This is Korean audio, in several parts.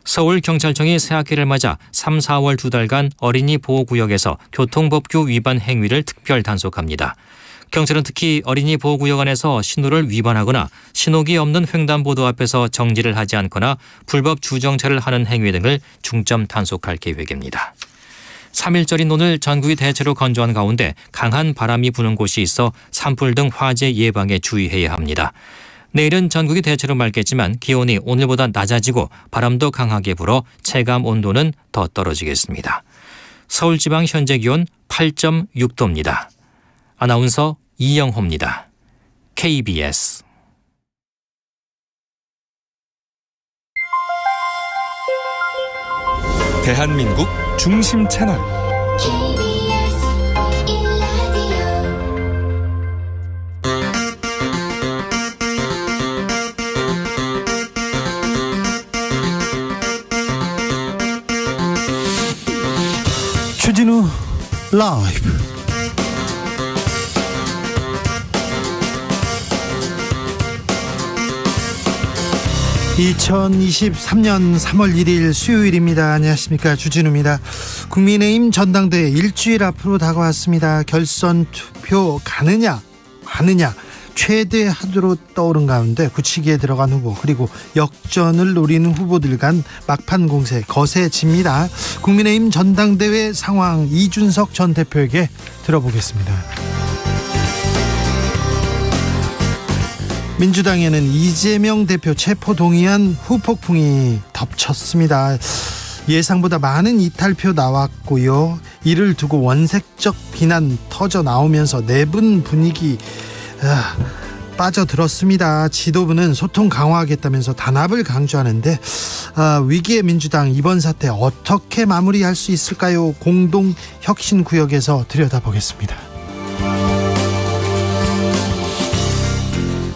서울경찰청이 새학기를 맞아 3, 4월 2달간 어린이 보호구역에서 교통법규 위반 행위를 특별 단속합니다. 경찰은 특히 어린이 보호구역 안에서 신호를 위반하거나 신호기 없는 횡단보도 앞에서 정지를 하지 않거나 불법 주정차를 하는 행위 등을 중점 단속할 계획입니다. 3.1절인 오늘 전국이 대체로 건조한 가운데 강한 바람이 부는 곳이 있어 산불 등 화재 예방에 주의해야 합니다. 내일은 전국이 대체로 맑겠지만 기온이 오늘보다 낮아지고 바람도 강하게 불어 체감 온도는 더 떨어지겠습니다. 서울지방 현재 기온 8.6도입니다. 아나운서 이영호입니다. KBS 대한민국 중심 채널 KBS 1라디오 주진우 라이브. (2023년 3월 1일) 수요일입니다. 안녕하십니까, 주진우입니다. 국민의힘 전당대회 일주일 앞으로 다가왔습니다. 결선 투표 가느냐 마느냐 최대 하두로 떠오른 가운데 굳히기에 들어간 후보, 그리고 역전을 노리는 후보들 간 막판 공세 거세집니다. 국민의힘 전당대회 상황 이준석 전 대표에게 들어보겠습니다. 민주당에는 이재명 대표 체포동의안 후폭풍이 덮쳤습니다. 예상보다 많은 이탈표 나왔고요. 이를 두고 원색적 비난 터져 나오면서 내분 분위기 빠져들었습니다. 지도부는 소통 강화하겠다면서 단합을 강조하는데 위기의 민주당 이번 사태 어떻게 마무리할 수 있을까요? 공동혁신구역에서 들여다보겠습니다.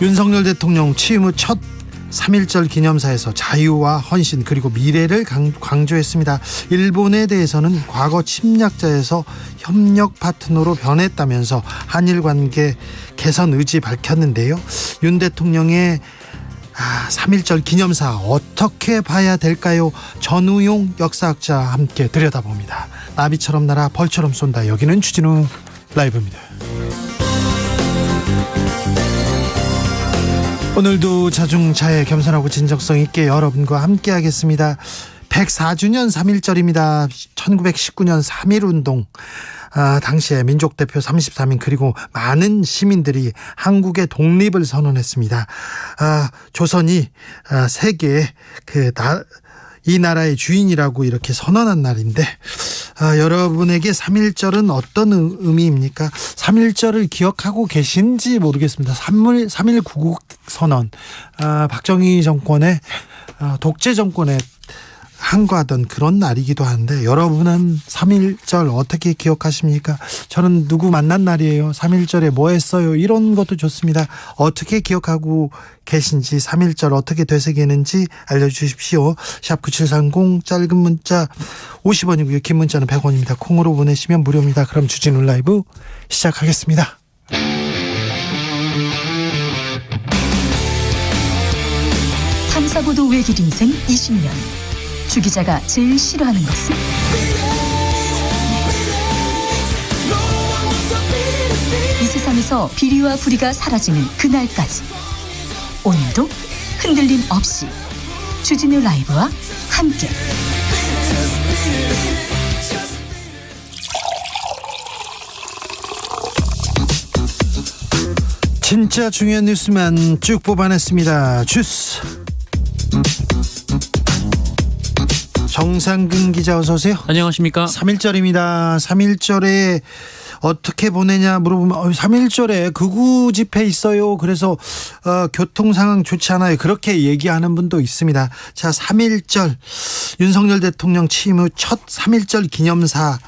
윤석열 대통령 취임 후 첫 3.1절 기념사에서 자유와 헌신 그리고 미래를 강조했습니다. 일본에 대해서는 과거 침략자에서 협력 파트너로 변했다면서 한일 관계 개선 의지 밝혔는데요. 윤 대통령의 3.1절 기념사 어떻게 봐야 될까요? 전우용 역사학자와 함께 들여다봅니다. 나비처럼 날아 벌처럼 쏜다. 여기는 주진우 라이브입니다. 오늘도 자중차에 겸손하고 진정성 있게 여러분과 함께 하겠습니다. 104주년 3.1절입니다. 1919년 3.1운동 당시에 민족대표 33인 그리고 많은 시민들이 한국의 독립을 선언했습니다. 조선이 세계의 이 나라의 주인이라고 이렇게 선언한 날인데 여러분에게 3.1절은 어떤 의미입니까? 3.1절을 기억하고 계신지 모르겠습니다. 3.1 구국선언, 박정희 정권의 독재 정권에 항거하던 그런 날이기도 한데 여러분은 3.1절 어떻게 기억하십니까? 저는 누구 만난 날이에요. 3.1절에 뭐 했어요? 이런 것도 좋습니다. 어떻게 기억하고 계신지 3.1절 어떻게 되새기는지 알려주십시오. 샵9730 짧은 문자 50원이고요. 긴 문자는 100원입니다. 콩으로 보내시면 무료입니다. 그럼 주진우 라이브 시작하겠습니다. 탐사보도 외길 인생 20년. 주 기자가 제일 싫어하는 것은? 이 세상에서 비리와 부리가 사라지는 그날까지 오늘도 흔들림 없이 주진우 라이브와 함께 진짜 중요한 뉴스만 쭉 뽑아냈습니다. 주스 정상근 기자 어서 오세요. 안녕하십니까. 3.1절입니다. 3.1절에 어떻게 보내냐 물어보면 3.1절에 극우 집회 있어요. 그래서 교통 상황 좋지 않아요. 그렇게 얘기하는 분도 있습니다. 자, 3.1절 윤석열 대통령 취임 후 첫 3.1절 기념사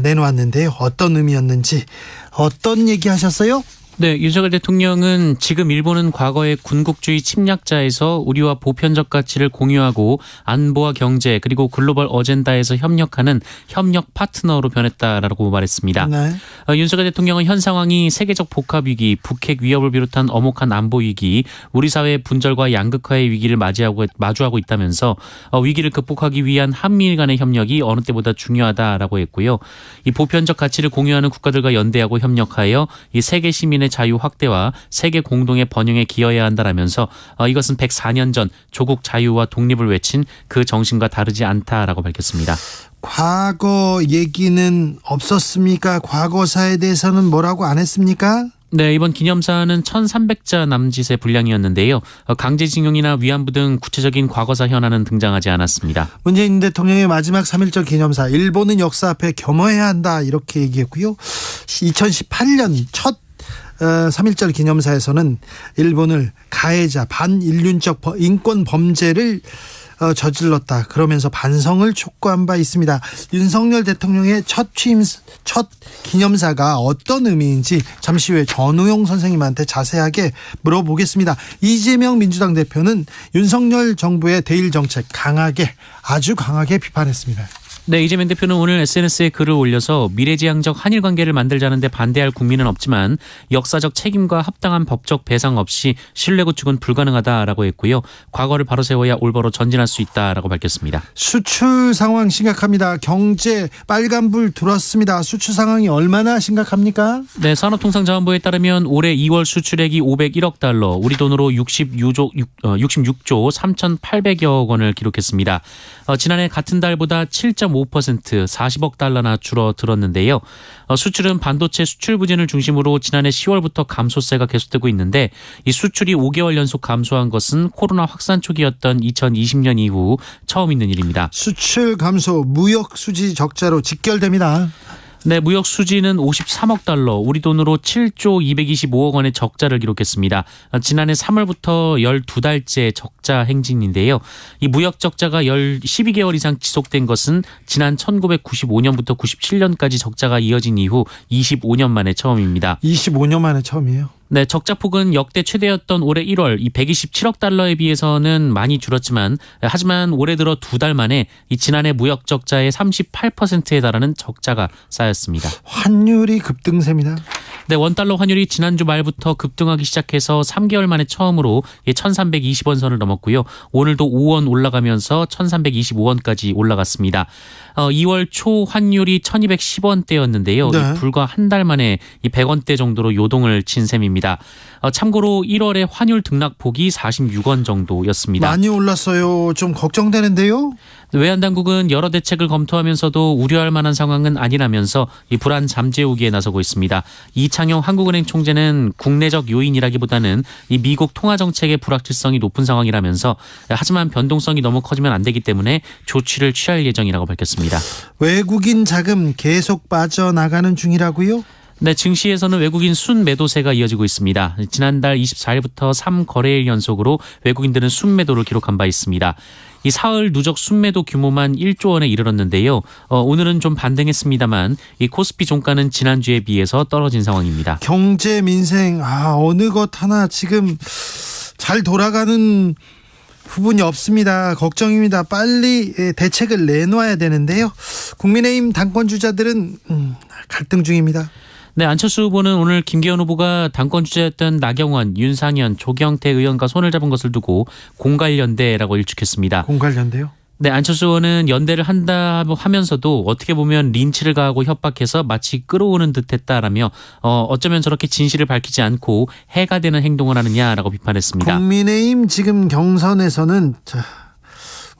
내놓았는데요. 어떤 의미였는지 어떤 얘기 하셨어요? 네, 윤석열 대통령은 지금 일본은 과거의 군국주의 침략자에서 우리와 보편적 가치를 공유하고 안보와 경제 그리고 글로벌 어젠다에서 협력하는 협력 파트너로 변했다라고 말했습니다. 네. 윤석열 대통령은 현 상황이 세계적 복합 위기, 북핵 위협을 비롯한 엄혹한 안보 위기, 우리 사회의 분절과 양극화의 위기를 마주하고 있다면서 위기를 극복하기 위한 한미일 간의 협력이 어느 때보다 중요하다라고 했고요. 이 보편적 가치를 공유하는 국가들과 연대하고 협력하여 이 세계 시민의 자유 확대와 세계 공동의 번영에 기여해야 한다라면서 이것은 104년 전 조국 자유와 독립을 외친 그 정신과 다르지 않다라고 밝혔습니다. 과거 얘기는 없었습니까? 과거사에 대해서는 뭐라고 안 했습니까? 네, 이번 기념사는 1300자 남짓의 분량이었는데요. 강제징용이나 위안부 등 구체적인 과거사 현안은 등장하지 않았습니다. 문재인 대통령의 마지막 3.1절 기념사, 일본은 역사 앞에 겸허해야 한다 이렇게 얘기했고요. 2018년 첫 3.1절 기념사에서는 일본을 가해자 반인륜적 인권 범죄를 저질렀다 그러면서 반성을 촉구한 바 있습니다. 윤석열 대통령의 첫 기념사가 어떤 의미인지 잠시 후에 전우용 선생님한테 자세하게 물어보겠습니다. 이재명 민주당 대표는 윤석열 정부의 대일 정책 아주 강하게 비판했습니다. 네, 이재명 대표는 오늘 SNS에 글을 올려서 미래지향적 한일 관계를 만들자는데 반대할 국민은 없지만 역사적 책임과 합당한 법적 배상 없이 신뢰 구축은 불가능하다라고 했고요. 과거를 바로 세워야 올바로 전진할 수 있다라고 밝혔습니다. 수출 상황 심각합니다. 경제 빨간불 들었습니다. 수출 상황이 얼마나 심각합니까? 네, 산업통상자원부에 따르면 올해 2월 수출액이 501억 달러, 우리 돈으로 66조 3,800여 원을 기록했습니다. 지난해 같은 달보다 7.5% 40억 달러나 줄어들었는데요. 수출은 반도체 수출 부진을 중심으로 지난해 10월부터 감소세가 계속되고 있는데 이 수출이 5개월 연속 감소한 것은 코로나 확산 초기였던 2020년 이후 처음 있는 일입니다. 수출 감소, 무역 수지 적자로 직결됩니다. 네, 무역 수지는 53억 달러, 우리 돈으로 7조 225억 원의 적자를 기록했습니다. 지난해 3월부터 12달째 적자 행진인데요. 이 무역 적자가 12개월 이상 지속된 것은 지난 1995년부터 97년까지 적자가 이어진 이후 25년 만에 처음입니다. 25년 만에 처음이에요. 네, 적자폭은 역대 최대였던 올해 1월 이 127억 달러에 비해서는 많이 줄었지만 하지만 올해 들어 2달 만에 이 지난해 무역 적자의 38%에 달하는 적자가 쌓였습니다. 환율이 급등세입니다. 네, 원달러 환율이 지난주 말부터 급등하기 시작해서 3개월 만에 처음으로 1320원 선을 넘었고요. 오늘도 5원 올라가면서 1325원까지 올라갔습니다. 2월 초 환율이 1210원대였는데요. 네. 불과 한 달 만에 이 100원대 정도로 요동을 친 셈입니다. 참고로 1월에 환율 등락폭이 46원 정도였습니다. 많이 올랐어요. 좀 걱정되는데요. 외환당국은 여러 대책을 검토하면서도 우려할 만한 상황은 아니라면서 이 불안 잠재우기에 나서고 있습니다. 이창용 한국은행 총재는 국내적 요인이라기보다는 이 미국 통화정책의 불확실성이 높은 상황이라면서 하지만 변동성이 너무 커지면 안 되기 때문에 조치를 취할 예정이라고 밝혔습니다. 외국인 자금 계속 빠져나가는 중이라고요? 네, 증시에서는 외국인 순매도세가 이어지고 있습니다. 지난달 24일부터 3거래일 연속으로 외국인들은 순매도를 기록한 바 있습니다. 이 사흘 누적 순매도 규모만 1조 원에 이르렀는데요. 오늘은 좀 반등했습니다만 이 코스피 종가는 지난주에 비해서 떨어진 상황입니다. 경제 민생 어느 것 하나 지금 잘 돌아가는 부분이 없습니다. 걱정입니다. 빨리 대책을 내놓아야 되는데요. 국민의힘 당권 주자들은 갈등 중입니다. 네, 안철수 후보는 오늘 김기현 후보가 당권 주자였던 나경원, 윤상현, 조경태 의원과 손을 잡은 것을 두고 공갈연대라고 일축했습니다. 공갈연대요? 네, 안철수 의원은 연대를 한다 하면서도 어떻게 보면 린치를 가하고 협박해서 마치 끌어오는 듯했다라며 어쩌면 저렇게 진실을 밝히지 않고 해가 되는 행동을 하느냐라고 비판했습니다. 국민의힘 지금 경선에서는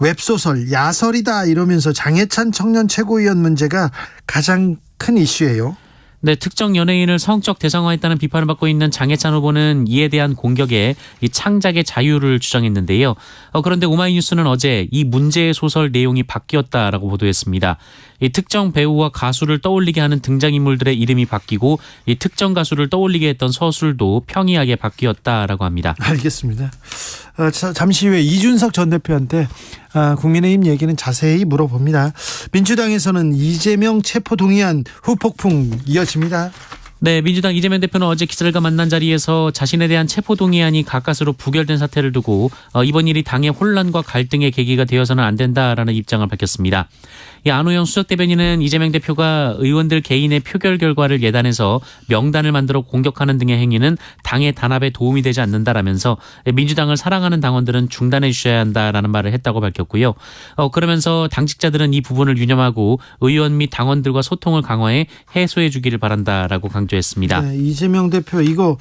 웹소설 야설이다 이러면서 장해찬 청년 최고위원 문제가 가장 큰 이슈예요. 네, 특정 연예인을 성적 대상화했다는 비판을 받고 있는 장해찬 후보는 이에 대한 공격에 이 창작의 자유를 주장했는데요. 그런데 오마이뉴스는 어제 이 문제의 소설 내용이 바뀌었다라고 보도했습니다. 이 특정 배우와 가수를 떠올리게 하는 등장인물들의 이름이 바뀌고 이 특정 가수를 떠올리게 했던 서술도 평이하게 바뀌었다라고 합니다. 알겠습니다. 잠시 후에 이준석 전 대표한테 국민의힘 얘기는 자세히 물어봅니다. 민주당에서는 이재명 체포동의안 후폭풍 이어집니다. 네, 민주당 이재명 대표는 어제 기자들과 만난 자리에서 자신에 대한 체포동의안이 가까스로 부결된 사태를 두고 이번 일이 당의 혼란과 갈등의 계기가 되어서는 안 된다라는 입장을 밝혔습니다. 이 안호영 수석대변인은 이재명 대표가 의원들 개인의 표결 결과를 예단해서 명단을 만들어 공격하는 등의 행위는 당의 단합에 도움이 되지 않는다라면서 민주당을 사랑하는 당원들은 중단해 주셔야 한다라는 말을 했다고 밝혔고요. 그러면서 당직자들은 이 부분을 유념하고 의원 및 당원들과 소통을 강화해 해소해 주기를 바란다라고 강조했습니다. 네, 이재명 대표 이거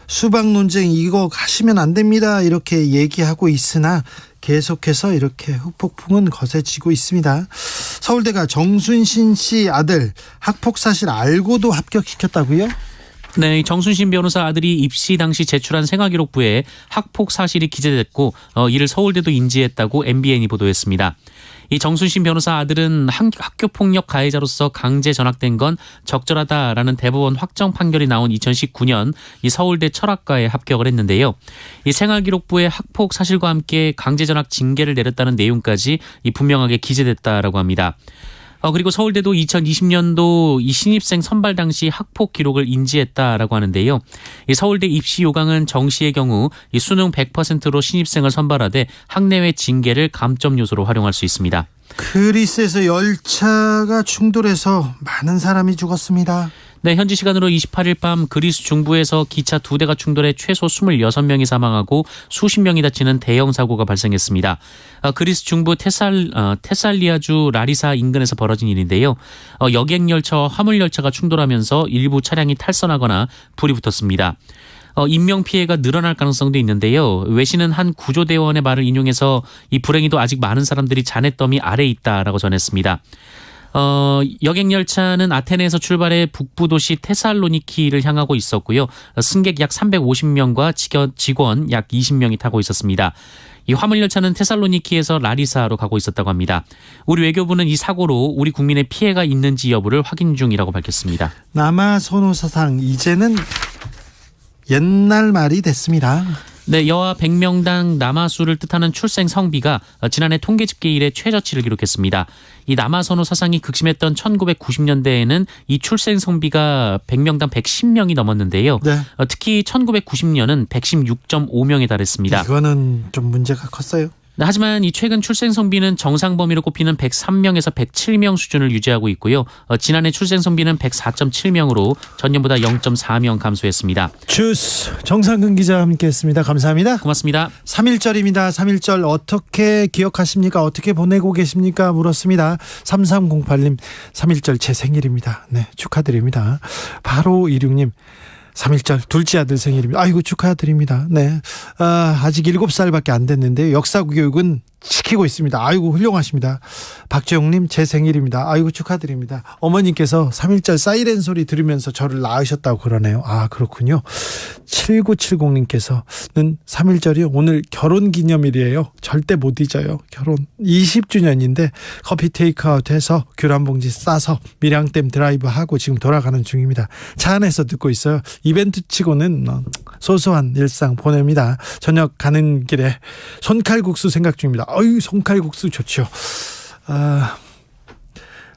수박 논쟁 이거 가시면 안 됩니다. 이렇게 얘기하고 있으나 계속해서 이렇게 후폭풍은 거세지고 있습니다. 서울대가 정순신 씨 아들 학폭 사실 알고도 합격시켰다고요? 네, 정순신 변호사 아들이 입시 당시 제출한 생활기록부에 학폭 사실이 기재됐고 이를 서울대도 인지했다고 MBN이 보도했습니다. 이 정순신 변호사 아들은 학교폭력 가해자로서 강제 전학된 건 적절하다라는 대법원 확정 판결이 나온 2019년 이 서울대 철학과에 합격을 했는데요. 이 생활기록부에 학폭 사실과 함께 강제 전학 징계를 내렸다는 내용까지 이 분명하게 기재됐다라고 합니다. 그리고 서울대도 2020년도 이 신입생 선발 당시 학폭 기록을 인지했다라고 하는데요. 이 서울대 입시 요강은 정시의 경우 이 수능 100%로 신입생을 선발하되 학내외 징계를 감점 요소로 활용할 수 있습니다. 그리스에서 열차가 충돌해서 많은 사람이 죽었습니다. 네, 현지 시간으로 28일 밤 그리스 중부에서 기차 2대가 충돌해 최소 26명이 사망하고 수십 명이 다치는 대형 사고가 발생했습니다. 그리스 중부 테살리아주 라리사 인근에서 벌어진 일인데요. 여객열차와 화물열차가 충돌하면서 일부 차량이 탈선하거나 불이 붙었습니다. 인명피해가 늘어날 가능성도 있는데요. 외신은 한 구조대원의 말을 인용해서 이 불행히도 아직 많은 사람들이 잔해더미 아래에 있다라고 전했습니다. 여객열차는 아테네에서 출발해 북부 도시 테살로니키를 향하고 있었고요. 승객 약 350명과 직원 약 20명이 타고 있었습니다. 이 화물열차는 테살로니키에서 라리사로 가고 있었다고 합니다. 우리 외교부는 이 사고로 우리 국민의 피해가 있는지 여부를 확인 중이라고 밝혔습니다. 남아선호사상 이제는 옛날 말이 됐습니다. 네, 여아 100명당 남아수를 뜻하는 출생 성비가 지난해 통계 집계 이래 최저치를 기록했습니다. 이 남아선호 사상이 극심했던 1990년대에는 이 출생 성비가 100명당 110명이 넘었는데요. 네. 특히 1990년은 116.5명에 달했습니다. 이거는 좀 문제가 컸어요. 하지만 이 최근 출생 성비는 정상 범위로 꼽히는 103명에서 107명 수준을 유지하고 있고요. 지난해 출생 성비는 104.7명으로 전년보다 0.4명 감소했습니다. 주스 정상근 기자와 함께했습니다. 감사합니다. 고맙습니다. 3.1절입니다. 3.1절 어떻게 기억하십니까? 어떻게 보내고 계십니까? 물었습니다. 3308님 3.1절 제 생일입니다. 네, 축하드립니다. 바로 26님 3.1절 둘째 아들 생일입니다. 아이고 축하드립니다. 네, 아직 7살밖에 안 됐는데요. 역사 교육은 지키고 있습니다. 아이고 훌륭하십니다. 박재용님 제 생일입니다. 아이고 축하드립니다. 어머님께서 3.1절 사이렌 소리 들으면서 저를 낳으셨다고 그러네요. 아 그렇군요. 7970님께서는 3.1절이 오늘 결혼기념일이에요. 절대 못 잊어요. 결혼 20주년인데 커피 테이크아웃해서 귤 한 봉지 싸서 밀양댐 드라이브하고 지금 돌아가는 중입니다. 차 안에서 듣고 있어요. 이벤트 치고는 소소한 일상 보냅니다. 저녁 가는 길에 손칼국수 생각 중입니다. 어유 손칼국수 좋죠.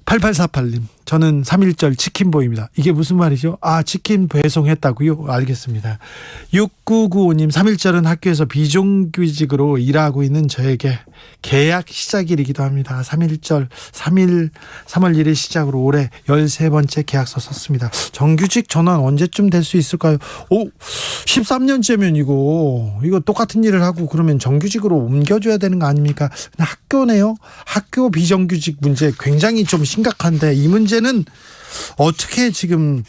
8848님 저는 3.1절 치킨보입니다. 이게 무슨 말이죠? 치킨 배송했다고요? 알겠습니다. 6995님 3.1절은 학교에서 비정규직으로 일하고 있는 저에게 계약 시작일이기도 합니다. 3.1절 3월 1일 시작으로 올해 13번째 계약서 썼습니다. 정규직 전환 언제쯤 될 수 있을까요? 13년째면 이거 똑같은 일을 하고 그러면 정규직으로 옮겨줘야 되는 거 아닙니까? 학교네요. 학교 비정규직 문제 굉장히 좀 심각한데 이 문제는 어떻게 지금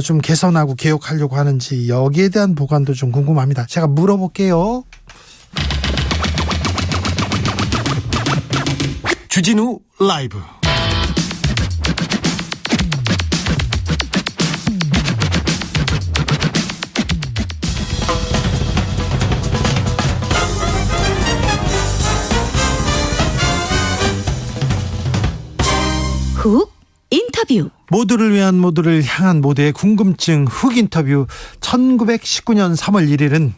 좀 개선하고 개혁하려고 하는지 여기에 대한 보관도 좀 궁금합니다. 제가 물어볼게요. 주진우 라이브 훅 인터뷰. 모두를 위한 모두를 향한 모두의 궁금증 훅 인터뷰. 1919년 3월 1일은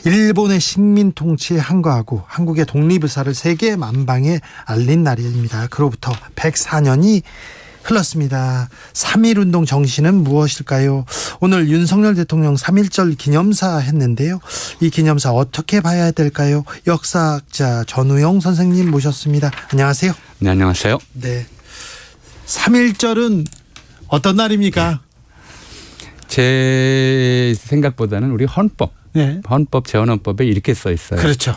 일본의 식민 통치에 항거하고 한국의 독립의사를 세계 만방에 알린 날입니다. 그로부터 104년이 흘렀습니다. 3.1운동 정신은 무엇일까요? 오늘 윤석열 대통령 3.1절 기념사 했는데요. 이 기념사 어떻게 봐야 될까요? 역사학자 전우영 선생님 모셨습니다. 안녕하세요. 네, 안녕하세요. 네. 3.1절은 어떤 날입니까? 제 생각보다는 우리 헌법, 네. 헌법 제헌헌법에 이렇게 써 있어요. 그렇죠.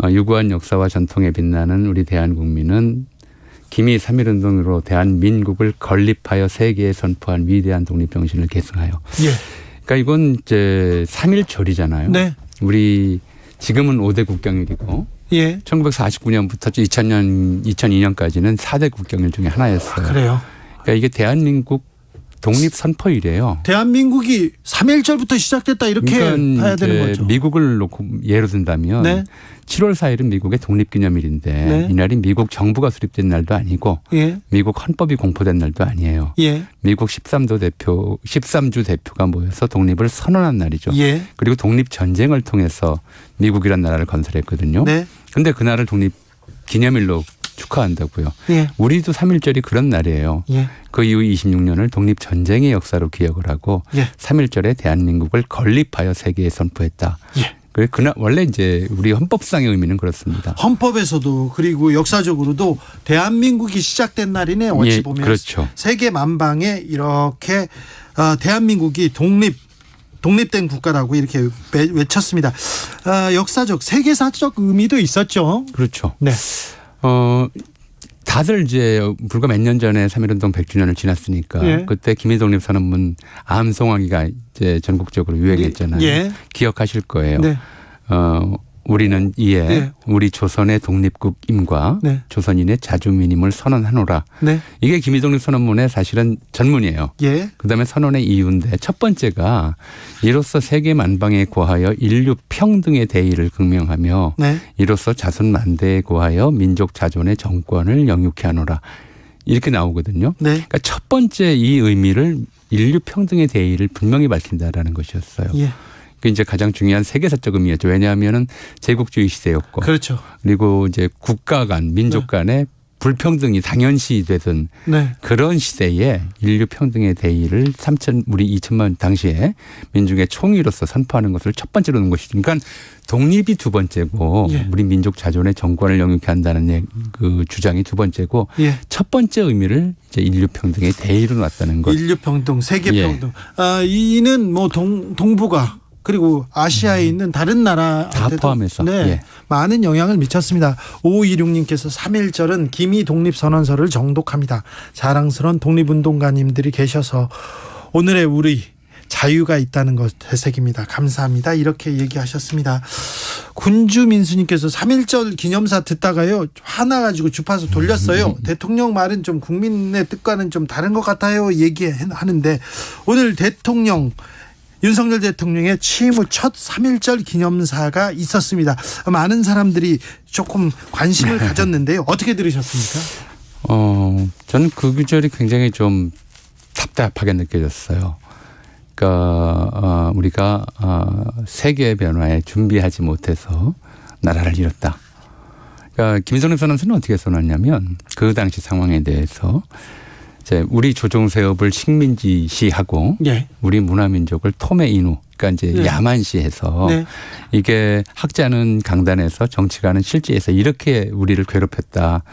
유구한 역사와 전통에 빛나는 우리 대한국민은 기미 3.1운동으로 대한민국을 건립하여 세계에 선포한 위대한 독립정신을 계승하여. 예. 그러니까 이건 이제 3.1절이잖아요. 네. 우리 지금은 5대 국경일이고 예. 1949년부터 2002년까지는 4대 국경일 중에 하나였어요. 그래요. 그러니까 이게 대한민국 독립선포일이에요. 대한민국이 3.1절부터 시작됐다 이렇게 그러니까 봐야 되는 거죠. 미국을 놓고 예로 든다면 네. 7월 4일은 미국의 독립기념일인데 네. 이날이 미국 정부가 수립된 날도 아니고 예. 미국 헌법이 공포된 날도 아니에요. 예. 미국 13주 대표가 모여서 독립을 선언한 날이죠. 예. 그리고 독립전쟁을 통해서 미국이란 나라를 건설했거든요. 네. 그런데 그날을 독립기념일로 축하한다고요. 예. 우리도 3.1절이 그런 날이에요. 예. 그 이후 26년을 독립전쟁의 역사로 기억을 하고 예. 3.1절에 대한민국을 건립하여 세계에 선포했다. 예. 그날 원래 이제 우리 헌법상의 의미는 그렇습니다. 헌법에서도 그리고 역사적으로도 대한민국이 시작된 날이네. 어찌 예, 보면 그렇죠. 세계 만방에 이렇게 대한민국이 독립된 국가라고 이렇게 외쳤습니다. 역사적 세계사적 의미도 있었죠. 그렇죠. 네. 다들 이제 불과 몇 년 전에 3.1운동 100주년을 지났으니까 예. 그때 김일독립선언문 암송하기가 이제 전국적으로 유행했잖아요. 예. 기억하실 거예요. 네. 우리는 이에 네. 우리 조선의 독립국임과 네. 조선인의 자주민임을 선언하노라. 네. 이게 김일독립선언문의 사실은 전문이에요. 예. 그다음에 선언의 이유인데 첫 번째가 이로써 세계 만방에 고하여 인류 평등의 대의를 극명하며 네. 이로써 자손 만대에 고하여 민족 자존의 정권을 영육케 하노라. 이렇게 나오거든요. 네. 그러니까 첫 번째 이 의미를 인류 평등의 대의를 분명히 밝힌다라는 것이었어요. 예. 그 이제 가장 중요한 세계사적 의미였죠. 왜냐하면은 제국주의 시대였고, 그렇죠. 그리고 이제 국가 간, 민족 간의 불평등이 당연시 되던 네. 그런 시대에 인류 평등의 대의를 우리 2천만 당시에 민족의 총의로서 선포하는 것을 첫 번째로 놓은 것이죠. 그러니까 독립이 두 번째고 예. 우리 민족 자존의 정권을 영육케 한다는 그 주장이 두 번째고 예. 첫 번째 의미를 이제 인류 평등의 대의로 놨다는 것. 인류 평등, 세계 예. 평등. 이는 뭐 동북아 그리고 아시아에 있는 다른 나라 다 포함해서. 네, 예. 많은 영향을 미쳤습니다. 5526님께서 3.1절은 기미 독립선언서를 정독합니다. 자랑스러운 독립운동가님들이 계셔서 오늘의 우리 자유가 있다는 것 되새깁니다. 감사합니다. 이렇게 얘기하셨습니다. 군주민수님께서 3.1절 기념사 듣다가요 화나가지고 주파수 돌렸어요. 대통령 말은 좀 국민의 뜻과는 좀 다른 것 같아요 얘기하는데 오늘 윤석열 대통령의 취임 후 첫 3.1절 기념사가 있었습니다. 많은 사람들이 조금 관심을 가졌는데요. 어떻게 들으셨습니까? 저는 그 구절이 굉장히 좀 답답하게 느껴졌어요. 그러니까 우리가 세계의 변화에 준비하지 못해서 나라를 잃었다. 그러니까 김일성 선언서는 어떻게 써놨냐면 그 당시 상황에 대해서 이제 우리 조종세업을 식민지시하고 예. 우리 문화민족을 토메인우 그러니까 이제 네. 야만시해서 네. 이게 학자는 강단에서 정치가는 실지에서 이렇게 우리를 괴롭혔다.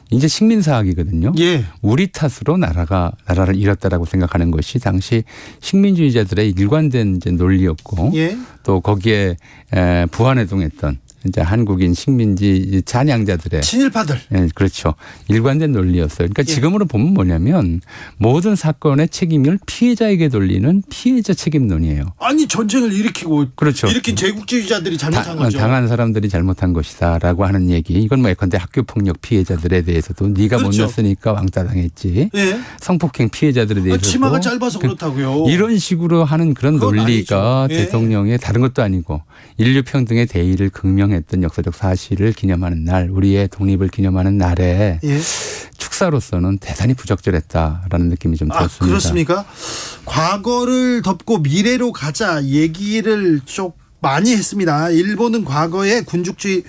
이제 식민사학이거든요. 예. 우리 탓으로 나라를 잃었다라고 생각하는 것이 당시 식민주의자들의 일관된 이제 논리였고 예. 또 거기에 부안해동했던 이제 한국인 식민지 잔양자들의 친일파들. 예, 그렇죠. 일관된 논리였어요. 그러니까 예. 지금으로 보면 뭐냐면 모든 사건의 책임을 피해자에게 돌리는 피해자 책임론이에요. 아니 전쟁을 일으키고 그렇죠. 일으킨 제국주의자들이 잘못한 거죠. 당한 사람들이 잘못한 것이다라고 하는 얘기. 이건 뭐 예컨대 학교폭력 피해자들에 대해서도 네가 그렇죠. 못 넣었으니까 왕따 당했지. 예. 성폭행 피해자들에 대해서도 치마가 짧아서 그렇다고요. 이런 식으로 하는 그런 그건 논리가 아니죠. 예. 대통령의 다른 것도 아니고 인류 평등의 대의를 극명했던 역사적 사실을 기념하는 날, 우리의 독립을 기념하는 날에 예. 축사로서는 대단히 부적절했다라는 느낌이 좀 들었습니다. 그렇습니까? 과거를 덮고 미래로 가자 얘기를 좀 많이 했습니다. 일본은 과거에 군국주의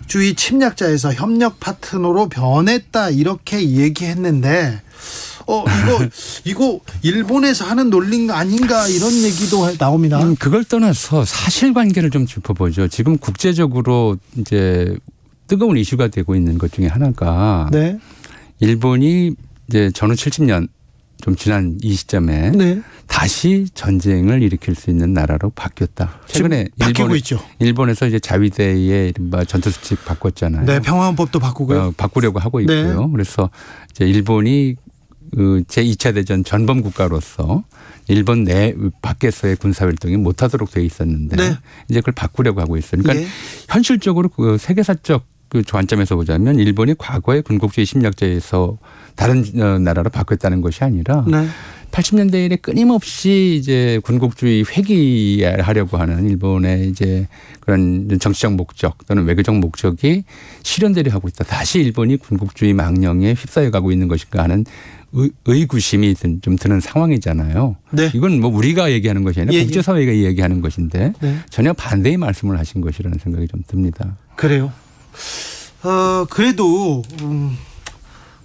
군국주의 침략자에서 협력 파트너로 변했다 이렇게 얘기했는데 이거 일본에서 하는 논리 아닌가 이런 얘기도 나옵니다. 그걸 떠나서 사실관계를 좀 짚어보죠. 지금 국제적으로 이제 뜨거운 이슈가 되고 있는 것 중에 하나가 네. 일본이 이제 전후 70년 좀 지난 이 시점에 네. 다시 전쟁을 일으킬 수 있는 나라로 바뀌었다. 최근에 바뀌고 있죠. 일본에서 이제 자위대의 이른바 전투수칙 바꿨잖아요. 네, 평화헌법도 바꾸고요. 바꾸려고 하고 있고요. 네. 그래서 이제 일본이 제2차 대전 전범 국가로서 일본 내 밖에서의 군사 활동이 못하도록 돼 있었는데 네. 이제 그걸 바꾸려고 하고 있어요. 그러니까 예. 현실적으로 그 세계사적 그 관점에서 보자면 일본이 과거의 군국주의 침략자에서 다른 나라로 바뀌었다는 것이 아니라 네. 80년대 이래 끊임없이 이제 군국주의 회귀하려고 하는 일본의 이제 그런 정치적 목적 또는 외교적 목적이 실현되려 하고 있다. 다시 일본이 군국주의 망령에 휩싸여 가고 있는 것인가 하는 의구심이 좀 드는 상황이잖아요. 네. 이건 뭐 우리가 얘기하는 것이 아니라 예, 예. 국제사회가 얘기하는 것인데 네. 전혀 반대의 말씀을 하신 것이라는 생각이 좀 듭니다. 그래요. 그래도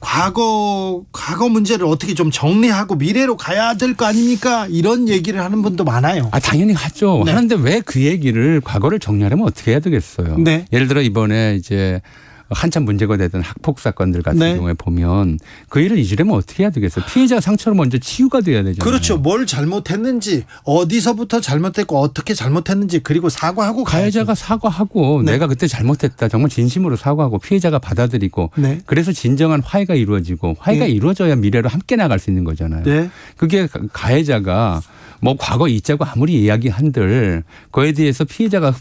과거 문제를 어떻게 좀 정리하고 미래로 가야 될 거 아닙니까? 이런 얘기를 하는 분도 많아요. 당연히 하죠. 네. 하는데 왜 그 얘기를 과거를 정리하려면 어떻게 해야 되겠어요? 네. 예를 들어 이번에 이제 한참 문제가 되던 학폭 사건들 같은 네. 경우에 보면 그 일을 잊으려면 어떻게 해야 되겠어요? 피해자 상처를 먼저 치유가 돼야 되잖아요. 그렇죠. 뭘 잘못했는지 어디서부터 잘못했고 어떻게 잘못했는지 그리고 사과하고 가해자가 가야죠. 사과하고 네. 내가 그때 잘못했다. 정말 진심으로 사과하고 피해자가 받아들이고 네. 그래서 진정한 화해가 이루어지고 화해가 네. 이루어져야 미래로 함께 나갈 수 있는 거잖아요. 네. 그게 가해자가 뭐 과거 있자고 아무리 이야기한들 그에 대해서 피해자가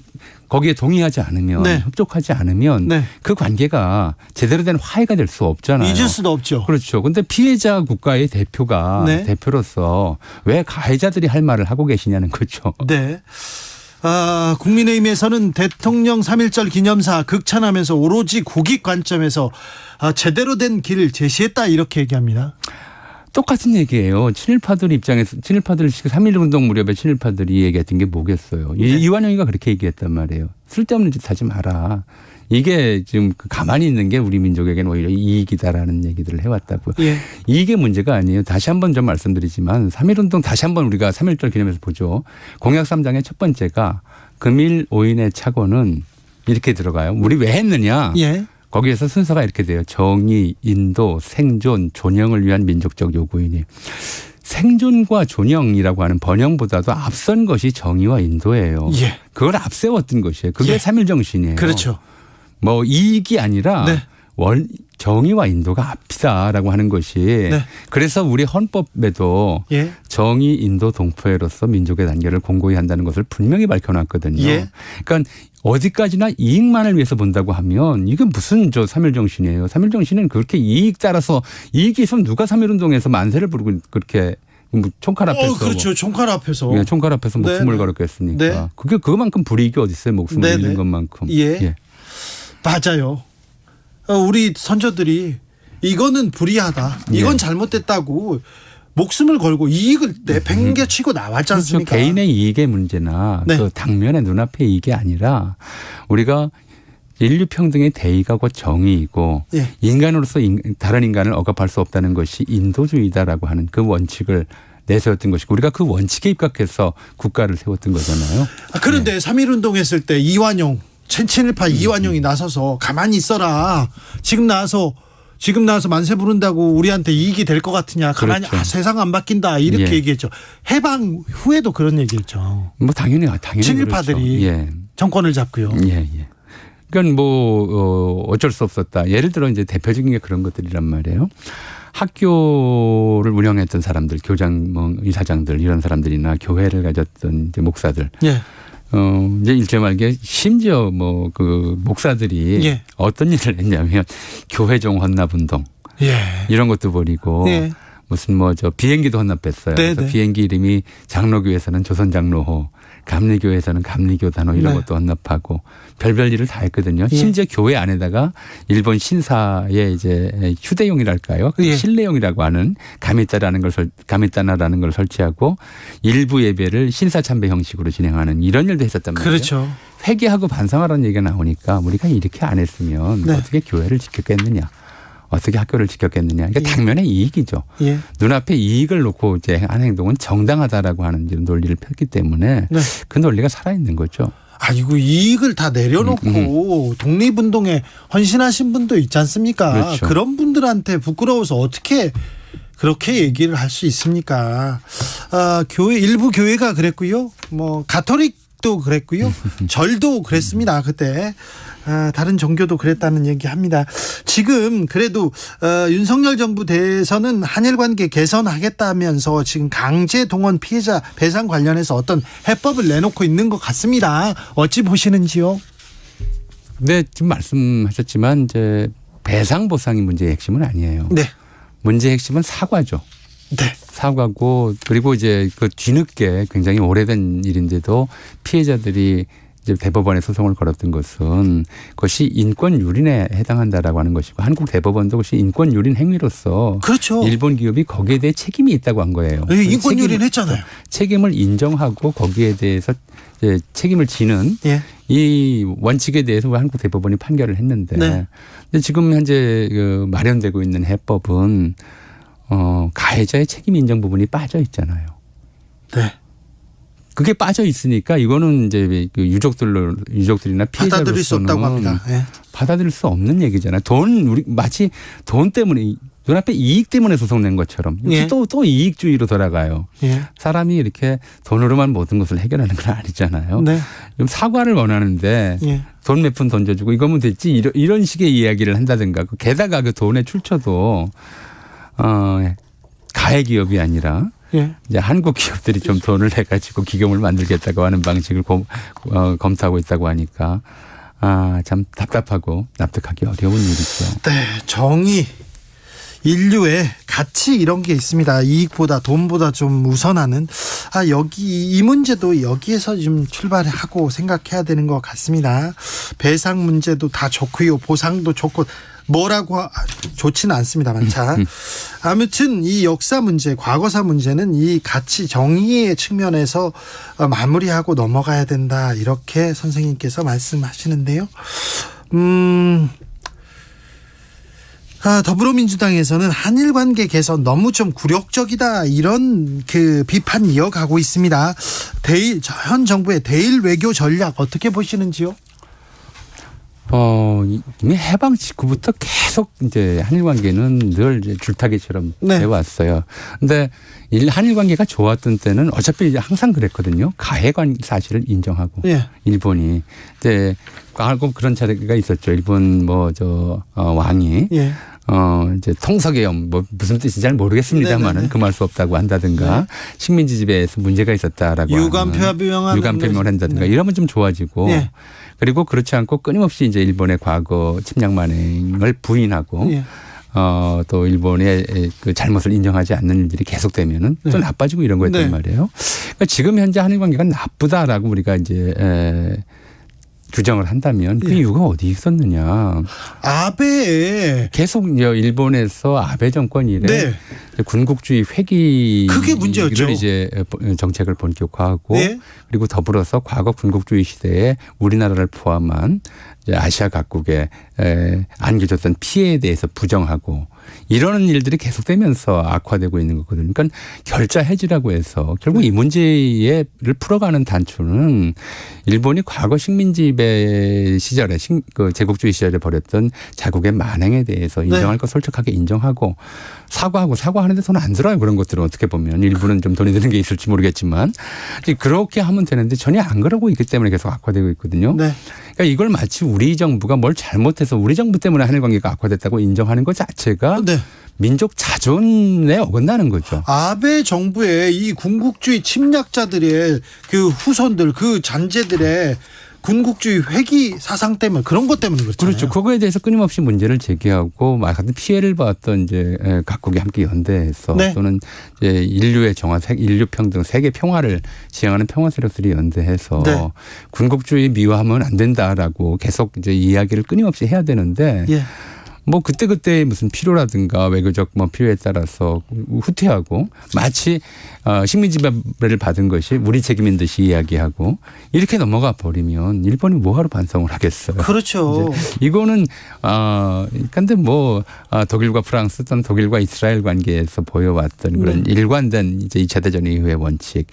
거기에 동의하지 않으면 네. 협조하지 않으면 네. 그 관계가 제대로 된 화해가 될 수 없잖아요. 잊을 수도 없죠. 그렇죠. 근데 피해자 국가의 대표가 네. 대표로서 왜 가해자들이 할 말을 하고 계시냐는 거죠. 네. 국민의힘에서는 대통령 3.1절 기념사 극찬하면서 오로지 국익 관점에서 제대로 된 길을 제시했다 이렇게 얘기합니다. 똑같은 얘기예요. 친일파들 입장에서 3.1운동 무렵에 친일파들이 얘기했던 게 뭐겠어요. 네. 이완용이가 그렇게 얘기했단 말이에요. 쓸데없는 짓 하지 마라. 이게 지금 가만히 있는 게 우리 민족에게는 오히려 이익이다라는 얘기들을 해왔다고요. 예. 이게 문제가 아니에요. 다시 한번 좀 말씀드리지만 3.1운동 다시 한번 우리가 3.1절 기념해서 보죠. 공약 3장의 첫 번째가 금일 오인의 착오는 이렇게 들어가요. 우리 왜 했느냐. 예. 거기에서 순서가 이렇게 돼요. 정의, 인도, 생존, 존영을 위한 민족적 요구이니 생존과 존영이라고 하는 번영보다도 앞선 것이 정의와 인도예요. 예. 그걸 앞세웠던 것이에요. 그게 예. 3.1 정신이에요. 그렇죠. 뭐 이익이 아니라 네. 정의와 인도가 앞이다라고 하는 것이 네. 그래서 우리 헌법에도 예. 정의, 인도, 동포애로서 민족의 단계를 공고히 한다는 것을 분명히 밝혀놨거든요. 예. 그러니까 어디까지나 이익만을 위해서 본다고 하면 이게 무슨 3.1 정신이에요. 3.1 정신은 그렇게 이익 따라서 이익이 있으면 누가 3.1 운동에서 만세를 부르고 그렇게 총칼 앞에서 그렇죠. 총칼 앞에서. 총칼 앞에서 목숨을 네. 걸었겠습니까? 네. 그거만큼 불이익이 어디 있어요. 목숨을 네, 잃는 네. 것만큼. 예. 맞아요. 우리 선조들이 이거는 불의하다. 이건 예. 잘못됐다고 목숨을 걸고 이익을 내팽개치고 나왔지 그렇죠. 않습니까? 개인의 이익의 문제나 네. 그 당면의 눈앞의 이익이 아니라 우리가 인류 평등의 대의가 곧 정의이고 예. 인간으로서 다른 인간을 억압할 수 없다는 것이 인도주의다라고 하는 그 원칙을 내세웠던 것이고 우리가 그 원칙에 입각해서 국가를 세웠던 거잖아요. 그런데 3.1운동 했을 때 이완용 친일파 이완용이 나서서 가만히 있어라. 지금 나와서 만세 부른다고 우리한테 이익이 될 것 같으냐. 가만히 그렇죠. 세상 안 바뀐다. 이렇게 예. 얘기했죠. 해방 후에도 그런 얘기했죠. 뭐 당연히 친일파들이 그렇죠. 예. 정권을 잡고요. 예. 그러니까 뭐 어쩔 수 없었다. 예를 들어 이제 대표적인 게 그런 것들이란 말이에요. 학교를 운영했던 사람들, 교장, 이사장들 이런 사람들이나 교회를 가졌던 이제 목사들. 예. 이제 일제 말기에 심지어 뭐 그 목사들이 예. 어떤 일을 했냐면 교회종 헌납운동 예. 이런 것도 벌이고 예. 무슨 비행기도 헌납했어요. 네, 그래서 네. 비행기 이름이 장로교에서는 조선장로호 감리교에서는 감리교 단호 이런 네. 것도 언급하고 별별 일을 다 했거든요. 예. 심지어 교회 안에다가 일본 신사의 이제 휴대용이랄까요? 예. 실내용이라고 하는 가미따나라는 걸 설치하고 일부 예배를 신사참배 형식으로 진행하는 이런 일도 했었단 말이에요. 그렇죠. 회개하고 반성하라는 얘기가 나오니까 우리가 이렇게 안 했으면 네. 어떻게 교회를 지켰겠느냐. 어떻게 학교를 지켰겠느냐. 그러니까 예. 당면의 이익이죠. 예. 눈앞에 이익을 놓고 이제 한 행동은 정당하다라고 하는 이런 논리를 폈기 때문에 네. 그 논리가 살아있는 거죠. 아이고 이익을 다 내려놓고 독립운동에 헌신하신 분도 있지 않습니까? 그렇죠. 그런 분들한테 부끄러워서 어떻게 그렇게 얘기를 할 수 있습니까? 교회 일부 교회가 그랬고요. 뭐 가톨릭도 그랬고요. 절도 그랬습니다. 그때 다른 종교도 그랬다는 얘기합니다. 지금 그래도 윤석열 정부 대해서는 한일 관계 개선하겠다면서 지금 강제 동원 피해자 배상 관련해서 어떤 해법을 내놓고 있는 것 같습니다. 어찌 보시는지요? 네, 지금 말씀하셨지만 이제 배상 보상이 문제의 핵심은 아니에요. 네, 문제의 핵심은 사과죠. 네, 사과고 그리고 이제 그 뒤늦게 굉장히 오래된 일인데도 피해자들이 이제 대법원에 소송을 걸었던 것은 그것이 인권 유린에 해당한다라고 하는 것이고 한국 대법원도 그것이 인권 유린 행위로서 그렇죠. 일본 기업이 거기에 대해 책임이 있다고 한 거예요. 네, 인권 유린했잖아요. 책임을 인정하고 거기에 대해서 이제 책임을 지는 예, 이 원칙에 대해서 한국 대법원이 판결을 했는데 네. 근데 지금 현재 그 마련되고 있는 해법은 가해자의 책임 인정 부분이 빠져 있잖아요. 네. 그게 빠져 있으니까 이거는 이제 그 유족들이나 받아들일 수 없다고 피해자로서는 합니다. 예. 받아들일 수 없는 얘기잖아요. 마치 돈 때문에 눈앞에 이익 때문에 소송낸 것처럼 예. 또 이익주의로 돌아가요. 예. 사람이 이렇게 돈으로만 모든 것을 해결하는 건 아니잖아요. 네. 좀 사과를 원하는데 예. 돈 몇 푼 던져주고 이거면 됐지 이런 식의 이야기를 한다든가 게다가 그 돈의 출처도 가해 기업이 아니라 예. 이제 한국 기업들이 좀 돈을 내가지고 기금을 만들겠다고 하는 방식을 검토하고 있다고 하니까 참 답답하고 납득하기 어려운 일이죠. 네, 정의, 인류의 가치 이런 게 있습니다. 이익보다 돈보다 좀 우선하는 이 문제도 여기에서 좀 출발하고 생각해야 되는 것 같습니다. 배상 문제도 다 좋고요, 보상도 좋고 뭐라고 좋지는 않습니다만 자 아무튼 이 역사 문제, 과거사 문제는 이 가치 정의의 측면에서 마무리하고 넘어가야 된다 이렇게 선생님께서 말씀하시는데요. 더불어민주당에서는 한일 관계 개선 너무 좀 굴욕적이다 이런 그 비판 이어가고 있습니다. 현 정부의 대일 외교 전략 어떻게 보시는지요? 이미 해방 직후부터 계속 이제 한일 관계는 늘 이제 줄타기처럼 네. 되어왔어요. 근데 한일 관계가 좋았던 때는 어차피 이제 항상 그랬거든요. 가해관 사실을 인정하고 예. 일본이 이제 꼭 그런 차례가 있었죠. 일본 왕이 예. 이제 통서개엄 무슨 뜻인지 잘 모르겠습니다만은 네네네. 금할 수 없다고 한다든가 네. 식민지 지배에서 문제가 있었다라고 유감표명을 한다든가 네. 이러면 좀 좋아지고 네. 그리고 그렇지 않고 끊임없이 이제 일본의 과거 침략 만행을 부인하고 예. 또 일본의 그 잘못을 인정하지 않는 일들이 계속되면은 또 네. 나빠지고 이런 거였단 네. 말이에요. 그러니까 지금 현재 한일 관계가 나쁘다라고 우리가 이제 규정을 한다면 그 예. 이유가 어디 있었느냐. 아베 계속 일본에서 아베 정권 이래 네. 군국주의 회귀 그게 문제였죠. 이제 정책을 본격화하고 네. 그리고 더불어서 과거 군국주의 시대에 우리나라를 포함한 이제 아시아 각국에 안겨줬던 피해에 대해서 부정하고 이러는 일들이 계속되면서 악화되고 있는 거거든요. 그러니까 결자 해지라고 해서 결국 이 문제를 풀어가는 단초는 일본이 과거 식민지배 시절에 그 제국주의 시절에 벌였던 자국의 만행에 대해서 인정할 것 솔직하게 인정하고 사과하는데 돈 안 들어요. 그런 것들은 어떻게 보면 일부는 좀 돈이 드는 게 있을지 모르겠지만 그렇게 하면 되는데 전혀 안 그러고 있기 때문에 계속 악화되고 있거든요. 네. 그러니까 이걸 마치 우리 정부가 뭘 잘못해서 우리 정부 때문에 한일 관계가 악화됐다고 인정하는 것 자체가 네. 민족 자존에 어긋나는 거죠. 아베 정부의 이 군국주의 침략자들의 그 후손들, 그 잔재들의 군국주의 회귀 사상 때문에 그런 것 때문에 그렇잖아요. 그렇죠. 그거에 대해서 끊임없이 문제를 제기하고 같은 피해를 봤던 이제 각국이 함께 연대해서 네. 또는 이제 인류의 정화, 인류 평등, 세계 평화를 지향하는 평화 세력들이 연대해서 네. 군국주의 미화하면 안 된다라고 계속 이제 이야기를 끊임없이 해야 되는데 예. 뭐 그때 무슨 필요라든가 외교적 뭐 필요에 따라서 후퇴하고 마치 식민지배를 받은 것이 우리 책임인 듯이 이야기하고 이렇게 넘어가 버리면 일본이 뭐하러 반성을 하겠어요. 그렇죠. 이거는 근데 뭐 독일과 프랑스 또는 독일과 이스라엘 관계에서 보여왔던 그런 일관된 이제 2차 대전 이후의 원칙.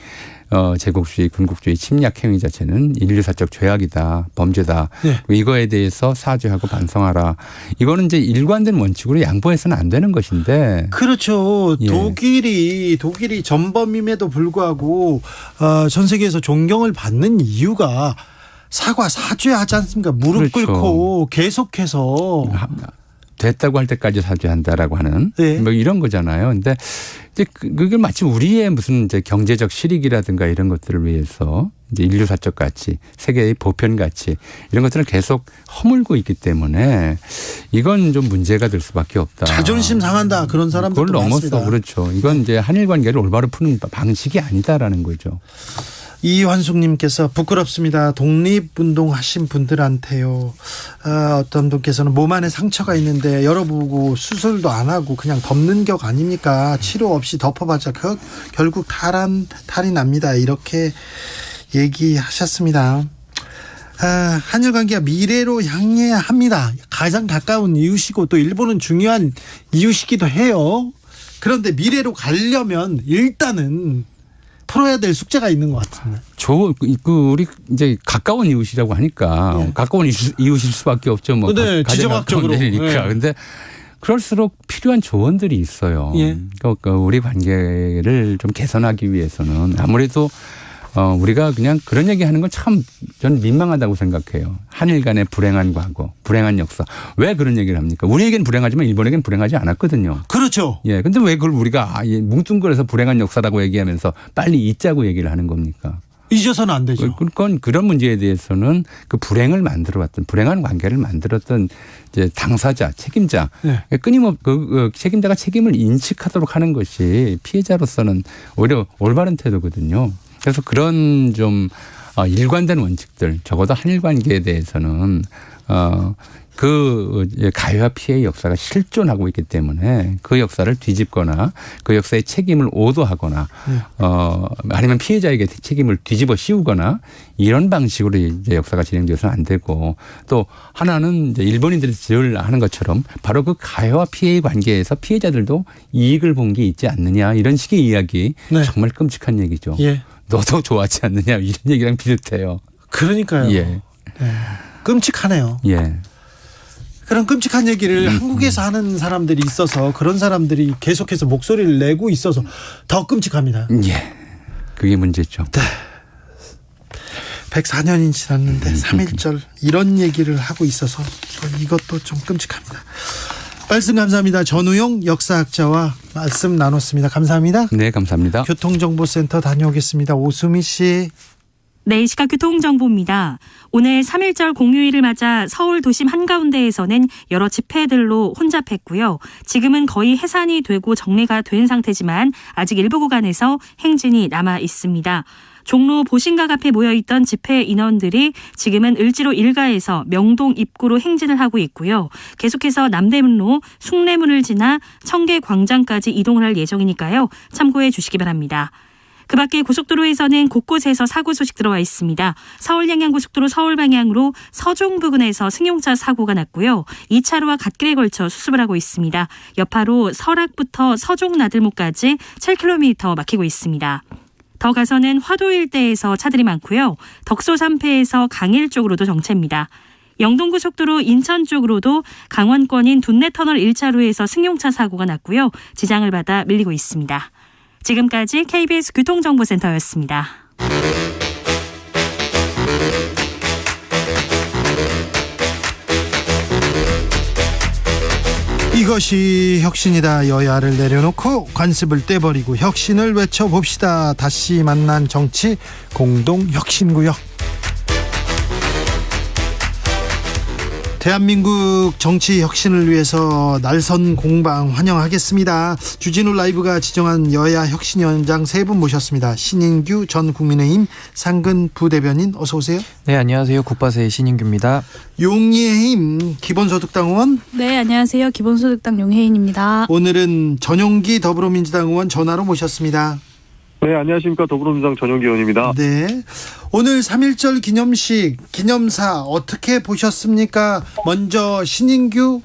제국주의, 군국주의 침략 행위 자체는 인류사적 죄악이다, 범죄다. 네. 이거에 대해서 사죄하고 반성하라. 이거는 이제 일관된 원칙으로 양보해서는 안 되는 것인데. 그렇죠. 예. 독일이 전범임에도 불구하고 전 세계에서 존경을 받는 이유가 사죄하지 않습니까? 무릎 그렇죠. 꿇고 계속해서 됐다고 할 때까지 사죄한다라고 하는 네. 뭐 이런 거잖아요. 근데 이제 그게 마치 우리의 무슨 이제 경제적 실익이라든가 이런 것들을 위해서 이제 인류사적 가치, 세계의 보편 가치 이런 것들을 계속 허물고 있기 때문에 이건 좀 문제가 될 수밖에 없다. 자존심 상한다 그런 사람들도 그걸 넘어서 많습니다. 그렇죠. 이건 이제 한일 관계를 올바로 푸는 방식이 아니다라는 거죠. 이환숙님께서 부끄럽습니다. 독립운동하신 분들한테요. 어떤 분께서는 몸 안에 상처가 있는데 열어보고 수술도 안 하고 그냥 덮는 격 아닙니까? 치료 없이 덮어봤자 결국 탈이 납니다. 이렇게 얘기하셨습니다. 한일 관계가 미래로 향해야 합니다. 가장 가까운 이웃이고 또 일본은 중요한 이웃이기도 해요. 그런데 미래로 가려면 일단은 풀어야 될 숙제가 있는 것 같습니다. 우리 이제 가까운 이웃이라고 하니까 예. 가까운 이웃일 수밖에 없죠. 뭐 네, 지정학적으로. 그러니까. 예. 근데 그럴수록 필요한 조언들이 있어요. 예. 그러니까 우리 관계를 좀 개선하기 위해서는 아무래도 우리가 그냥 그런 얘기하는 건 참 저는 민망하다고 생각해요. 한일 간의 불행한 과거, 불행한 역사. 왜 그런 얘기를 합니까? 우리에겐 불행하지만 일본에겐 불행하지 않았거든요. 그렇죠. 예. 근데 왜 그걸 우리가 뭉뚱그려서 불행한 역사라고 얘기하면서 빨리 잊자고 얘기를 하는 겁니까? 잊어서는 안 되죠. 그건 그런 문제에 대해서는 그 불행을 만들어왔던 불행한 관계를 만들었던 이제 당사자, 책임자, 네. 끊임없 책임자가 책임을 인식하도록 하는 것이 피해자로서는 오히려 올바른 태도거든요. 그래서 그런 좀 일관된 원칙들, 적어도 한일 관계에 대해서는 그 가해와 피해의 역사가 실존하고 있기 때문에 그 역사를 뒤집거나 그 역사의 책임을 오도하거나 아니면 피해자에게 책임을 뒤집어 씌우거나 이런 방식으로 이제 역사가 진행되어서는 안 되고 또 하나는 이제 일본인들이 늘 하는 것처럼 바로 그 가해와 피해의 관계에서 피해자들도 이익을 본 게 있지 않느냐 이런 식의 이야기 네. 정말 끔찍한 얘기죠. 예. 너도 좋아하지 않느냐 이런 얘기랑 비슷해요. 그러니까요. 예. 네. 끔찍하네요. 예. 그런 끔찍한 얘기를 한국에서 하는 사람들이 있어서 그런 사람들이 계속해서 목소리를 내고 있어서 더 끔찍합니다. 예. 그게 문제죠. 104년이 지났는데 3.1절 이런 얘기를 하고 있어서 이것도 좀 끔찍합니다. 말씀 감사합니다. 전우용 역사학자와 말씀 나눴습니다. 감사합니다. 네, 감사합니다. 교통정보센터 다녀오겠습니다. 오수미 씨. 네, 시각 교통정보입니다. 오늘 3.1절 공휴일을 맞아 서울 도심 한가운데에서는 여러 집회들로 혼잡했고요. 지금은 거의 해산이 되고 정리가 된 상태지만 아직 일부 구간에서 행진이 남아 있습니다. 종로 보신각 앞에 모여있던 집회 인원들이 지금은 을지로 일가에서 명동 입구로 행진을 하고 있고요. 계속해서 남대문로, 숭례문을 지나 청계광장까지 이동을 할 예정이니까요. 참고해 주시기 바랍니다. 그 밖에 고속도로에서는 곳곳에서 사고 소식 들어와 있습니다. 서울 양양고속도로 서울 방향으로 서종 부근에서 승용차 사고가 났고요. 2차로와 갓길에 걸쳐 수습을 하고 있습니다. 여파로 설악부터 서종 나들목까지 7km 막히고 있습니다. 더 가서는 화도 일대에서 차들이 많고요. 덕소 3패에서 강일 쪽으로도 정체입니다. 영동고속도로 인천 쪽으로도 강원권인 둔내터널 1차로에서 승용차 사고가 났고요. 지장을 받아 밀리고 있습니다. 지금까지 KBS 교통정보센터였습니다. 이것이 혁신이다. 여야를 내려놓고 관습을 떼버리고 혁신을 외쳐봅시다. 다시 만난 정치 공동혁신구역. 대한민국 정치 혁신을 위해서 날선 공방 환영하겠습니다. 주진우 라이브가 지정한 여야 혁신위원장 3분 모셨습니다. 신인규 전 국민의힘 상근 부대변인 어서 오세요. 네, 안녕하세요. 국바세의 신인규입니다. 용의힘 기본소득당 의원. 네, 안녕하세요. 기본소득당 용혜인입니다. 오늘은 전용기 더불어민주당 의원 전화로 모셨습니다. 네, 안녕하십니까. 더불어민주당 전용기 의원입니다. 네, 오늘 3.1절 기념식, 기념사 어떻게 보셨습니까? 먼저 신인규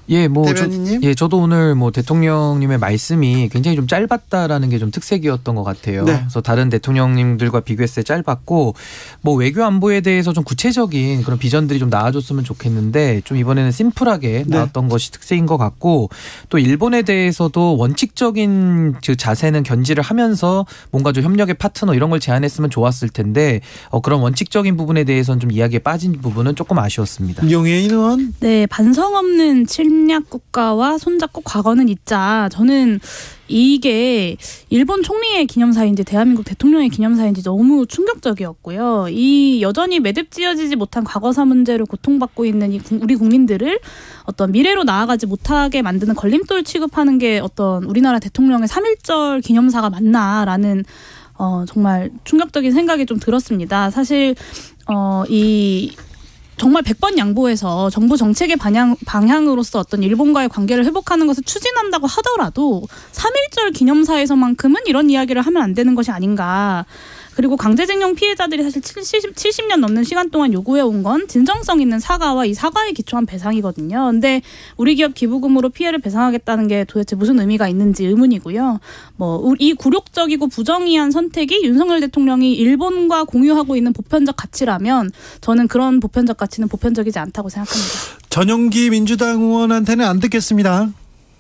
대변인님. 저도 오늘 대통령님의 말씀이 굉장히 좀 짧았다라는 게 좀 특색이었던 것 같아요. 네. 그래서 다른 대통령님들과 비교했을 때 짧았고, 외교 안보에 대해서 좀 구체적인 그런 비전들이 좀 나와줬으면 좋겠는데, 좀 이번에는 심플하게 나왔던 것이 특색인 것 같고, 또 일본에 대해서도 원칙적인 그 자세는 견지를 하면서 뭔가 좀 협력의 파트너 이런 걸 제안했으면 좋았을 텐데, 그런 원칙적인 부분에 대해서는 좀 이야기에 빠진 부분은 조금 아쉬웠습니다. 용혜인 의원. 네, 반성 없는 침략 국가와 손잡고 과거는 잊자. 저는 이게 일본 총리의 기념사인지 대한민국 대통령의 기념사인지 너무 충격적이었고요. 이 여전히 매듭지어지지 못한 과거사 문제로 고통받고 있는 우리 국민들을 어떤 미래로 나아가지 못하게 만드는 걸림돌 취급하는 게 어떤 우리나라 대통령의 3.1절 기념사가 맞나라는 정말 충격적인 생각이 좀 들었습니다. 사실 정말 100번 양보해서 정부 정책의 방향으로서 어떤 일본과의 관계를 회복하는 것을 추진한다고 하더라도 3.1절 기념사에서만큼은 이런 이야기를 하면 안 되는 것이 아닌가. 그리고 강제징용 피해자들이 사실 70년 넘는 시간 동안 요구해온 건 진정성 있는 사과와 이 사과에 기초한 배상이거든요. 근데 우리 기업 기부금으로 피해를 배상하겠다는 게 도대체 무슨 의미가 있는지 의문이고요. 이 굴욕적이고 부정의한 선택이 윤석열 대통령이 일본과 공유하고 있는 보편적 가치라면 저는 그런 보편적 가치는 보편적이지 않다고 생각합니다. 전용기 민주당 의원한테는 안 듣겠습니다.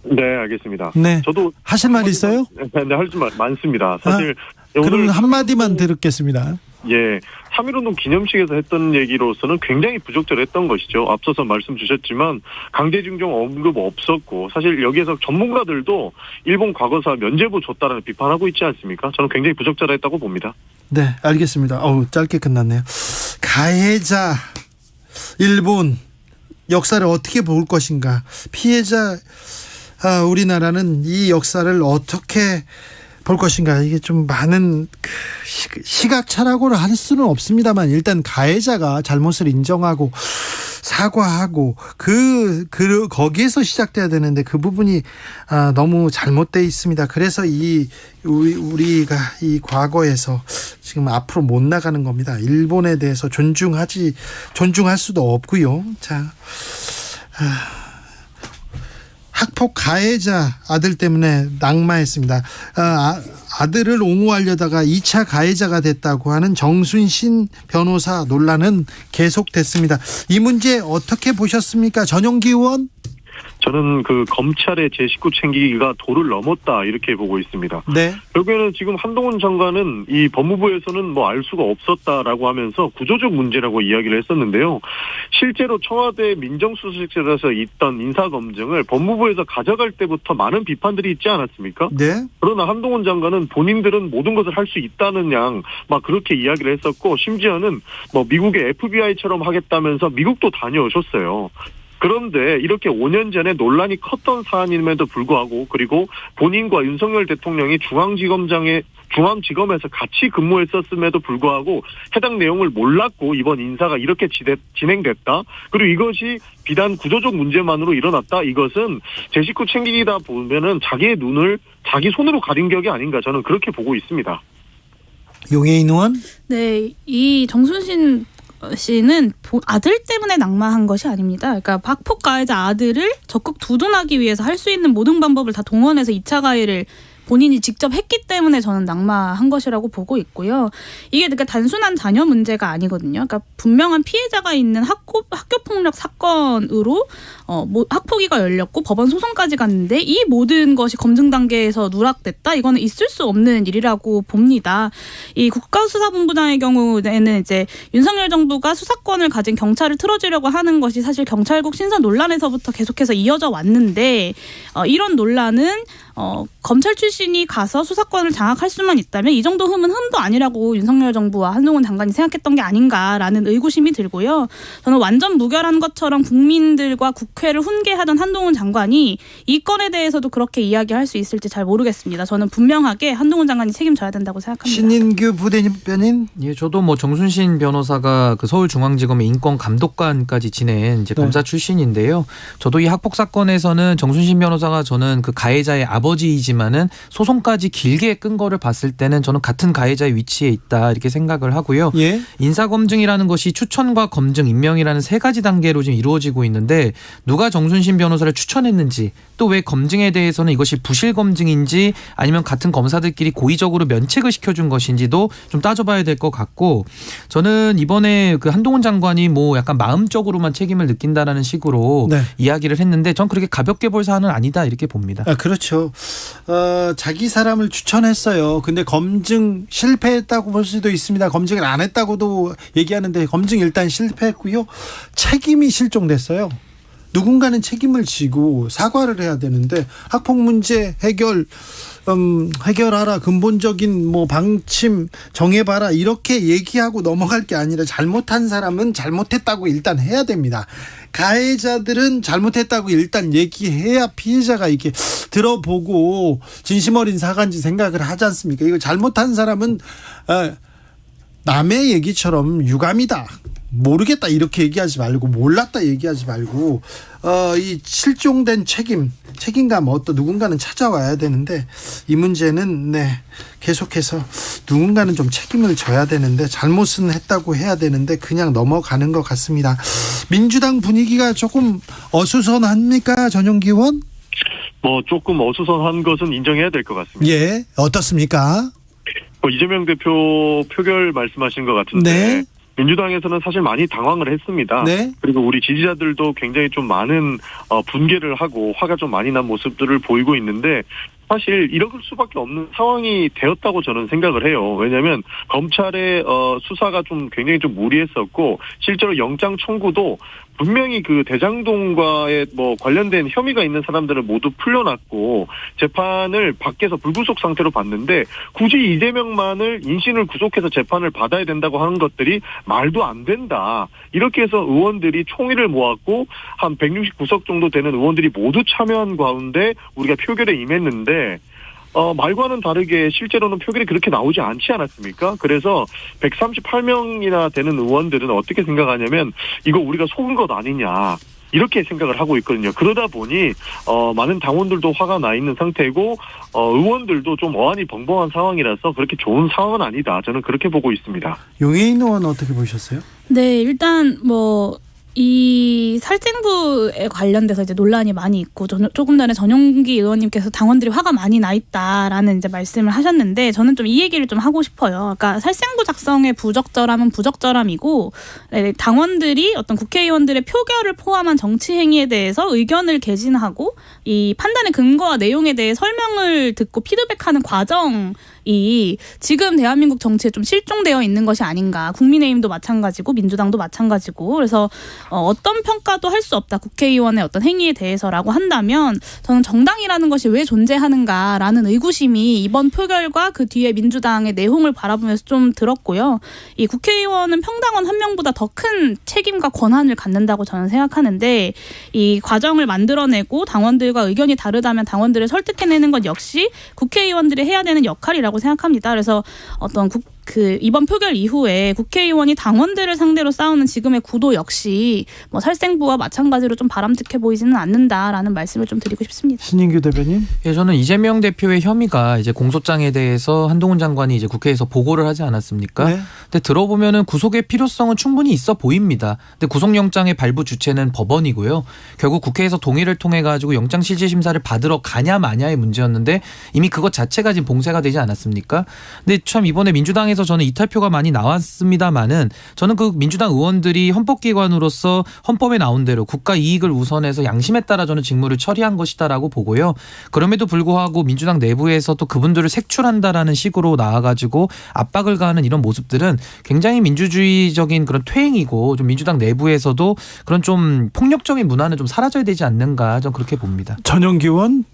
네, 알겠습니다. 네. 저도 하실 말 있어요? 네, 할 말 많습니다. 사실 그러면 한마디만 듣겠습니다. 예, 3.1운동 기념식에서 했던 얘기로서는 굉장히 부적절했던 것이죠. 앞서서 말씀 주셨지만 강제징용 언급 없었고 사실 여기에서 전문가들도 일본 과거사 면죄부 줬다라는 비판하고 있지 않습니까? 저는 굉장히 부적절했다고 봅니다. 네, 알겠습니다. 짧게 끝났네요. 가해자 일본 역사를 어떻게 볼 것인가? 피해자 우리나라는 이 역사를 어떻게 볼 것인가? 이게 좀 많은 시각차라고를 할 수는 없습니다만 일단 가해자가 잘못을 인정하고 사과하고 거기에서 시작돼야 되는데 그 부분이 너무 잘못돼 있습니다. 그래서 우리가 이 과거에서 지금 앞으로 못 나가는 겁니다. 일본에 대해서 존중할 수도 없고요. 자. 학폭 가해자 아들 때문에 낙마했습니다. 아들을 옹호하려다가 2차 가해자가 됐다고 하는 정순신 변호사 논란은 계속됐습니다. 이 문제 어떻게 보셨습니까? 전용기 의원? 저는 검찰의 제 식구 챙기기가 도를 넘었다 이렇게 보고 있습니다. 네. 결국에는 지금 한동훈 장관은 이 법무부에서는 알 수가 없었다라고 하면서 구조적 문제라고 이야기를 했었는데요. 실제로 청와대 민정수석실에서 있던 인사검증을 법무부에서 가져갈 때부터 많은 비판들이 있지 않았습니까? 네. 그러나 한동훈 장관은 본인들은 모든 것을 할 수 있다는 양 그렇게 이야기를 했었고 심지어는 미국의 FBI처럼 하겠다면서 미국도 다녀오셨어요. 그런데 이렇게 5년 전에 논란이 컸던 사안임에도 불구하고 그리고 본인과 윤석열 대통령이 중앙지검에서 같이 근무했었음에도 불구하고 해당 내용을 몰랐고 이번 인사가 이렇게 진행됐다. 그리고 이것이 비단 구조적 문제만으로 일어났다. 이것은 제 식구 챙기기다 보면은 자기의 눈을 자기 손으로 가린 격이 아닌가 저는 그렇게 보고 있습니다. 용혜인 의원? 네, 이 정순신 씨는 아들 때문에 낙마한 것이 아닙니다. 그러니까 학폭 가해자 아들을 적극 두둔하기 위해서 할 수 있는 모든 방법을 다 동원해서 2차 가해를 본인이 직접 했기 때문에 저는 낙마한 것이라고 보고 있고요. 이게 그러니까 단순한 자녀 문제가 아니거든요. 그러니까 분명한 피해자가 있는 학교폭력 사건으로 학폭위가 열렸고 법원 소송까지 갔는데 이 모든 것이 검증 단계에서 누락됐다. 이거는 있을 수 없는 일이라고 봅니다. 이 국가수사본부장의 경우에는 이제 윤석열 정부가 수사권을 가진 경찰을 틀어주려고 하는 것이 사실 경찰국 신설 논란에서부터 계속해서 이어져 왔는데 이런 논란은 검찰 출신 출신이 가서 수사권을 장악할 수만 있다면 이 정도 흠은 흠도 아니라고 윤석열 정부와 한동훈 장관이 생각했던 게 아닌가라는 의구심이 들고요. 저는 완전 무결한 것처럼 국민들과 국회를 훈계하던 한동훈 장관이 이 건에 대해서도 그렇게 이야기할 수 있을지 잘 모르겠습니다. 저는 분명하게 한동훈 장관이 책임져야 된다고 생각합니다. 신인규 부대변인. 예, 저도 뭐 정순신 변호사가 그 서울중앙지검의 인권감독관까지 지낸 이제 검사 출신인데요. 저도 이 학폭 사건에서는 정순신 변호사가 저는 그 가해자의 아버지이지만은 소송까지 길게 끈 거를 봤을 때는 저는 같은 가해자의 위치에 있다 이렇게 생각을 하고요. 예. 인사검증이라는 것이 추천과 검증, 임명이라는 세 가지 단계로 지금 이루어지고 있는데 누가 정순신 변호사를 추천했는지 또 왜 검증에 대해서는 이것이 부실 검증인지 아니면 같은 검사들끼리 고의적으로 면책을 시켜준 것인지도 좀 따져봐야 될 것 같고 저는 이번에 그 한동훈 장관이 뭐 약간 마음적으로만 책임을 느낀다라는 식으로 네. 이야기를 했는데 전 그렇게 가볍게 볼 사안은 아니다 이렇게 봅니다. 그렇죠. 자기 사람을 추천했어요. 근데 검증 실패했다고 볼 수도 있습니다. 검증을 안 했다고도 얘기하는데 검증 일단 실패했고요. 책임이 실종됐어요. 누군가는 책임을 지고 사과를 해야 되는데 학폭 문제 해결하라, 근본적인 뭐 방침 정해봐라 이렇게 얘기하고 넘어갈 게 아니라 잘못한 사람은 잘못했다고 일단 해야 됩니다. 가해자들은 잘못했다고 일단 얘기해야 피해자가 이렇게 들어보고 진심 어린 사과인지 생각을 하지 않습니까? 이거 잘못한 사람은 남의 얘기처럼 유감이다, 모르겠다 이렇게 얘기하지 말고, 몰랐다 얘기하지 말고 이 실종된 책임감 어떤 누군가는 찾아와야 되는데 이 문제는 계속해서 누군가는 좀 책임을 져야 되는데 잘못은 했다고 해야 되는데 그냥 넘어가는 것 같습니다. 민주당 분위기가 조금 어수선합니까, 전용기 의원? 뭐 조금 어수선한 것은 인정해야 될 것 같습니다. 예, 어떻습니까? 이재명 대표 표결 말씀하신 것 같은데 네. 민주당에서는 사실 많이 당황을 했습니다. 네. 그리고 우리 지지자들도 굉장히 좀 많은 분개를 하고 화가 좀 많이 난 모습들을 보이고 있는데 사실 이럴 수밖에 없는 상황이 되었다고 저는 생각을 해요. 왜냐하면 검찰의 수사가 좀 굉장히 좀 무리했었고 실제로 영장 청구도 분명히 그 대장동과의 뭐 관련된 혐의가 있는 사람들을 모두 풀려났고 재판을 밖에서 불구속 상태로 봤는데 굳이 이재명만을 인신을 구속해서 재판을 받아야 된다고 하는 것들이 말도 안 된다. 이렇게 해서 의원들이 총의를 모았고 한 169석 정도 되는 의원들이 모두 참여한 가운데 우리가 표결에 임했는데 말과는 다르게 실제로는 표결이 그렇게 나오지 않지 않았습니까? 그래서 138명이나 되는 의원들은 어떻게 생각하냐면 이거 우리가 속은 것 아니냐 이렇게 생각을 하고 있거든요. 그러다 보니 많은 당원들도 화가 나 있는 상태고 의원들도 좀 어안이 벙벙한 상황이라서 그렇게 좋은 상황은 아니다. 저는 그렇게 보고 있습니다. 용해인 의원 어떻게 보셨어요? 네, 일단 이 살생부에 관련돼서 이제 논란이 많이 있고 조금 전에 전용기 의원님께서 당원들이 화가 많이 나 있다라는 이제 말씀을 하셨는데 저는 좀 이 얘기를 좀 하고 싶어요. 그러니까 살생부 작성의 부적절함은 부적절함이고 당원들이 어떤 국회의원들의 표결을 포함한 정치 행위에 대해서 의견을 개진하고 이 판단의 근거와 내용에 대해 설명을 듣고 피드백하는 과정이 지금 대한민국 정치에 좀 실종되어 있는 것이 아닌가. 국민의힘도 마찬가지고 민주당도 마찬가지고 그래서 어떤 평가도 할 수 없다. 국회의원의 어떤 행위에 대해서라고 한다면 저는 정당이라는 것이 왜 존재하는가라는 의구심이 이번 표결과 그 뒤에 민주당의 내홍을 바라보면서 좀 들었고요. 이 국회의원은 평당원 한 명보다 더 큰 책임과 권한을 갖는다고 저는 생각하는데 이 과정을 만들어내고 당원들과 의견이 다르다면 당원들을 설득해내는 것 역시 국회의원들이 해야 되는 역할이라고 생각합니다. 그래서 어떤 이번 표결 이후에 국회의원이 당원들을 상대로 싸우는 지금의 구도 역시 살생부와 마찬가지로 좀 바람직해 보이지는 않는다라는 말씀을 좀 드리고 싶습니다. 신인규 대변인. 예, 저는 이재명 대표의 혐의가 이제 공소장에 대해서 한동훈 장관이 이제 국회에서 보고를 하지 않았습니까? 네. 근데 들어보면은 구속의 필요성은 충분히 있어 보입니다. 근데 구속영장의 발부 주체는 법원이고요. 결국 국회에서 동의를 통해 가지고 영장 실질 심사를 받으러 가냐 마냐의 문제였는데 이미 그것 자체가 지금 봉쇄가 되지 않았습니까? 근데 참 이번에 민주당에서 저는 이탈표가 많이 나왔습니다만은 저는 그 민주당 의원들이 헌법기관으로서 헌법에 나온 대로 국가 이익을 우선해서 양심에 따라 저는 직무를 처리한 것이다라고 보고요. 그럼에도 불구하고 민주당 내부에서 또 그분들을 색출한다라는 식으로 나와가지고 압박을 가하는 이런 모습들은 굉장히 민주주의적인 그런 퇴행이고 좀 민주당 내부에서도 그런 좀 폭력적인 문화는 좀 사라져야 되지 않는가 좀 그렇게 봅니다. 전용기 의원.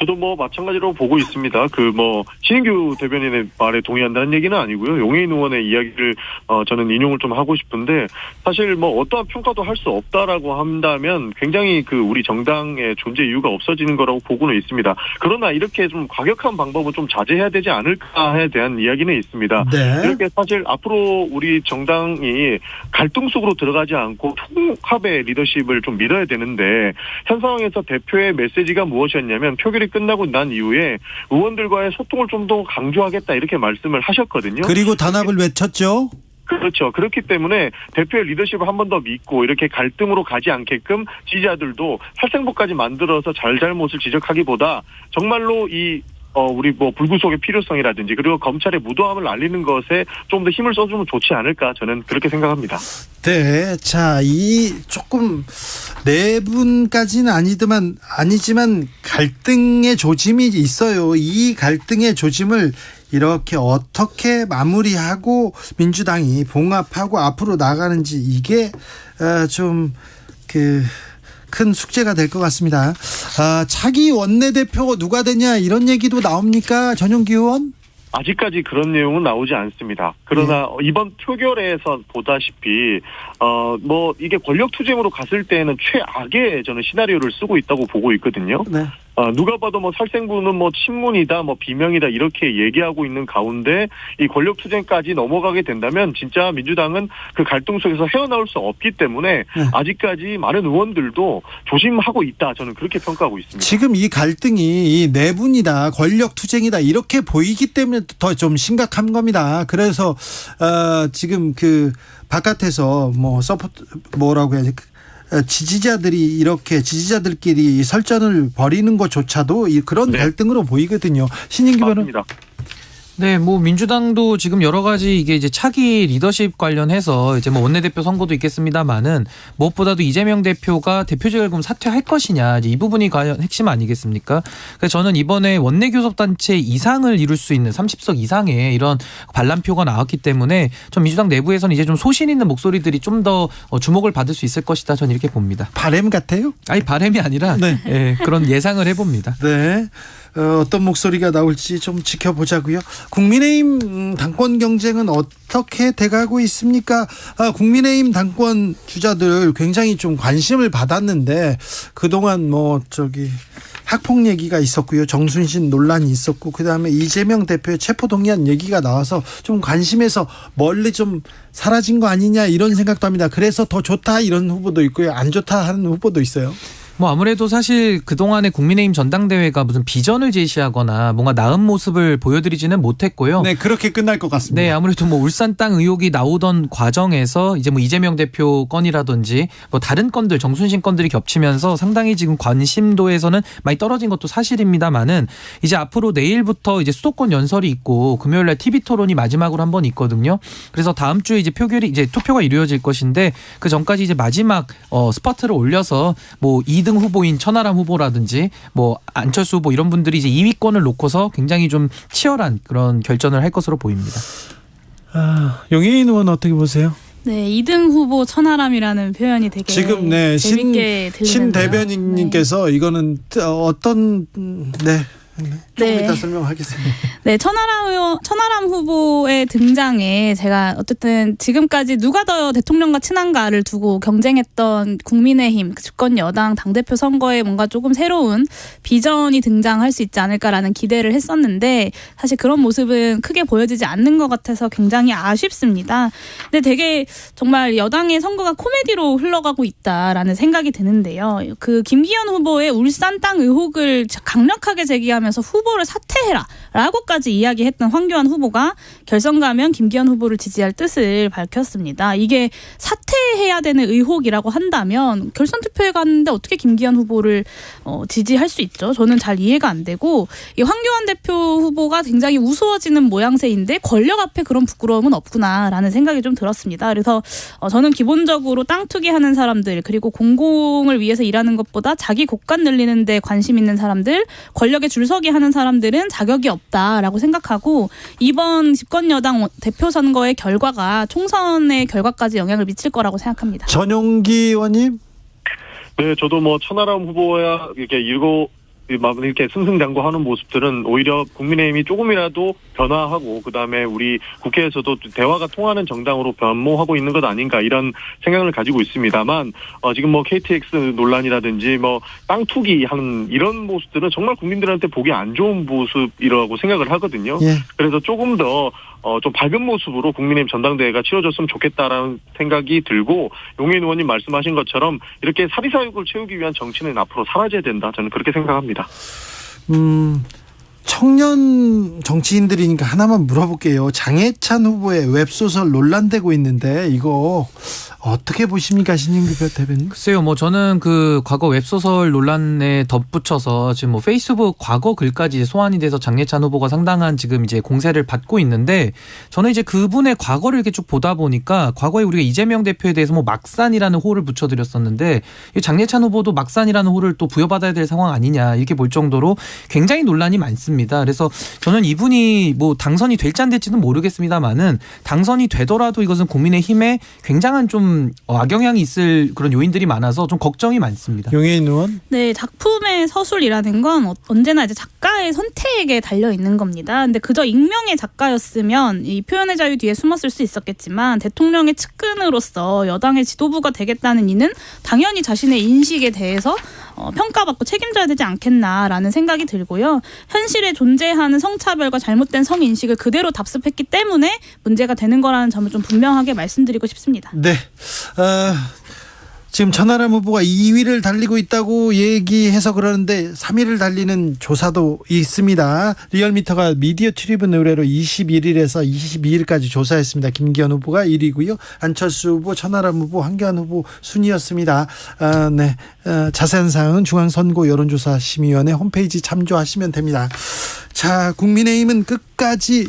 저도 뭐 마찬가지로 보고 있습니다. 신인규 대변인의 말에 동의한다는 얘기는 아니고요. 용해인 의원의 이야기를 저는 인용을 좀 하고 싶은데 사실 어떠한 평가도 할 수 없다라고 한다면 굉장히 우리 정당의 존재 이유가 없어지는 거라고 보고는 있습니다. 그러나 이렇게 좀 과격한 방법은 좀 자제해야 되지 않을까에 대한 이야기는 있습니다. 네. 이렇게 사실 앞으로 우리 정당이 갈등 속으로 들어가지 않고 통합의 리더십을 좀 밀어야 되는데 현 상황에서 대표의 메시지가 무엇이었냐면 표결이 끝나고 난 이후에 의원들과의 소통을 좀 더 강조하겠다 이렇게 말씀을 하셨거든요. 그리고 단합을 외쳤죠. 그렇죠. 그렇기 때문에 대표의 리더십을 한 번 더 믿고 이렇게 갈등으로 가지 않게끔 지지자들도 살생부까지 만들어서 잘잘못을 지적하기보다 정말로 우리 불구속의 필요성이라든지 그리고 검찰의 무도함을 알리는 것에 좀 더 힘을 써주면 좋지 않을까 저는 그렇게 생각합니다. 네. 자, 조금 내분까지는 아니지만 갈등의 조짐이 있어요. 이 갈등의 조짐을 이렇게 어떻게 마무리하고 민주당이 봉합하고 앞으로 나가는지 이게 좀 큰 숙제가 될 것 같습니다. 차기 원내대표 누가 되냐 이런 얘기도 나옵니까? 전용기 의원? 아직까지 그런 내용은 나오지 않습니다. 그러나 이번 표결에서 보다시피 이게 권력투쟁으로 갔을 때는 최악의 저는 시나리오를 쓰고 있다고 보고 있거든요. 네. 누가 봐도 살생부는 친문이다, 비명이다 이렇게 얘기하고 있는 가운데 이 권력투쟁까지 넘어가게 된다면 진짜 민주당은 그 갈등 속에서 헤어나올 수 없기 때문에 아직까지 많은 의원들도 조심하고 있다. 저는 그렇게 평가하고 있습니다. 지금 이 갈등이 내분이다, 권력투쟁이다 이렇게 보이기 때문에 더 좀 심각한 겁니다. 그래서 지금 바깥에서 뭐라고 해야지? 지지자들끼리 설전을 벌이는 것조차도 그런 갈등으로 보이거든요. 신인규 변호사. 맞습니다. 네, 민주당도 지금 여러 가지 이게 이제 차기 리더십 관련해서 이제 원내대표 선거도 있겠습니다만은 무엇보다도 이재명 대표가 대표직을 그럼 사퇴할 것이냐 이제 이 부분이 과연 핵심 아니겠습니까? 그래서 저는 이번에 원내교섭단체 이상을 이룰 수 있는 30석 이상의 이런 반란표가 나왔기 때문에 좀 민주당 내부에서는 이제 좀 소신 있는 목소리들이 좀 더 주목을 받을 수 있을 것이다. 저는 이렇게 봅니다. 바램 같아요? 아니 바램이 아니라 그런 예상을 해봅니다. 네. 어떤 목소리가 나올지 좀 지켜보자고요. 국민의힘 당권 경쟁은 어떻게 돼가고 있습니까? 국민의힘 당권 주자들 굉장히 좀 관심을 받았는데 그동안 학폭 얘기가 있었고요. 정순신 논란이 있었고 그다음에 이재명 대표의 체포동의안 얘기가 나와서 좀 관심에서 멀리 좀 사라진 거 아니냐 이런 생각도 합니다. 그래서 더 좋다 이런 후보도 있고요. 안 좋다 하는 후보도 있어요. 아무래도 사실 그동안의 국민의힘 전당대회가 무슨 비전을 제시하거나 뭔가 나은 모습을 보여드리지는 못했고요. 네, 그렇게 끝날 것 같습니다. 네, 아무래도 울산 땅 의혹이 나오던 과정에서 이제 이재명 대표 건이라든지 다른 건들, 정순신 건들이 겹치면서 상당히 지금 관심도에서는 많이 떨어진 것도 사실입니다만은 이제 앞으로 내일부터 이제 수도권 연설이 있고 금요일날 TV 토론이 마지막으로 한 번 있거든요. 그래서 다음 주에 이제 투표가 이루어질 것인데 그 전까지 이제 마지막 스퍼트를 올려서 2등 후보인 천하람 후보라든지 안철수 후보 이런 분들이 이제 2위권을 놓고서 굉장히 좀 치열한 그런 결전을 할 것으로 보입니다. 용해인 의원 어떻게 보세요? 네, 2등 후보 천하람이라는 표현이 되게 지금 재밌게 들리는데요. 신 대변인님께서 이거는 어떤 조금 이따 설명하겠습니다. 네, 천하람 후보의 등장에 제가 어쨌든 지금까지 누가 더 대통령과 친한가를 두고 경쟁했던 국민의힘 주권 여당 당대표 선거에 뭔가 조금 새로운 비전이 등장할 수 있지 않을까라는 기대를 했었는데 사실 그런 모습은 크게 보여지지 않는 것 같아서 굉장히 아쉽습니다. 근데 되게 정말 여당의 선거가 코미디로 흘러가고 있다라는 생각이 드는데요. 김기현 후보의 울산 땅 의혹을 강력하게 제기하면서 후보를 사퇴해라 라고까지 이야기했던 황교안 후보가 결선 가면 김기현 후보를 지지할 뜻을 밝혔습니다. 이게 사퇴해야 되는 의혹이라고 한다면 결선 투표에 갔는데 어떻게 김기현 후보를 지지할 수 있죠? 저는 잘 이해가 안 되고 이 황교안 대표 후보가 굉장히 우스워지는 모양새인데 권력 앞에 그런 부끄러움은 없구나라는 생각이 좀 들었습니다. 그래서 저는 기본적으로 땅 투기하는 사람들 그리고 공공을 위해서 일하는 것보다 자기 곳간 늘리는 데 관심 있는 사람들 권력에 줄서기 하는 사람들은 자격이 없다라고 생각하고 이번 집권여당 대표 선거의 결과가 총선의 결과까지 영향을 미칠 거라고 생각합니다. 전용기 의원님? 네, 저도 천하람 후보야 이렇게 이렇게 승승장구하는 모습들은 오히려 국민의힘이 조금이라도 변화하고 그다음에 우리 국회에서도 대화가 통하는 정당으로 변모하고 있는 것 아닌가 이런 생각을 가지고 있습니다만 지금 뭐 KTX 논란이라든지 뭐 땅 투기하는 이런 모습들은 정말 국민들한테 보기 안 좋은 모습이라고 생각을 하거든요. 예. 그래서 조금 더 좀 밝은 모습으로 국민의힘 전당대회가 치러졌으면 좋겠다라는 생각이 들고 용해인 의원님 말씀하신 것처럼 이렇게 사리사욕을 채우기 위한 정치는 앞으로 사라져야 된다. 저는 그렇게 생각합니다. 청년 정치인들이니까 하나만 물어볼게요. 장해찬 후보의 웹소설 논란되고 있는데 이거 어떻게 보십니까, 신인규 대변인? 글쎄요, 뭐 저는 그 과거 웹소설 논란에 덧붙여서 지금 뭐 페이스북 과거 글까지 이제 소환이 돼서 장해찬 후보가 상당한 지금 이제 공세를 받고 있는데 저는 이제 그분의 과거를 이렇게 쭉 보다 보니까 과거에 우리가 이재명 대표에 대해서 뭐 막산이라는 호를 붙여드렸었는데 이 장해찬 후보도 막산이라는 호를 또 부여받아야 될 상황 아니냐 이렇게 볼 정도로 굉장히 논란이 많습니다. 그래서 저는 이분이 뭐 당선이 될지 안 될지는 모르겠습니다만은 당선이 되더라도 이것은 국민의힘에 굉장한 좀 악영향이 있을 그런 요인들이 많아서 좀 걱정이 많습니다. 용해인 의원? 네, 작품의 서술이라는 건 언제나 이제 작가의 선택에 달려 있는 겁니다. 근데 그저 익명의 작가였으면 이 표현의 자유 뒤에 숨었을 수 있었겠지만 대통령의 측근으로서 여당의 지도부가 되겠다는 이는 당연히 자신의 인식에 대해서 평가받고 책임져야 되지 않겠나라는 생각이 들고요. 현실에 존재하는 성차별과 잘못된 성인식을 그대로 답습했기 때문에 문제가 되는 거라는 점을 좀 분명하게 말씀드리고 싶습니다. 네. 지금 천하람 후보가 2위를 달리고 있다고 얘기해서 그러는데 3위를 달리는 조사도 있습니다. 리얼미터가 미디어 트리뷴 의뢰로 21일에서 22일까지 조사했습니다. 김기현 후보가 1위고요. 안철수 후보, 천하람 후보, 황교안 후보 순이었습니다. 네. 자세한 사항은 중앙선거 여론조사 심의위원회 홈페이지 참조하시면 됩니다. 자, 국민의힘은 끝까지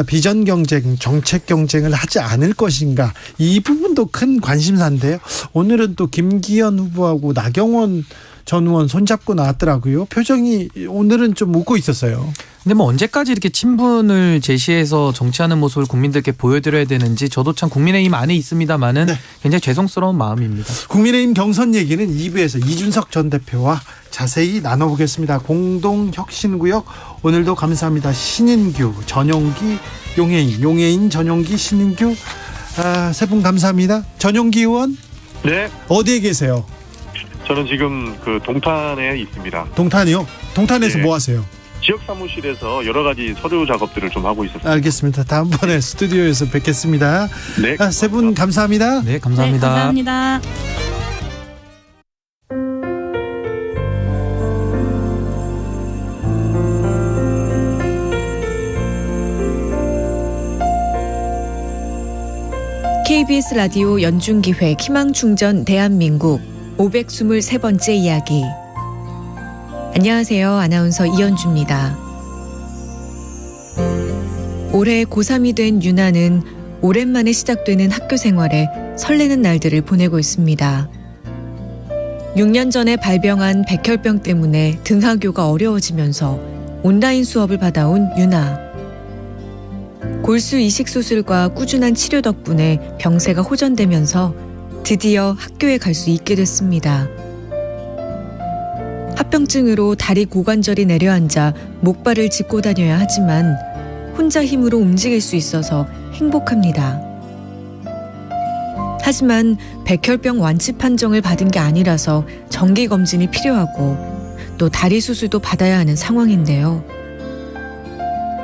비전 경쟁, 정책 경쟁을 하지 않을 것인가, 이 부분도 큰 관심사인데요. 오늘은 또 김기현 후보하고 나경원 전 의원 손잡고 나왔더라고요. 표정이 오늘은 좀 웃고 있었어요. 근데 뭐 언제까지 이렇게 친분을 제시해서 정치하는 모습을 국민들께 보여드려야 되는지 저도 참 국민의힘 안에 있습니다만은 네. 굉장히 죄송스러운 마음입니다. 국민의힘 경선 얘기는 2부에서 이준석 전 대표와 자세히 나눠보겠습니다. 공동혁신구역 오늘도 감사합니다. 신인규, 전용기, 용해인, 전용기, 신인규, 세 분 감사합니다. 전용기 의원? 네. 어디에 계세요? 저는 지금 그 동탄에 있습니다. 동탄이요? 동탄에서 네. 뭐 하세요? 지역 사무실에서 여러 가지 서류 작업들을 좀 하고 있었습니다. 알겠습니다. 다음번에 스튜디오에서 뵙겠습니다. 네. 세 분 감사합니다. 네, 감사합니다. 네, 감사합니다. KBS 라디오 연중기획 희망충전 대한민국 523번째 이야기. 안녕하세요. 아나운서 이현주입니다. 올해 고3이 된 유나는 오랜만에 시작되는 학교 생활에 설레는 날들을 보내고 있습니다. 6년 전에 발병한 백혈병 때문에 등하교가 어려워지면서 온라인 수업을 받아온 유나. 골수 이식 수술과 꾸준한 치료 덕분에 병세가 호전되면서 드디어 학교에 갈 수 있게 됐습니다. 합병증으로 다리 고관절이 내려앉아 목발을 짚고 다녀야 하지만 혼자 힘으로 움직일 수 있어서 행복합니다. 하지만 백혈병 완치 판정을 받은 게 아니라서 정기검진이 필요하고 또 다리 수술도 받아야 하는 상황인데요.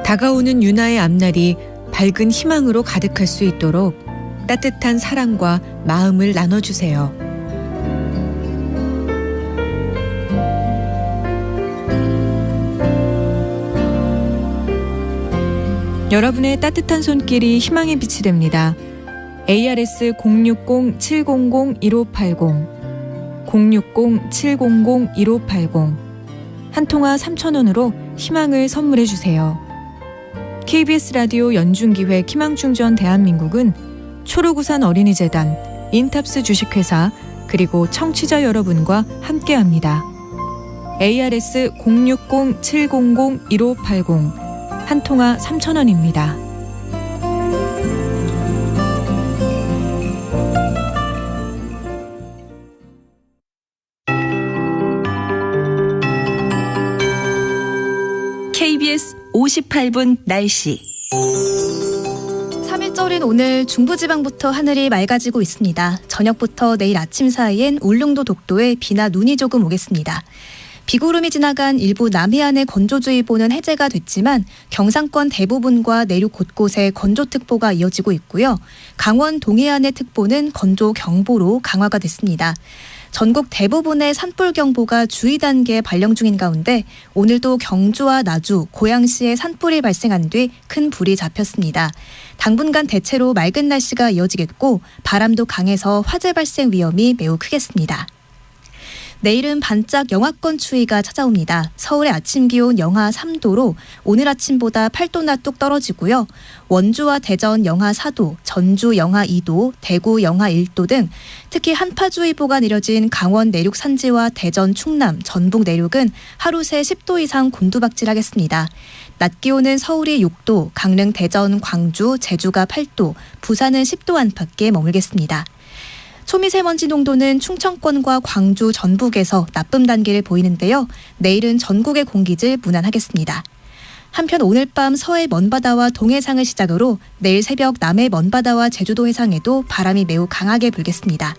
다가오는 유나의 앞날이 밝은 희망으로 가득할 수 있도록 따뜻한 사랑과 마음을 나눠주세요. 여러분의 따뜻한 손길이 희망의 빛이 됩니다. ARS 060-700-1580 060-700-1580 한 통화 3,000원으로 희망을 선물해 주세요. KBS 라디오 연중기획 희망충전 대한민국은 초록우산 어린이재단, 인탑스 주식회사, 그리고 청취자 여러분과 함께합니다. ARS 060-700-1580 한 통화 3,000원입니다. KBS 58분 날씨. 3일절인 오늘 중부지방부터 하늘이 맑아지고 있습니다. 저녁부터 내일 아침 사이엔 울릉도 독도에 비나 눈이 조금 오겠습니다. 비구름이 지나간 일부 남해안의 건조주의보는 해제가 됐지만 경상권 대부분과 내륙 곳곳에 건조특보가 이어지고 있고요. 강원 동해안의 특보는 건조경보로 강화가 됐습니다. 전국 대부분의 산불경보가 주의 단계에 발령 중인 가운데 오늘도 경주와 나주, 고양시에 산불이 발생한 뒤 큰 불이 잡혔습니다. 당분간 대체로 맑은 날씨가 이어지겠고 바람도 강해서 화재 발생 위험이 매우 크겠습니다. 내일은 반짝 영하권 추위가 찾아옵니다. 서울의 아침 기온 영하 3도로 오늘 아침보다 8도나 뚝 떨어지고요. 원주와 대전 영하 4도, 전주 영하 2도, 대구 영하 1도 등 특히 한파주의보가 내려진 강원 내륙 산지와 대전, 충남, 전북 내륙은 하루 새 10도 이상 곤두박질하겠습니다. 낮 기온은 서울이 6도, 강릉, 대전, 광주, 제주가 8도, 부산은 10도 안팎에 머물겠습니다. 초미세먼지 농도는 충청권과 광주, 전북에서 나쁨 단계를 보이는데요. 내일은 전국의 공기질 무난하겠습니다. 한편 오늘 밤 서해 먼바다와 동해상을 시작으로 내일 새벽 남해 먼바다와 제주도 해상에도 바람이 매우 강하게 불겠습니다.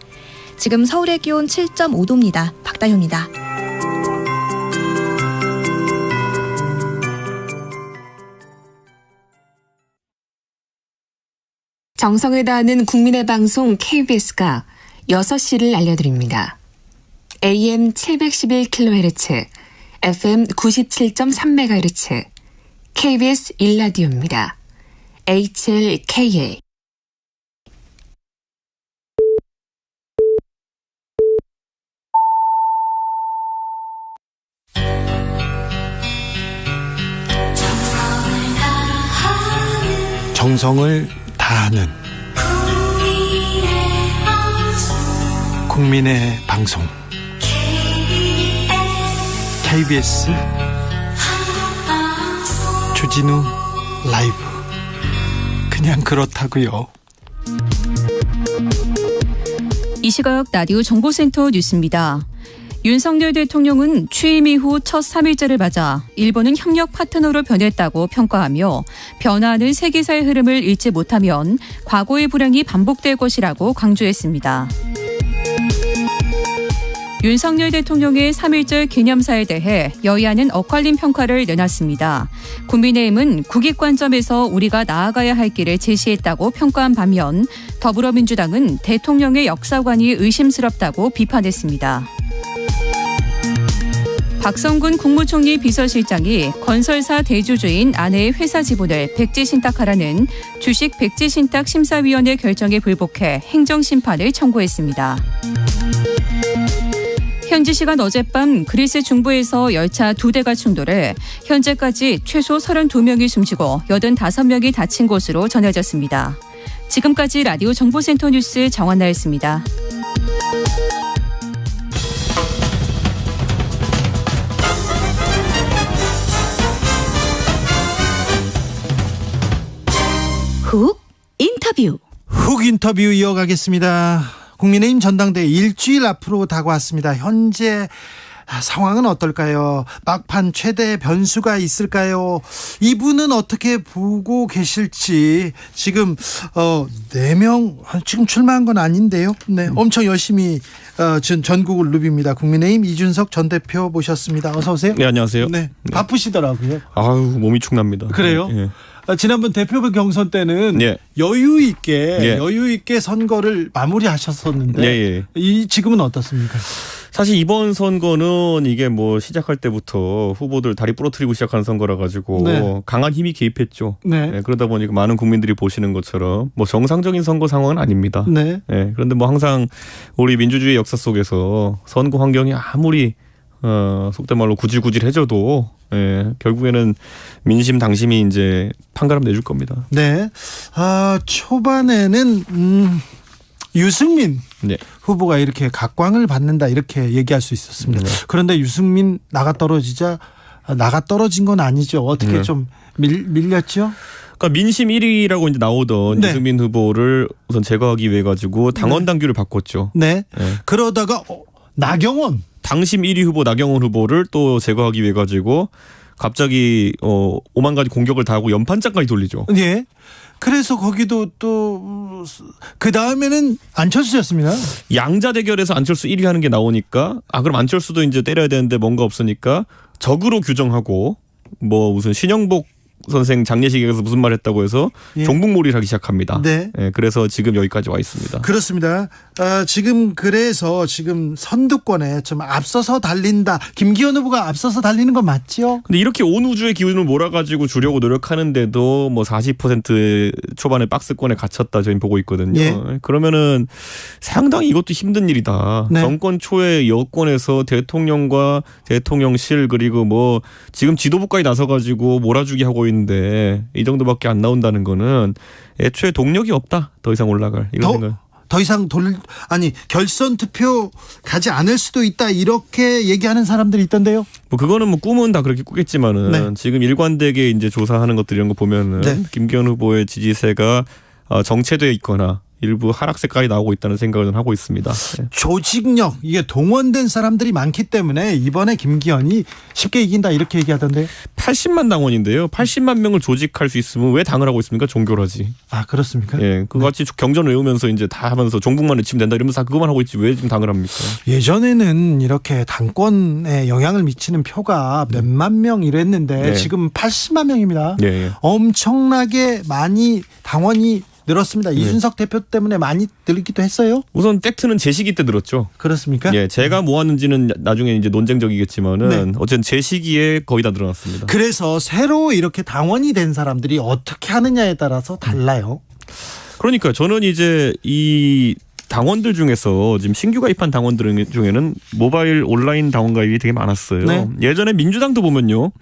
지금 서울의 기온 7.5도입니다. 박다효입니다. 정성을 다하는 국민의 방송 KBS가 6시를 알려드립니다. AM 711kHz, FM 97.3MHz, KBS 1라디오입니다. HLKA. 정성을 다하는 국민의 방송 KBS 주진우 라이브. 그냥 그렇다고요. 이 시각 라디오 정보센터 뉴스입니다. 윤석열 대통령은 취임 이후 첫 3일째를 맞아 일본은 협력 파트너로 변했다고 평가하며 변화하는 세계사의 흐름을 읽지 못하면 과거의 불행이 반복될 것이라고 강조했습니다. 윤석열 대통령의 3.1절 기념사에 대해 여야는 엇갈린 평가를 내놨습니다. 국민의힘은 국익관점에서 우리가 나아가야 할 길을 제시했다고 평가한 반면 더불어민주당은 대통령의 역사관이 의심스럽다고 비판했습니다. 박성군 국무총리 비서실장이 건설사 대주주인 아내의 회사 지분을 백지신탁하라는 주식 백지신탁 심사위원회 결정에 불복해 행정심판을 청구했습니다. 현지 시간 어젯밤 그리스 중부에서 열차 2대가 충돌해 현재까지 최소 32명이 숨지고 85명이 다친 것으로 전해졌습니다. 지금까지 라디오 정보센터 뉴스 정한나였습니다. 훅 인터뷰. 훅 인터뷰 이어가겠습니다. 국민의힘 전당대회 일주일 앞으로 다가왔습니다. 현재 상황은 어떨까요? 막판 최대 변수가 있을까요? 이분은 어떻게 보고 계실지. 지금 4명 지금 출마한 건 아닌데요. 네, 엄청 열심히 전국을 누빕니다. 국민의힘 이준석 전 대표 모셨습니다. 어서 오세요. 네, 안녕하세요. 네, 바쁘시더라고요. 아유, 몸이 축납니다. 그래요? 예. 지난번 대표부 경선 때는 예. 여유 있게 선거를 마무리하셨었는데 이 지금은 어떻습니까? 사실 이번 선거는 이게 뭐 시작할 때부터 후보들 다리 부러뜨리고 시작하는 선거라 가지고 강한 힘이 개입했죠. 네, 그러다 보니까 많은 국민들이 보시는 것처럼 뭐 정상적인 선거 상황은 아닙니다. 네. 그런데 뭐 항상 우리 민주주의 역사 속에서 선거 환경이 아무리 속된 말로 구질구질해져도 결국에는 민심 당심이 이제 판가름 내줄 겁니다. 네. 초반에는 유승민 후보가 이렇게 각광을 받는다 이렇게 얘기할 수 있었습니다. 그런데 유승민 나가 떨어진 건 아니죠. 어떻게 좀 밀렸죠? 그러니까 민심 1위라고 이제 나오던 유승민 후보를 우선 제거하기 위해 가지고 당원 당규를 바꿨죠. 그러다가 나경원 당심 1위 후보 나경원 후보를 또 제거하기 위해 가지고 갑자기 5만 가지 공격을 다 하고 연판장까지 돌리죠. 예. 그래서 거기도 또 그 다음에는 안철수였습니다. 양자 대결에서 안철수 1위 하는 게 나오니까 그럼 안철수도 이제 때려야 되는데 뭔가 없으니까 적으로 규정하고 뭐 무슨 신영복 선생 장례식에서 무슨 말 했다고 해서 예. 종북몰이를 하기 시작합니다. 네. 그래서 지금 여기까지 와 있습니다. 그렇습니다. 그래서 지금 선두권에 좀 앞서서 달린다. 김기현 후보가 앞서서 달리는 건 맞죠? 근데 이렇게 온 우주의 기운을 몰아가지고 주려고 노력하는데도 뭐 40% 초반에 박스권에 갇혔다 저희 보고 있거든요. 예. 그러면은 상당히 이것도 힘든 일이다. 네. 정권 초에 여권에서 대통령과 대통령실 그리고 뭐 지금 지도부까지 나서가지고 몰아주기 하고 있는데 이 정도밖에 안 나온다는 거는 애초에 동력이 없다. 더 이상 올라갈 이런 생각. 더 이상 결선 투표 가지 않을 수도 있다 이렇게 얘기하는 사람들이 있던데요. 뭐 그거는 뭐 꿈은 다 그렇게 꾸겠지만은 네. 지금 일관되게 이제 조사하는 것들 이런 거 보면은 네. 김기현 후보의 지지세가 정체되어 있거나 일부 하락세까지 나오고 있다는 생각을 하고 있습니다. 네. 조직력 이게 동원된 사람들이 많기 때문에 이번에 김기현이 쉽게 이긴다 이렇게 얘기하던데요. 80만 당원인데요. 80만 명을 조직할 수 있으면 왜 당을 하고 있습니까? 종교라지. 그렇습니까? 예, 그같이 경전 외우면서 이제 다 하면서 종북만 외치면 된다 이러면서 다 그거만 하고 있지 왜 지금 당을 합니까? 예전에는 이렇게 당권에 영향을 미치는 표가 몇만 명 이랬는데 네. 지금 80만 명입니다. 예. 엄청나게 많이 당원이 늘었습니다. 이준석 대표 때문에 많이 늘기도 했어요. 우선 팩트는 제 시기 때 늘었죠. 그렇습니까? 예, 제가 모았는지는 나중에 이제 논쟁적이겠지만은 네. 어쨌든 제 시기에 거의 다 늘어났습니다. 그래서 새로 이렇게 당원이 된 사람들이 어떻게 하느냐에 따라서 달라요. 그러니까 저는 이제 이 당원들 중에서 지금 신규 가입한 당원들 중에는 모바일 온라인 당원 가입이 되게 많았어요. 네. 예전에 민주당도 보면요.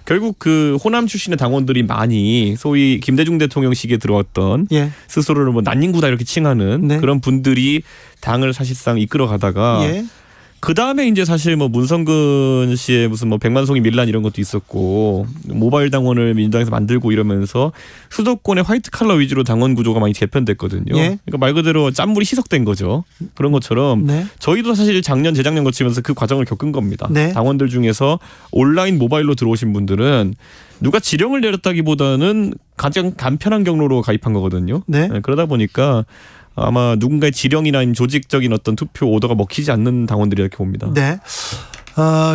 결국 그 호남 출신의 당원들이 많이 소위 김대중 대통령 시기에 들어왔던 예. 스스로를 뭐 난닝구다 이렇게 칭하는 네. 그런 분들이 당을 사실상 이끌어 가다가 예. 그 다음에 이제 사실 뭐 문성근 씨의 무슨 뭐 백만송이 밀란 이런 것도 있었고 모바일 당원을 민주당에서 만들고 이러면서 수도권의 화이트 칼라 위주로 당원 구조가 많이 개편됐거든요. 예. 그러니까 말 그대로 짠물이 희석된 거죠. 그런 것처럼 네. 저희도 사실 작년 재작년 거치면서 그 과정을 겪은 겁니다. 네. 당원들 중에서 온라인 모바일로 들어오신 분들은 누가 지령을 내렸다기보다는 가장 간편한 경로로 가입한 거거든요. 네. 그러다 보니까 아마 누군가의 지령이나 조직적인 어떤 투표 오더가 먹히지 않는 당원들이 이렇게 봅니다. 네.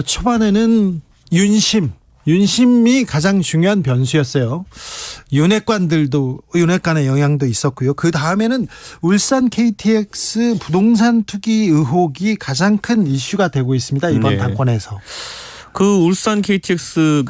초반에는 윤심이 가장 중요한 변수였어요. 윤핵관의 영향도 있었고요. 그 다음에는 울산 KTX 부동산 투기 의혹이 가장 큰 이슈가 되고 있습니다. 이번 네. 당권에서. 그 울산 KTX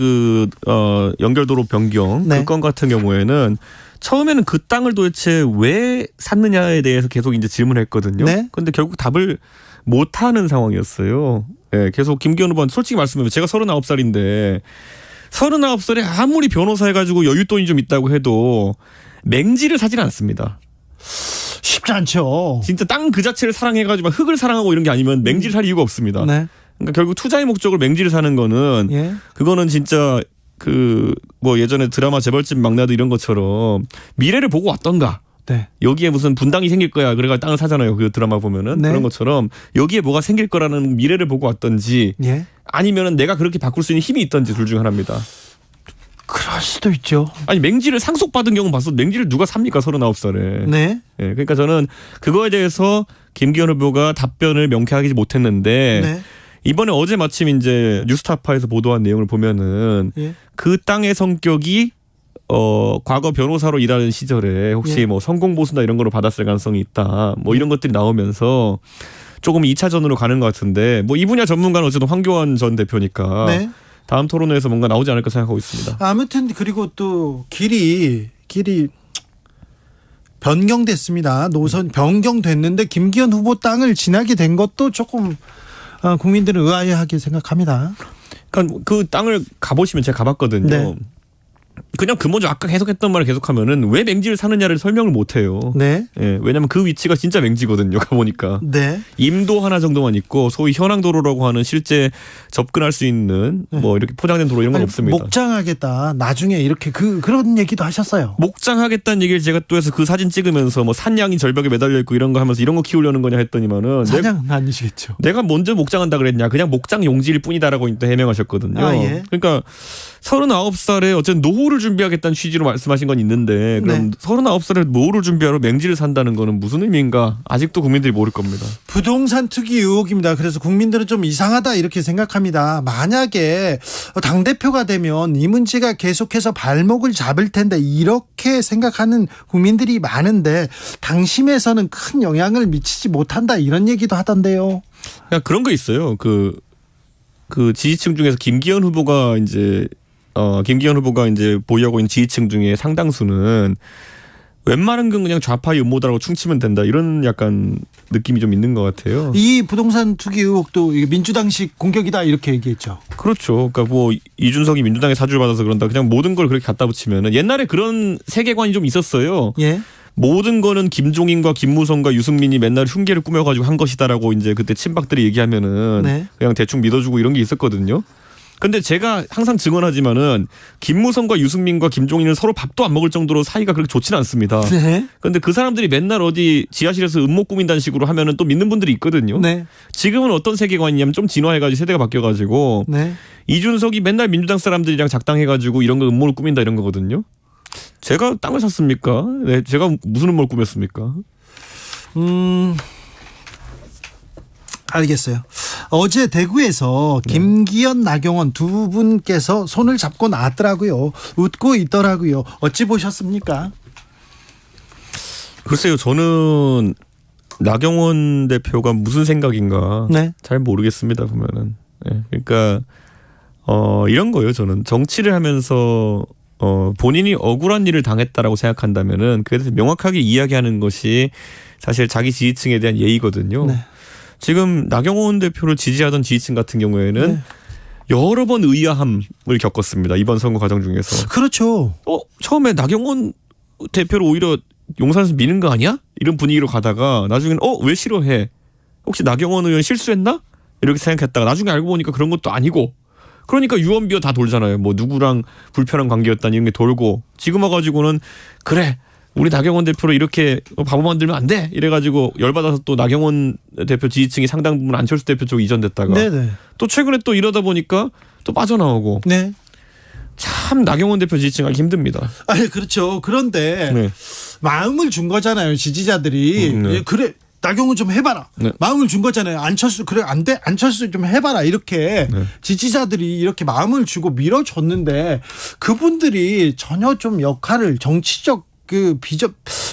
연결도로 변경 네. 그 건 같은 경우에는 처음에는 그 땅을 도대체 왜 샀느냐에 대해서 계속 이제 질문했거든요. 네. 그런데 결국 답을 못 하는 상황이었어요. 예, 계속 김기현 후보는 솔직히 말씀드리면 제가 39살인데 39살에 아무리 변호사 해가지고 여윳돈이 좀 있다고 해도 맹지를 사지는 않습니다. 쉽지 않죠. 진짜 땅 그 자체를 사랑해가지고 막 흙을 사랑하고 이런 게 아니면 맹지를 살 이유가 없습니다. 네. 그러니까 결국 투자의 목적으로 맹지를 사는 거는 예. 그거는 진짜 뭐 예전에 드라마 재벌집 막내도 이런 것처럼 미래를 보고 왔던가. 네. 여기에 무슨 분당이 생길 거야. 그래가 땅을 사잖아요. 그 드라마 보면은 네. 그런 것처럼 여기에 뭐가 생길 거라는 미래를 보고 왔던지 예. 아니면은 내가 그렇게 바꿀 수 있는 힘이 있던지 둘 중 하나입니다. 그럴 수도 있죠. 아니 맹지를 상속받은 경우 봤어. 맹지를 누가 삽니까? 39살에. 네. 예, 그러니까 저는 그거에 대해서 김기현 후보가 답변을 명쾌하게 못했는데 네. 이번에 어제 마침 이제 뉴스타파에서 보도한 내용을 보면은 예. 그 땅의 성격이 과거 변호사로 일하는 시절에 혹시 예. 뭐 성공보수나 이런 거로 받았을 가능성이 있다. 뭐 이런 것들이 나오면서 조금 2차전으로 가는 것 같은데 뭐 이 분야 전문가는 어쨌든 황교안 전 대표니까 네. 다음 토론회에서 뭔가 나오지 않을까 생각하고 있습니다. 아무튼 그리고 또 길이 변경됐습니다. 노선 변경됐는데 김기현 후보 땅을 지나게 된 것도 조금 국민들은 의아해하게 생각합니다. 그러니까 그 땅을 가보시면 제가 가봤거든요. 네. 그냥 근본적으로 아까 계속했던 말을 계속하면은 왜 맹지를 사느냐를 설명을 못해요. 네. 예, 왜냐하면 그 위치가 진짜 맹지거든요. 가보니까. 네. 임도 하나 정도만 있고 소위 현황도로라고 하는 실제 접근할 수 있는 뭐 이렇게 포장된 도로 이런 건 없습니다. 목장하겠다. 나중에 이렇게 그런 얘기도 하셨어요. 목장하겠다는 얘기를 제가 또 해서 그 사진 찍으면서 뭐 산양이 절벽에 매달려 있고 이런 거 하면서 이런 거 키우려는 거냐 했더니만은 산양은 아니시겠죠. 내가 먼저 목장한다 그랬냐. 그냥 목장 용지일 뿐이다라고 또 해명하셨거든요. 아, 예. 그러니까 39살에 어쨌든 노후를 준비하겠다는 취지로 말씀하신 건 있는데 그럼 39살에 노후를 준비하러 맹지를 산다는 거는 무슨 의미인가 아직도 국민들이 모를 겁니다. 부동산 투기 의혹입니다. 그래서 국민들은 좀 이상하다 이렇게 생각합니다. 만약에 당대표가 되면 이문지가 계속해서 발목을 잡을 텐데 이렇게 생각하는 국민들이 많은데 당심에서는 큰 영향을 미치지 못한다 이런 얘기도 하던데요. 그런 거 있어요. 그 지지층 중에서 김기현 후보가 이제 보유하고 있는 지지층 중에 상당수는 웬만한 건 그냥 좌파의 음모다라고 충치면 된다 이런 약간 느낌이 좀 있는 것 같아요. 이 부동산 투기 의혹도 민주당식 공격이다 이렇게 얘기했죠. 그렇죠. 그러니까 뭐 이준석이 민주당에 사주를 받아서 그런다 그냥 모든 걸 그렇게 갖다 붙이면은 옛날에 그런 세계관이 좀 있었어요. 예. 모든 거는 김종인과 김무성과 유승민이 맨날 흉계를 꾸며가지고 한 것이다라고 이제 그때 친박들이 얘기하면은 그냥 대충 믿어주고 이런 게 있었거든요. 근데 제가 항상 증언하지만은 김무성과 유승민과 김종인은 서로 밥도 안 먹을 정도로 사이가 그렇게 좋지는 않습니다. 네. 근데 그 사람들이 맨날 어디 지하실에서 음모 꾸민다는 식으로 하면은 또 믿는 분들이 있거든요. 네. 지금은 어떤 세계관이냐면 좀 진화해가지고 세대가 바뀌어가지고 이준석이 맨날 민주당 사람들이랑 작당해가지고 이런 거 음모를 꾸민다 이런 거거든요. 제가 땅을 샀습니까? 네, 제가 무슨 음모를 꾸몄습니까? 알겠어요. 어제 대구에서 김기현, 나경원 두 분께서 손을 잡고 나왔더라고요. 웃고 있더라고요. 어찌 보셨습니까? 글쎄요. 저는 나경원 대표가 무슨 생각인가 잘 모르겠습니다. 보면은. 네, 그러니까 이런 거예요. 저는 정치를 하면서 본인이 억울한 일을 당했다라고 생각한다면은 그에 대해서 명확하게 이야기하는 것이 사실 자기 지지층에 대한 예의거든요. 네. 지금 나경원 대표를 지지하던 지지층 같은 경우에는 여러 번 의아함을 겪었습니다. 이번 선거 과정 중에서. 그렇죠. 처음에 나경원 대표를 오히려 용산에서 미는 거 아니야? 이런 분위기로 가다가 나중에는 왜 싫어해? 혹시 나경원 의원 실수했나? 이렇게 생각했다가 나중에 알고 보니까 그런 것도 아니고 그러니까 유언비어 다 돌잖아요. 뭐 누구랑 불편한 관계였다니 이런 게 돌고 지금 와가지고는 그래 우리 나경원 대표를 이렇게 바보 만들면 안 돼 이래가지고 열받아서 또 나경원 대표 지지층이 상당 부분 안철수 대표 쪽 이전됐다가 또 최근에 또 이러다 보니까 또 빠져나오고 참 나경원 대표 지지층 하기 힘듭니다. 아니 그렇죠. 그런데 마음을 준 거잖아요. 지지자들이 그래 나경원 좀 해봐라. 마음을 준 거잖아요. 안철수 그래 안 돼. 안철수 좀 해봐라. 이렇게 지지자들이 이렇게 마음을 주고 밀어줬는데 그분들이 전혀 좀 역할을 정치적 그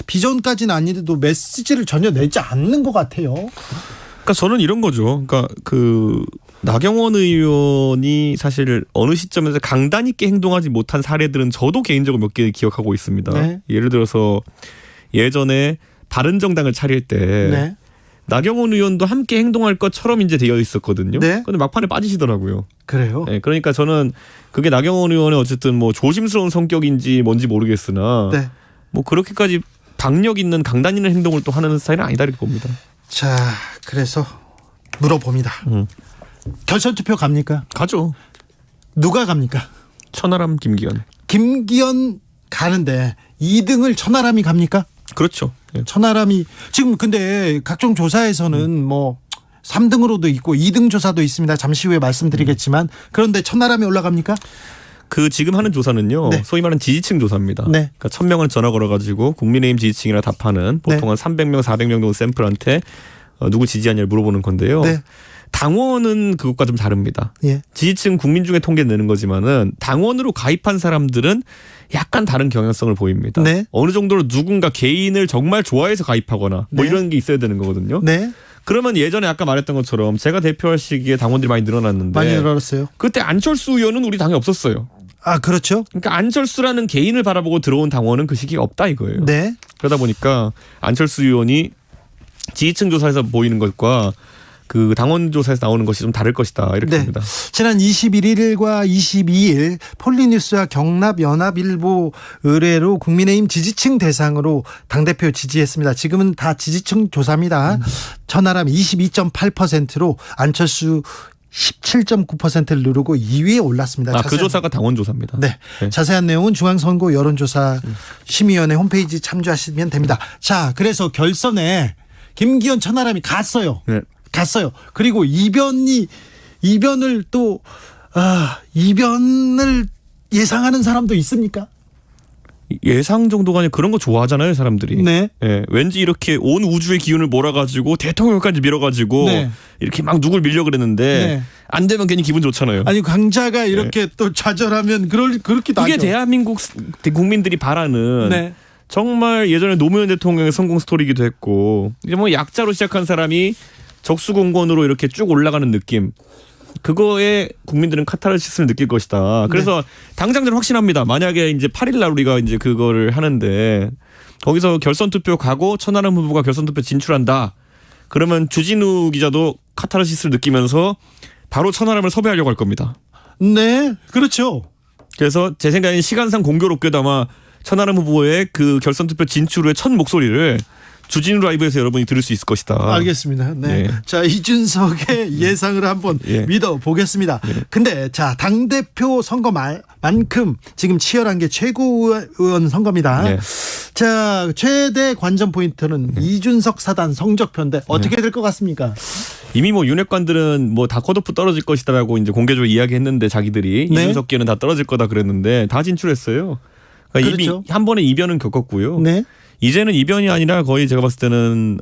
비전까지는 아니래도 메시지를 전혀 내지 않는 것 같아요. 그러니까 저는 이런 거죠. 그러니까 그 나경원 의원이 사실 어느 시점에서 강단 있게 행동하지 못한 사례들은 저도 개인적으로 몇 개 기억하고 있습니다. 예를 들어서 예전에 바른정당을 차릴 때 나경원 의원도 함께 행동할 것처럼 이제 되어 있었거든요. 그런데 막판에 빠지시더라고요. 그래요? 네, 그러니까 저는 그게 나경원 의원의 어쨌든 뭐 조심스러운 성격인지 뭔지 모르겠으나 뭐 그렇게까지 박력 있는 강단 있는 행동을 또 하는 스타일은 아니다 이렇게 봅니다. 자, 그래서 물어봅니다. 결선 투표 갑니까? 가죠. 누가 갑니까? 천하람, 김기현. 김기현 가는데 2등을 천하람이 갑니까? 그렇죠. 천하람이 지금 근데 각종 조사에서는 뭐 3등으로도 있고 2등 조사도 있습니다. 잠시 후에 말씀드리겠지만 그런데 천하람이 올라갑니까? 그 지금 하는 조사는요. 소위 말하는 지지층 조사입니다. 그러니까 1000명을 전화 걸어가지고 국민의힘 지지층이라 답하는 보통 한 300명, 400명 정도 샘플한테 누구 지지하냐를 물어보는 건데요. 당원은 그것과 좀 다릅니다. 지지층 국민 중에 통계 내는 거지만은 당원으로 가입한 사람들은 약간 다른 경향성을 보입니다. 어느 정도로 누군가 개인을 정말 좋아해서 가입하거나 뭐 이런 게 있어야 되는 거거든요. 그러면 예전에 아까 말했던 것처럼 제가 대표할 시기에 당원들이 많이 늘어났는데 많이 늘어났어요. 그때 안철수 의원은 우리 당에 없었어요. 아 그렇죠. 그러니까 안철수라는 개인을 바라보고 들어온 당원은 그 시기가 없다 이거예요. 그러다 보니까 안철수 의원이 지지층 조사에서 보이는 것과 그 당원 조사에서 나오는 것이 좀 다를 것이다 이렇게 네. 봅니다. 지난 21일과 22일 폴리뉴스와 경납연합일보 의뢰로 국민의힘 지지층 대상으로 당대표 지지했습니다. 지금은 다 지지층 조사입니다. 천하람 22.8%로 안철수 17.9%를 누르고 2위에 올랐습니다. 그 조사가 당원 조사입니다. 네. 자세한 내용은 중앙선거 여론조사 심의위원회 홈페이지 참조하시면 됩니다. 자, 그래서 결선에 김기현 천하람이 갔어요. 네. 갔어요. 그리고 이변을 예상하는 사람도 있습니까? 예상 정도가 아니라 그런 거 좋아하잖아요, 사람들이. 네. 예, 왠지 이렇게 온 우주의 기운을 몰아가지고 대통령까지 밀어가지고 네. 이렇게 막 누굴 밀려 그랬는데 네. 안 되면 괜히 기분 좋잖아요. 아니 강자가 이렇게 또 좌절하면 그렇기도 하죠. 그게 대한민국 국민들이 바라는 네. 정말 예전에 노무현 대통령의 성공 스토리이기도 했고 이제 뭐 약자로 시작한 사람이 적수공권으로 이렇게 쭉 올라가는 느낌. 그거에 국민들은 카타르시스를 느낄 것이다. 그래서 당장 저는 확신합니다. 만약에 이제 8일 날 우리가 이제 그거를 하는데 거기서 결선 투표 가고 천하람 후보가 결선 투표 진출한다. 그러면 주진우 기자도 카타르시스를 느끼면서 바로 천하람을 섭외하려고 할 겁니다. 네, 그렇죠. 그래서 제 생각엔 시간상 공교롭게도 아마 천하람 후보의 그 결선 투표 진출 후의 첫 목소리를 주진우 라이브에서 여러분이 들을 수 있을 것이다. 알겠습니다. 네. 네. 자, 이준석의 예상을 한번 믿어보겠습니다. 근데 자, 당대표 선거만큼 지금 치열한 게 최고위원 선거입니다. 네. 자, 최대 관전 포인트는 이준석 사단 성적표인데 어떻게 될 것 같습니까? 이미 뭐 윤핵관들은 뭐 다 컷오프 떨어질 것이다라고 이제 공개적으로 이야기했는데 자기들이 네. 이준석계는 다 떨어질 거다 그랬는데 다 진출했어요. 그러니까 그렇죠. 이미 한 번에 이변은 겪었고요. 네. 이제는 이변이 아니라 거의 제가 봤을 때는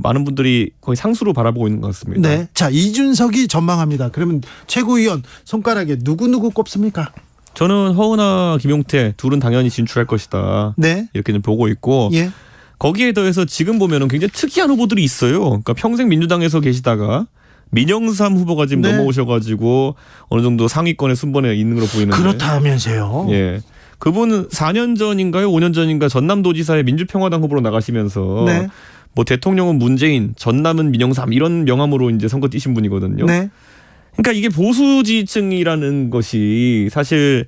많은 분들이 거의 상수로 바라보고 있는 것 같습니다. 네. 자, 이준석이 전망합니다. 그러면 최고위원 손가락에 누구 꼽습니까? 저는 허은하, 김용태 둘은 당연히 진출할 것이다. 네. 이렇게 좀 보고 있고 예. 거기에 더해서 지금 보면은 굉장히 특이한 후보들이 있어요. 그러니까 평생 민주당에서 계시다가 민영삼 후보가 지금 네. 넘어오셔가지고 어느 정도 상위권에 순번에 있는 걸로 보이는데. 그렇다면서요. 예. 그분은 4년 전인가요? 5년 전인가 전남도지사의 민주평화당 후보로 나가시면서 네. 뭐 대통령은 문재인, 전남은 민영삼 이런 명함으로 이제 선거 뛰신 분이거든요. 네. 그러니까 이게 보수 지지층이라는 것이 사실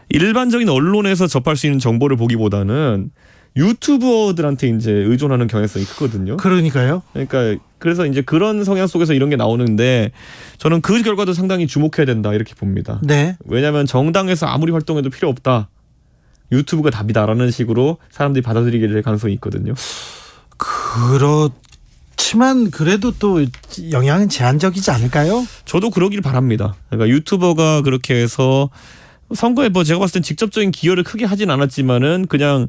일반적인 언론에서 접할 수 있는 정보를 보기보다는 유튜버들한테 이제 의존하는 경향성이 크거든요. 그러니까요. 그러니까 그래서 이제 그런 성향 속에서 이런 게 나오는데 저는 그 결과도 상당히 주목해야 된다 이렇게 봅니다. 네. 왜냐하면 정당에서 아무리 활동해도 필요 없다. 유튜브가 답이다라는 식으로 사람들이 받아들이게 될 가능성이 있거든요. 그렇지만 그래도 또 영향은 제한적이지 않을까요? 저도 그러길 바랍니다. 그러니까 유튜버가 그렇게 해서 선거에 뭐 제가 봤을 땐 직접적인 기여를 크게 하진 않았지만은 그냥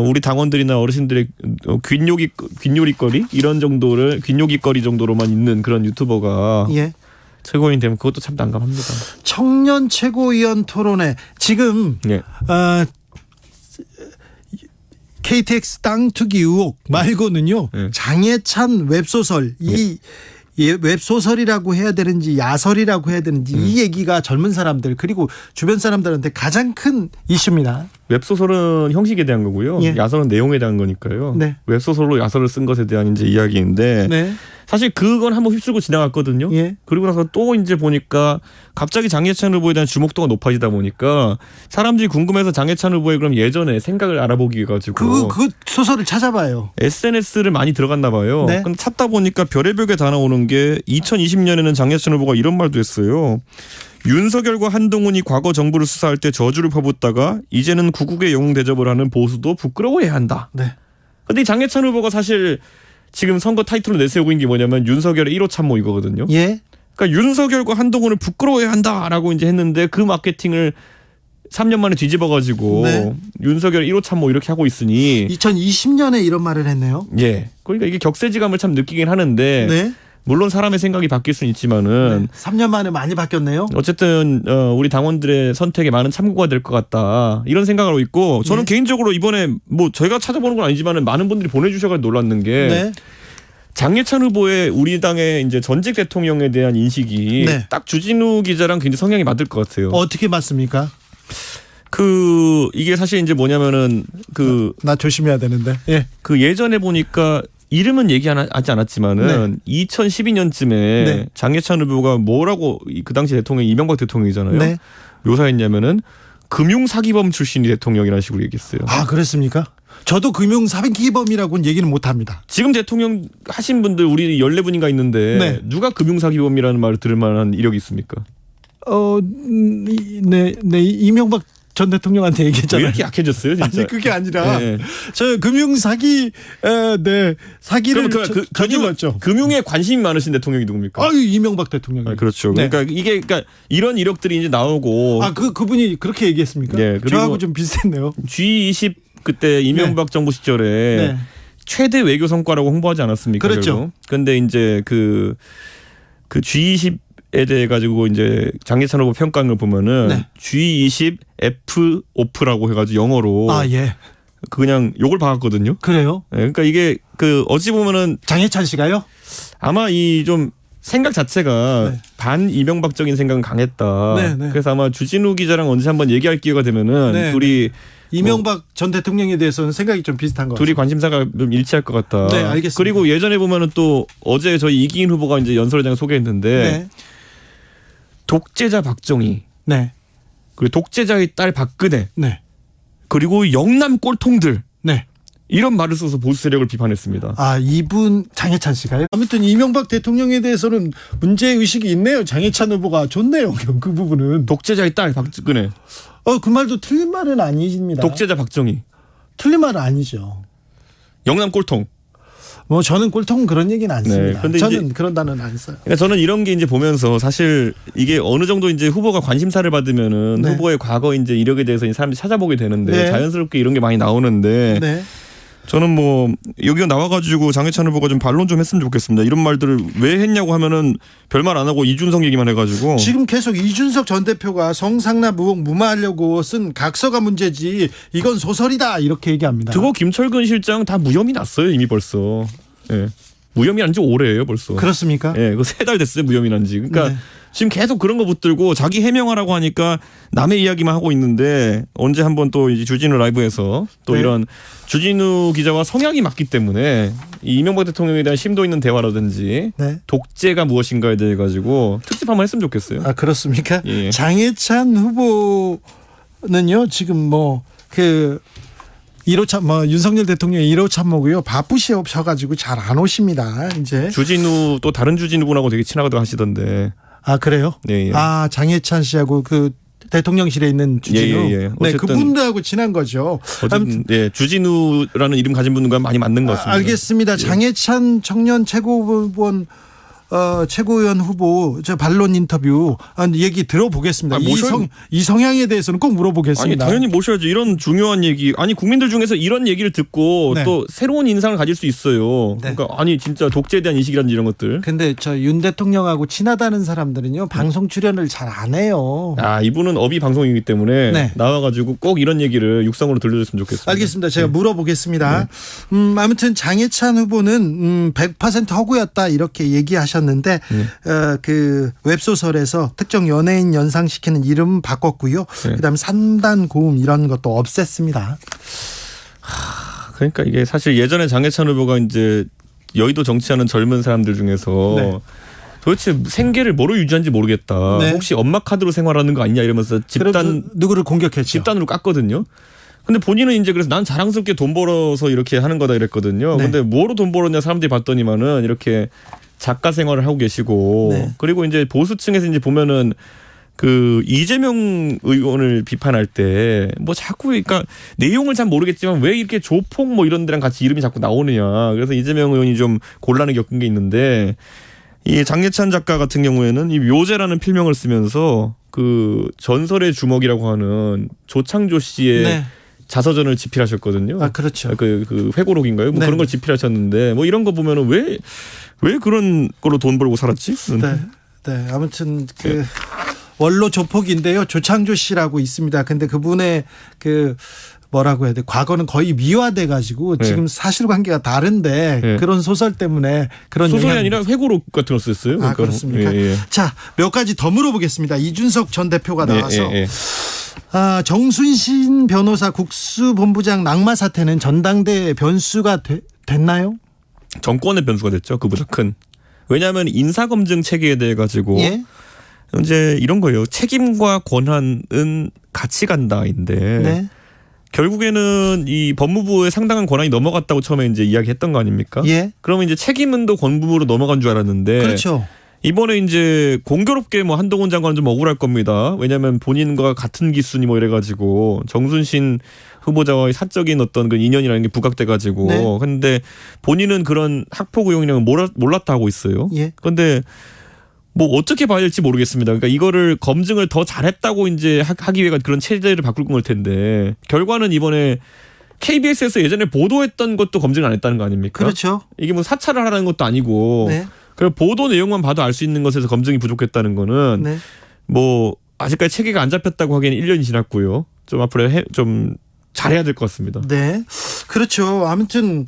우리 당원들이나 어르신들의 귓요리거리 이런 정도를 귓요기거리 정도로만 있는 그런 유튜버가 예. 최고위원 되면 그것도 참 난감합니다. 청년 최고위원 토론회 지금 예. KTX 땅 투기 의혹 말고는요. 장해찬 웹소설 이 웹소설이라고 해야 되는지 야설이라고 해야 되는지 이 얘기가 젊은 사람들 그리고 주변 사람들한테 가장 큰 이슈입니다. 웹소설은 형식에 대한 거고요. 예. 야설은 내용에 대한 거니까요. 네. 웹소설로 야설을 쓴 것에 대한 이제 이야기인데 네. 사실 그건 한번 휩쓸고 지나갔거든요. 예. 그리고 나서 또 이제 보니까 갑자기 장해찬 후보에 대한 주목도가 높아지다 보니까 사람들이 궁금해서 장해찬 후보의 그럼 예전에 생각을 알아보기 위해 가지고 그 소설을 찾아봐요. SNS를 많이 들어갔나 봐요. 네. 근데 찾다 보니까 별의별 게 다 나오는 게 2020년에는 장해찬 후보가 이런 말도 했어요. 윤석열과 한동훈이 과거 정부를 수사할 때 저주를 퍼붓다가 이제는 구국의 영웅 대접을 하는 보수도 부끄러워해야 한다. 네. 근데 이 장해찬 후보가 사실 지금 선거 타이틀로 내세우고 있는 게 뭐냐면 윤석열의 1호 참모 이거거든요. 예. 그러니까 윤석열과 한동훈을 부끄러워해야 한다라고 이제 했는데 그 마케팅을 3년 만에 뒤집어가지고 네. 윤석열 1호 참모 이렇게 하고 있으니 2020년에 이런 말을 했네요. 예. 그러니까 이게 격세지감을 참 느끼긴 하는데 네. 물론 사람의 생각이 바뀔 수는 있지만은 3년 만에 많이 바뀌었네요. 어쨌든 우리 당원들의 선택에 많은 참고가 될 것 같다 이런 생각을 하고 있고 저는 개인적으로 이번에 뭐 저희가 찾아보는 건 아니지만은 많은 분들이 보내주셔서 놀랐는 게 네. 장해찬 후보의 우리 당의 이제 전직 대통령에 대한 인식이 네. 딱 주진우 기자랑 굉장히 성향이 맞을 것 같아요. 어떻게 맞습니까? 이게 사실 이제 뭐냐면은 나 조심해야 되는데. 예. 그 예전에 보니까 이름은 얘기하지 않았지만은 2012년쯤에 네. 장해찬 후보가 뭐라고 그 당시 대통령이 이명박 대통령이잖아요. 네. 묘사했냐면은 금융사기범 출신이 대통령이라는 식으로 얘기했어요. 아, 그렇습니까? 저도 금융사기범이라고는 얘기는 못합니다. 지금 대통령 하신 분들 우리 14분인가 있는데 네. 누가 금융사기범이라는 말을 들을 만한 이력이 있습니까? 네, 이명박 전 대통령한테 왜 얘기했잖아요. 이렇게 약해졌어요, 진짜? 아니, 그게 아니라 네. 저 금융사기 사기를 저질렀죠. 금융에 관심이 많으신 대통령이 누굽니까? 이명박 대통령. 그렇죠. 네. 그러니까 이런 이력들이 이제 나오고. 그분이 그렇게 얘기했습니까? 네, 저하고 좀 비슷했네요. G20 그때 이명박 정부 시절에 최대 외교 성과라고 홍보하지 않았습니까? 그렇죠. 그런데 이제 그 G20에 대해 가지고 이제 장해찬 후보 평가한 걸 보면은 G20 F 오프라고 해가지고 영어로 그냥 욕을 박았거든요. 그래요? 네, 그러니까 이게 어찌 보면은 장해찬 씨가요? 아마 이 좀 생각 자체가 반 이명박적인 생각은 강했다. 그래서 아마 주진우 기자랑 언제 한번 얘기할 기회가 되면은 둘이 이명박 전 대통령에 대해서는 생각이 좀 비슷한 것 같아요. 둘이 관심사가 좀 일치할 것 같다. 네, 알겠습니다. 그리고 예전에 보면은 또 어제 저희 이기인 후보가 이제 연설장 소개했는데 독재자 박정희, 그리고 독재자의 딸 박근혜, 그리고 영남 꼴통들, 이런 말을 써서 보수 세력을 비판했습니다. 이분 장해찬 씨가요? 아무튼 이명박 대통령에 대해서는 문제 의식이 있네요. 장해찬 후보가 좋네요. 그 부분은 독재자의 딸 박근혜. 그 말도 틀린 말은 아닙니다. 독재자 박정희. 틀린 말은 아니죠. 영남 꼴통. 저는 꼴통은 그런 얘기는 안 씁니다. 근데 저는 그런 단어는 안 써요. 그러니까 저는 이런 게 이제 보면서 사실 이게 어느 정도 이제 후보가 관심사를 받으면은 후보의 과거 이제 이력에 대해서 사람들이 찾아보게 되는데 자연스럽게 이런 게 많이 나오는데 저는 여기가 나와가지고 장해찬 후보가 좀 반론 좀 했으면 좋겠습니다. 이런 말들을 왜 했냐고 하면은 별말 안 하고 이준석 얘기만 해가지고 지금 계속 이준석 전 대표가 성상납 의혹 무마하려고 쓴 각서가 문제지 이건 소설이다 이렇게 얘기합니다. 그거 김철근 실장 다 무혐의 났어요 이미 벌써. 무혐의 난 지 오래예요 벌써. 그렇습니까? 그거 3달 됐어요 무혐의 난 지. 그러니까 지금 계속 그런 거 붙들고 자기 해명하라고 하니까 남의 이야기만 하고 있는데 언제 한번 또 이제 주진우 라이브에서 또 이런 주진우 기자와 성향이 맞기 때문에 이 이명박 대통령에 대한 심도 있는 대화라든지 독재가 무엇인가에 대해 가지고 특집 한번 했으면 좋겠어요. 그렇습니까? 장해찬 후보는요 지금 1호 참 윤석열 대통령의 1호 참모고요. 바쁘셔가지고 잘 안 오십니다. 이제 주진우 또 다른 주진우 분하고 되게 친하다고 하시던데. 그래요? 네. 장해찬 씨하고 그 대통령실에 있는 주진우. 그분들하고 친한 거죠. 어쨌든 주진우라는 이름 가진 분과 많이 맞는 것 같습니다. 알겠습니다. 장해찬 청년 최고위원 후보 반론 인터뷰 얘기 들어보겠습니다. 이 성향에 대해서는 꼭 물어보겠습니다. 당연히 모셔야죠. 이런 중요한 얘기. 국민들 중에서 이런 얘기를 듣고 또 새로운 인상을 가질 수 있어요. 그러니까 진짜 독재에 대한 인식이라든지 이런 것들. 근데 윤 대통령하고 친하다는 사람들은요 방송 출연을 잘 안 해요. 이분은 업이 방송이기 때문에 나와가지고 꼭 이런 얘기를 육성으로 들려줬으면 좋겠습니다. 알겠습니다. 제가 물어보겠습니다. 아무튼 장해찬 후보는 100% 허구였다 이렇게 얘기하셨는데 그 웹소설에서 특정 연예인 연상시키는 이름 바꿨고요. 그다음에 산단 고음 이런 것도 없앴습니다. 그러니까 이게 사실 예전에 장해찬 후보가 이제 여의도 정치하는 젊은 사람들 중에서 도대체 생계를 뭐로 유지하는지 모르겠다. 혹시 엄마 카드로 생활하는 거 아니냐 이러면서 누구를 공격했죠. 집단으로 깠거든요. 근데 본인은 이제 그래서 난 자랑스럽게 돈 벌어서 이렇게 하는 거다 이랬거든요. 근데 뭐로 돈 벌었냐 사람들이 봤더니만은 이렇게 작가 생활을 하고 계시고 그리고 이제 보수층에서 이제 보면은 그 이재명 의원을 비판할 때 자꾸 그러니까 내용을 잘 모르겠지만 왜 이렇게 조폭 이런 데랑 같이 이름이 자꾸 나오느냐. 그래서 이재명 의원이 좀 곤란을 겪은 게 있는데 이 장해찬 작가 같은 경우에는 이 묘제라는 필명을 쓰면서 그 전설의 주먹이라고 하는 조창조 씨의 자서전을 집필하셨거든요. 그렇죠. 그 회고록인가요? 그런 걸 집필하셨는데 이런 거 보면은 왜 그런 걸로 돈 벌고 살았지? 아무튼 원로 조폭인데요. 조창조 씨라고 있습니다. 근데 그분의 뭐라고 해야 돼? 과거는 거의 미화돼 가지고 지금 사실관계가 다른데 그런 소설 때문에 그런 소설이 아니라 회고록 같은 거 썼어요. 그렇습니까? 자, 몇 가지 더 물어보겠습니다. 이준석 전 대표가 나와서 정순신 변호사 국수본부장 낙마 사태는 전당대회 변수가 됐나요? 정권의 변수가 됐죠. 그보다 큰. 왜냐하면 인사검증 체계에 대해 가지고 예? 이제 이런 거예요. 책임과 권한은 같이 간다인데 네. 결국에는 이 법무부에 상당한 권한이 넘어갔다고 처음에 이제 이야기했던 거 아닙니까? 예. 그러면 이제 책임은 또 법무부로 넘어간 줄 알았는데 그렇죠. 이번에 이제 공교롭게 뭐 한동훈 장관은 좀 억울할 겁니다. 왜냐하면 본인과 같은 기수니 뭐 이래가지고 정순신 후보자와의 사적인 어떤 그 인연이라는 게 부각돼가지고 네. 근데 본인은 그런 학폭 의혹량을 몰랐다 하고 있어요. 예. 그런데 뭐 어떻게 봐야 될지 모르겠습니다. 그러니까 이거를 검증을 더 잘했다고 이제 하기 위해 그런 체제를 바꿀 걸 텐데 결과는 이번에 KBS에서 예전에 보도했던 것도 검증을 안 했다는 거 아닙니까? 그렇죠. 이게 뭐 사찰을 하라는 것도 아니고 네. 그 보도 내용만 봐도 알 수 있는 것에서 검증이 부족했다는 거는 네. 뭐 아직까지 체계가 안 잡혔다고 하기에는 1년이 지났고요. 좀 앞으로 좀 잘해야 될 것 같습니다. 네. 그렇죠. 아무튼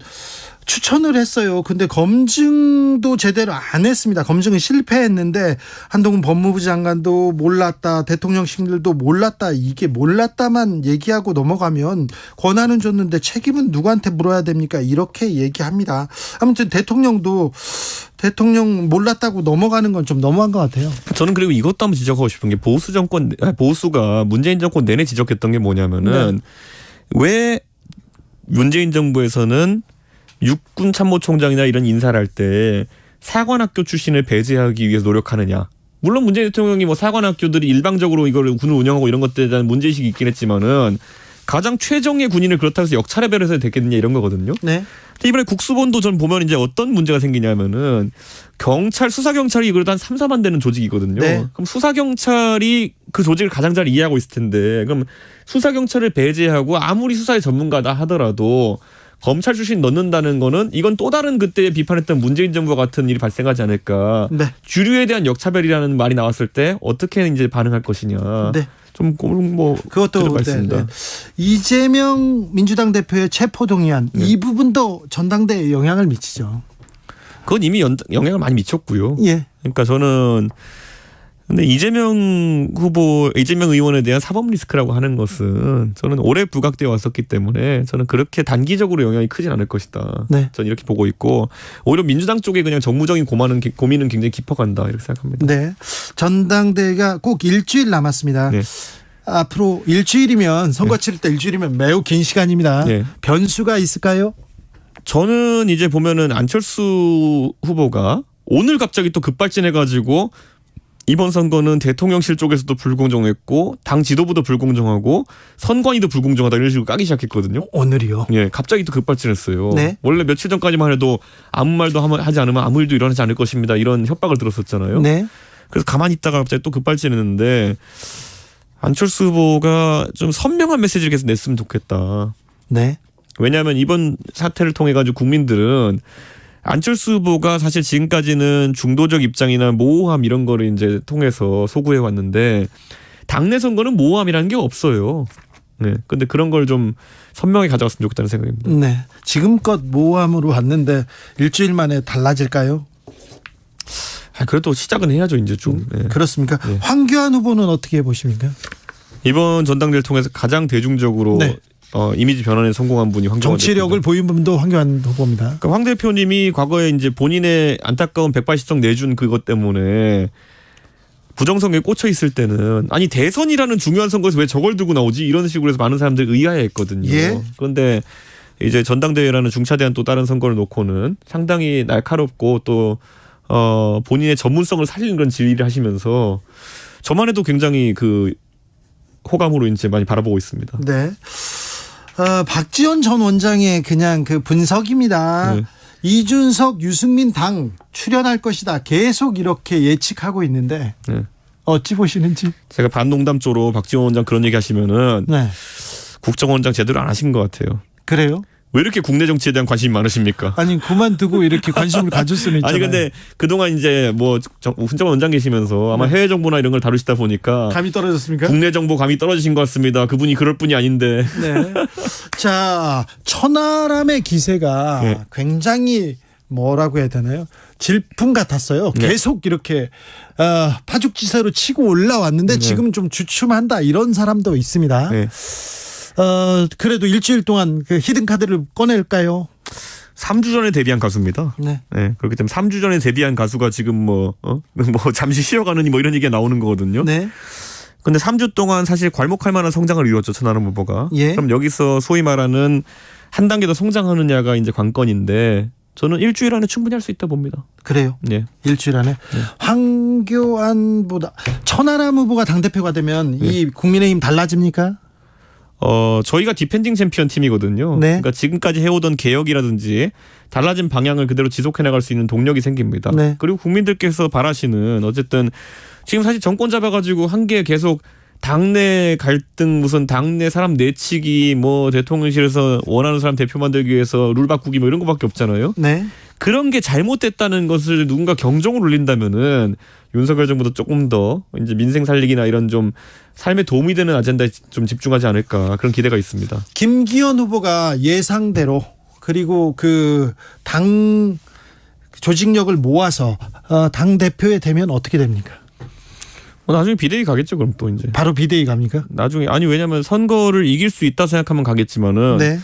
추천을 했어요. 근데 검증도 제대로 안 했습니다. 검증은 실패했는데 한동훈 법무부 장관도 몰랐다. 대통령실들도 몰랐다. 이게 몰랐다만 얘기하고 넘어가면 권한은 줬는데 책임은 누구한테 물어야 됩니까? 이렇게 얘기합니다. 아무튼 대통령 몰랐다고 넘어가는 건 좀 너무한 것 같아요. 저는 그리고 이것도 한번 지적하고 싶은 게 보수가 문재인 정권 내내 지적했던 게 뭐냐면은 왜 문재인 정부에서는 육군 참모총장이나 이런 인사를 할 때 사관학교 출신을 배제하기 위해서 노력하느냐. 물론 문재인 대통령이 뭐 사관학교들이 일방적으로 이걸 군을 운영하고 이런 것들에 대한 문제의식이 있긴 했지만은 가장 최정예 군인을 그렇다고 해서 역차례별로 해서 됐겠느냐 이런 거거든요. 네. 이번에 국수본도 전 보면 이제 어떤 문제가 생기냐면은 수사경찰이 그래도 한 3, 4만 되는 조직이거든요. 네. 그럼 수사경찰이 그 조직을 가장 잘 이해하고 있을 텐데 그럼 수사경찰을 배제하고 아무리 수사의 전문가다 하더라도 검찰 출신 넣는다는 거는 이건 또 다른 그때 비판했던 문재인 정부와 같은 일이 발생하지 않을까. 네. 주류에 대한 역차별이라는 말이 나왔을 때 어떻게 이제 반응할 것이냐. 네. 좀 뭐 그것도 들어봤습니다. 네. 이재명 민주당 대표의 체포동의안 이 부분도 전당대회에 영향을 미치죠. 그건 이미 영향을 많이 미쳤고요. 예. 그러니까 저는 근데 이재명 의원에 대한 사법 리스크라고 하는 것은 저는 오래 부각되어 왔었기 때문에 저는 그렇게 단기적으로 영향이 크진 않을 것이다. 네. 저는 이렇게 보고 있고 오히려 민주당 쪽에 그냥 정무적인 고민은 굉장히 깊어간다 이렇게 생각합니다. 네. 전당대회가 꼭 일주일 남았습니다. 네. 앞으로 일주일이면 선거 치를 때 일주일이면 매우 긴 시간입니다. 네. 변수가 있을까요? 저는 이제 보면은 안철수 후보가 오늘 갑자기 또 급발진해가지고 이번 선거는 대통령실 쪽에서도 불공정했고 당 지도부도 불공정하고 선관위도 불공정하다 이런 식으로 까기 시작했거든요. 오늘이요? 예, 갑자기 또 급발진했어요. 네. 원래 며칠 전까지만 해도 아무 말도 하지 않으면 아무 일도 일어나지 않을 것입니다. 이런 협박을 들었었잖아요. 네. 그래서 가만히 있다가 갑자기 또 급발진했는데 안철수 후보가 좀 선명한 메시지를 계속 냈으면 좋겠다. 네. 왜냐하면 이번 사태를 통해 가지고 국민들은 안철수 후보가 사실 지금까지는 중도적 입장이나 모호함 이런 거를 이제 통해서 소구해 왔는데 당내 선거는 모호함이라는 게 없어요. 네. 근데 그런 걸 좀 선명히 가져갔으면 좋겠다는 생각입니다. 네. 지금껏 모호함으로 왔는데 일주일 만에 달라질까요? 그래도 시작은 해야죠, 이제 좀. 네. 그렇습니까? 네. 황교안 후보는 어떻게 보십니까? 이번 전당대회를 통해서 가장 대중적으로 네. 이미지 변환에 성공한 분이 황교안 정치력을 대표입니다. 보인 분도 황교안 후보입니다. 그러니까 황 대표님이 과거에 이제 본인의 안타까운 180석 내준 그것 때문에 부정선거에 꽂혀 있을 때는 아니 대선이라는 중요한 선거에서 왜 저걸 들고 나오지 이런 식으로 해서 많은 사람들이 의아해했거든요. 예. 그런데 이제 전당대회라는 중차대한 또 다른 선거를 놓고는 상당히 날카롭고 또 본인의 전문성을 살리는 그런 질의를 하시면서 저만 해도 굉장히 그 호감으로 이제 많이 바라보고 있습니다. 네. 박지원 전 원장의 그냥 그 분석입니다. 네. 이준석, 유승민 당 출연할 것이다. 계속 이렇게 예측하고 있는데 네. 어찌 보시는지. 제가 반농담조로 박지원 원장 그런 얘기 하시면은 네. 국정원장 제대로 안 하신 것 같아요. 그래요? 왜 이렇게 국내 정치에 대한 관심이 많으십니까? 아니 그만두고 이렇게 관심을 가질 수는 있잖아요. 아니 근데 그동안 이제 뭐 훈장관 원장 계시면서 아마 해외 정보나 이런 걸 다루시다 보니까 감이 떨어졌습니까? 국내 정보 감이 떨어지신 것 같습니다. 그분이 그럴 분이 아닌데. 네. 자, 천하람의 기세가 네. 굉장히 뭐라고 해야 되나요? 질풍 같았어요. 네. 계속 이렇게 파죽지세로 치고 올라왔는데 네. 지금 좀 주춤한다 이런 사람도 있습니다. 네. 그래도 일주일 동안 그 히든 카드를 꺼낼까요? 3주 전에 데뷔한 가수입니다. 네. 네. 그렇기 때문에 3주 전에 데뷔한 가수가 지금 뭐 잠시 쉬어가느니 뭐 이런 얘기가 나오는 거거든요. 네. 근데 3주 동안 사실 괄목할 만한 성장을 이루었죠. 천하람 후보가. 예. 그럼 여기서 소위 말하는 한 단계 더 성장하느냐가 이제 관건인데 저는 일주일 안에 충분히 할 수 있다 봅니다. 그래요? 네. 일주일 안에. 네. 황교안보다 천하람 후보가 당대표가 되면 이 국민의힘 달라집니까? 저희가 디펜딩 챔피언 팀이거든요. 네. 그러니까 지금까지 해오던 개혁이라든지 달라진 방향을 그대로 지속해 나갈 수 있는 동력이 생깁니다. 네. 그리고 국민들께서 바라시는 어쨌든 지금 사실 정권 잡아가지고 한 게 계속 당내 갈등 무슨 당내 사람 내치기 뭐 대통령실에서 원하는 사람 대표 만들기 위해서 룰 바꾸기 뭐 이런 거밖에 없잖아요. 네. 그런 게 잘못됐다는 것을 누군가 경종을 울린다면은 윤석열 정부도 조금 더 이제 민생 살리기나 이런 좀 삶에 도움이 되는 아젠다에 좀 집중하지 않을까 그런 기대가 있습니다. 김기현 후보가 예상대로 그리고 그 당 조직력을 모아서 당 대표에 되면 어떻게 됩니까? 나중에 비대위 가겠죠. 그럼 또 이제 바로 비대위 갑니까? 나중에 아니 왜냐하면 선거를 이길 수 있다 생각하면 가겠지만은 네.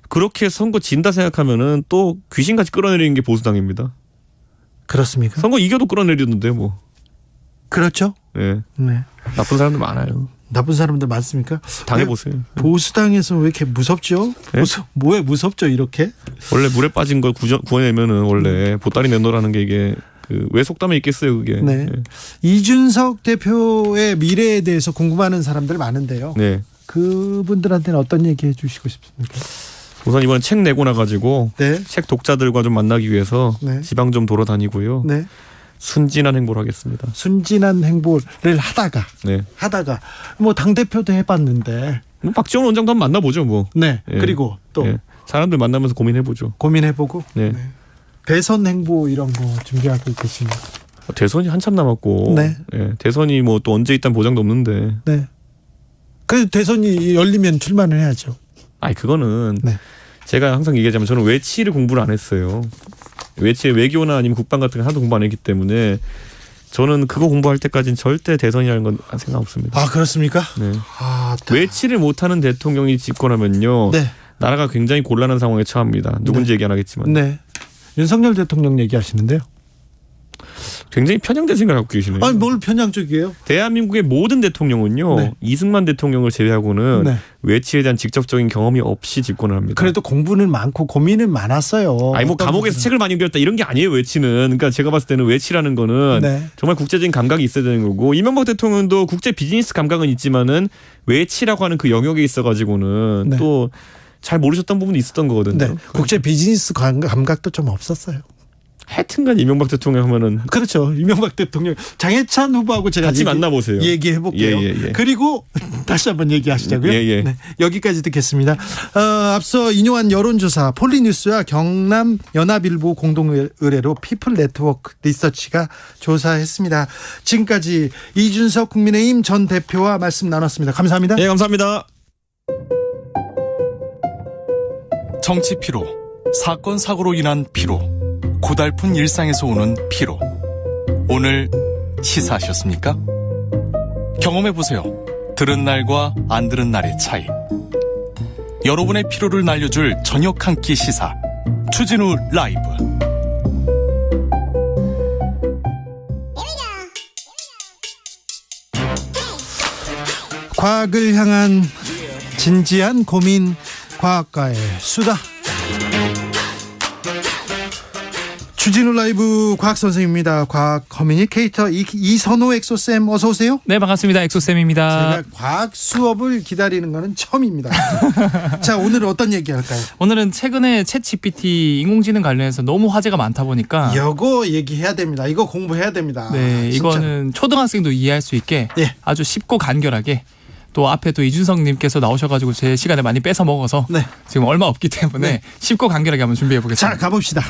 그렇게 선거 진다 생각하면은 또 귀신같이 끌어내리는 게 보수당입니다. 그렇습니까? 선거 이겨도 끌어내리는데 뭐. 그렇죠. 네. 네. 나쁜 사람들 많아요. 나쁜 사람들 많습니까? 당해보세요. 보수당에서 왜 이렇게 무섭죠? 네? 뭐에 무섭죠 이렇게? 원래 물에 빠진 걸 구해내면은 원래 보따리 내놓으라는 게 이게 왜 속담에 있겠어요 그게. 네. 네. 이준석 대표의 미래에 대해서 궁금해하는 사람들 많은데요. 네. 그분들한테는 어떤 얘기 해주시고 싶습니까? 우선 이번에 책 내고 나가지고 네. 책 독자들과 좀 만나기 위해서 네. 지방 좀 돌아다니고요. 네. 순진한 행보를 하겠습니다. 순진한 행보를 하다가 뭐 당 대표도 해봤는데 뭐 박지원 원장도 한번 만나보죠 뭐. 네. 예. 그리고 또 사람들 만나면서 고민해보죠. 고민해보고. 네. 네. 대선 행보 이런 거 준비하고 계십니까? 대선이 한참 남았고. 네. 예. 대선이 뭐 또 언제 있다는 보장도 없는데. 네. 그 대선이 열리면 출마를 해야죠. 아니 그거는 네. 제가 항상 얘기하자면 저는 외치를 공부를 안 했어요. 외교나 아니면 국방 같은 거 하나도 공부 안 했기 때문에 저는 그거 공부할 때까지는 절대 대선이라는 건 생각 없습니다. 아 그렇습니까? 네. 외치를 못하는 대통령이 집권하면요. 네. 나라가 굉장히 곤란한 상황에 처합니다. 누군지 얘기 안 하겠지만. 네. 윤석열 대통령 얘기하시는데요. 굉장히 편향된 생각을 갖고 계시네요. 아니 뭘 편향적이에요? 대한민국의 모든 대통령은요. 네. 이승만 대통령을 제외하고는 네. 외치에 대한 직접적인 경험이 없이 집권을 합니다. 그래도 공부는 많고 고민은 많았어요. 아니 뭐 감옥에서 책을 많이 읽었다 이런 게 아니에요. 외치는. 그러니까 제가 봤을 때는 외치라는 거는 네. 정말 국제적인 감각이 있어야 되는 거고 이명박 대통령도 국제 비즈니스 감각은 있지만은 외치라고 하는 그 영역에 있어가지고는 네. 또 잘 모르셨던 부분이 있었던 거거든요. 네. 국제 비즈니스 감각도 좀 없었어요. 하여튼간 이명박 대통령 하면은 그렇죠. 이명박 대통령 장해찬 후보하고 제가 같이 만나보세요. 얘기해 볼게요. 예. 그리고 다시 한번 얘기하시자고요. 예. 네, 여기까지 듣겠습니다. 앞서 인용한 여론조사 폴리뉴스와 경남 연합일보 공동 의뢰로 피플 네트워크 리서치가 조사했습니다. 지금까지 이준석 국민의힘 전 대표와 말씀 나눴습니다. 감사합니다. 네, 감사합니다. 정치 피로, 사건 사고로 인한 피로, 고달픈 일상에서 오는 피로. 오늘 시사하셨습니까? 경험해보세요. 들은 날과 안 들은 날의 차이. 여러분의 피로를 날려줄 저녁 한 끼 시사. 추진우 라이브. 과학을 향한 진지한 고민, 과학가의 수다. 추진우 라이브 과학 선생입니다. 과학 커뮤니케이터 이선호 엑소쌤 어서 오세요. 네, 반갑습니다. 엑소쌤입니다. 제가 과학 수업을 기다리는 거는 처음입니다. 자, 오늘은 어떤 얘기 할까요? 오늘은 최근에 챗GPT 인공지능 관련해서 너무 화제가 많다 보니까 이거 얘기해야 됩니다. 이거 공부해야 됩니다. 네, 이거는 초등학생도 이해할 수 있게 아주 쉽고 간결하게 또 앞에 또 이준석님께서 나오셔가지고 제 시간을 많이 뺏어 먹어서 지금 얼마 없기 때문에 쉽고 간결하게 한번 준비해 보겠습니다. 자, 가봅시다.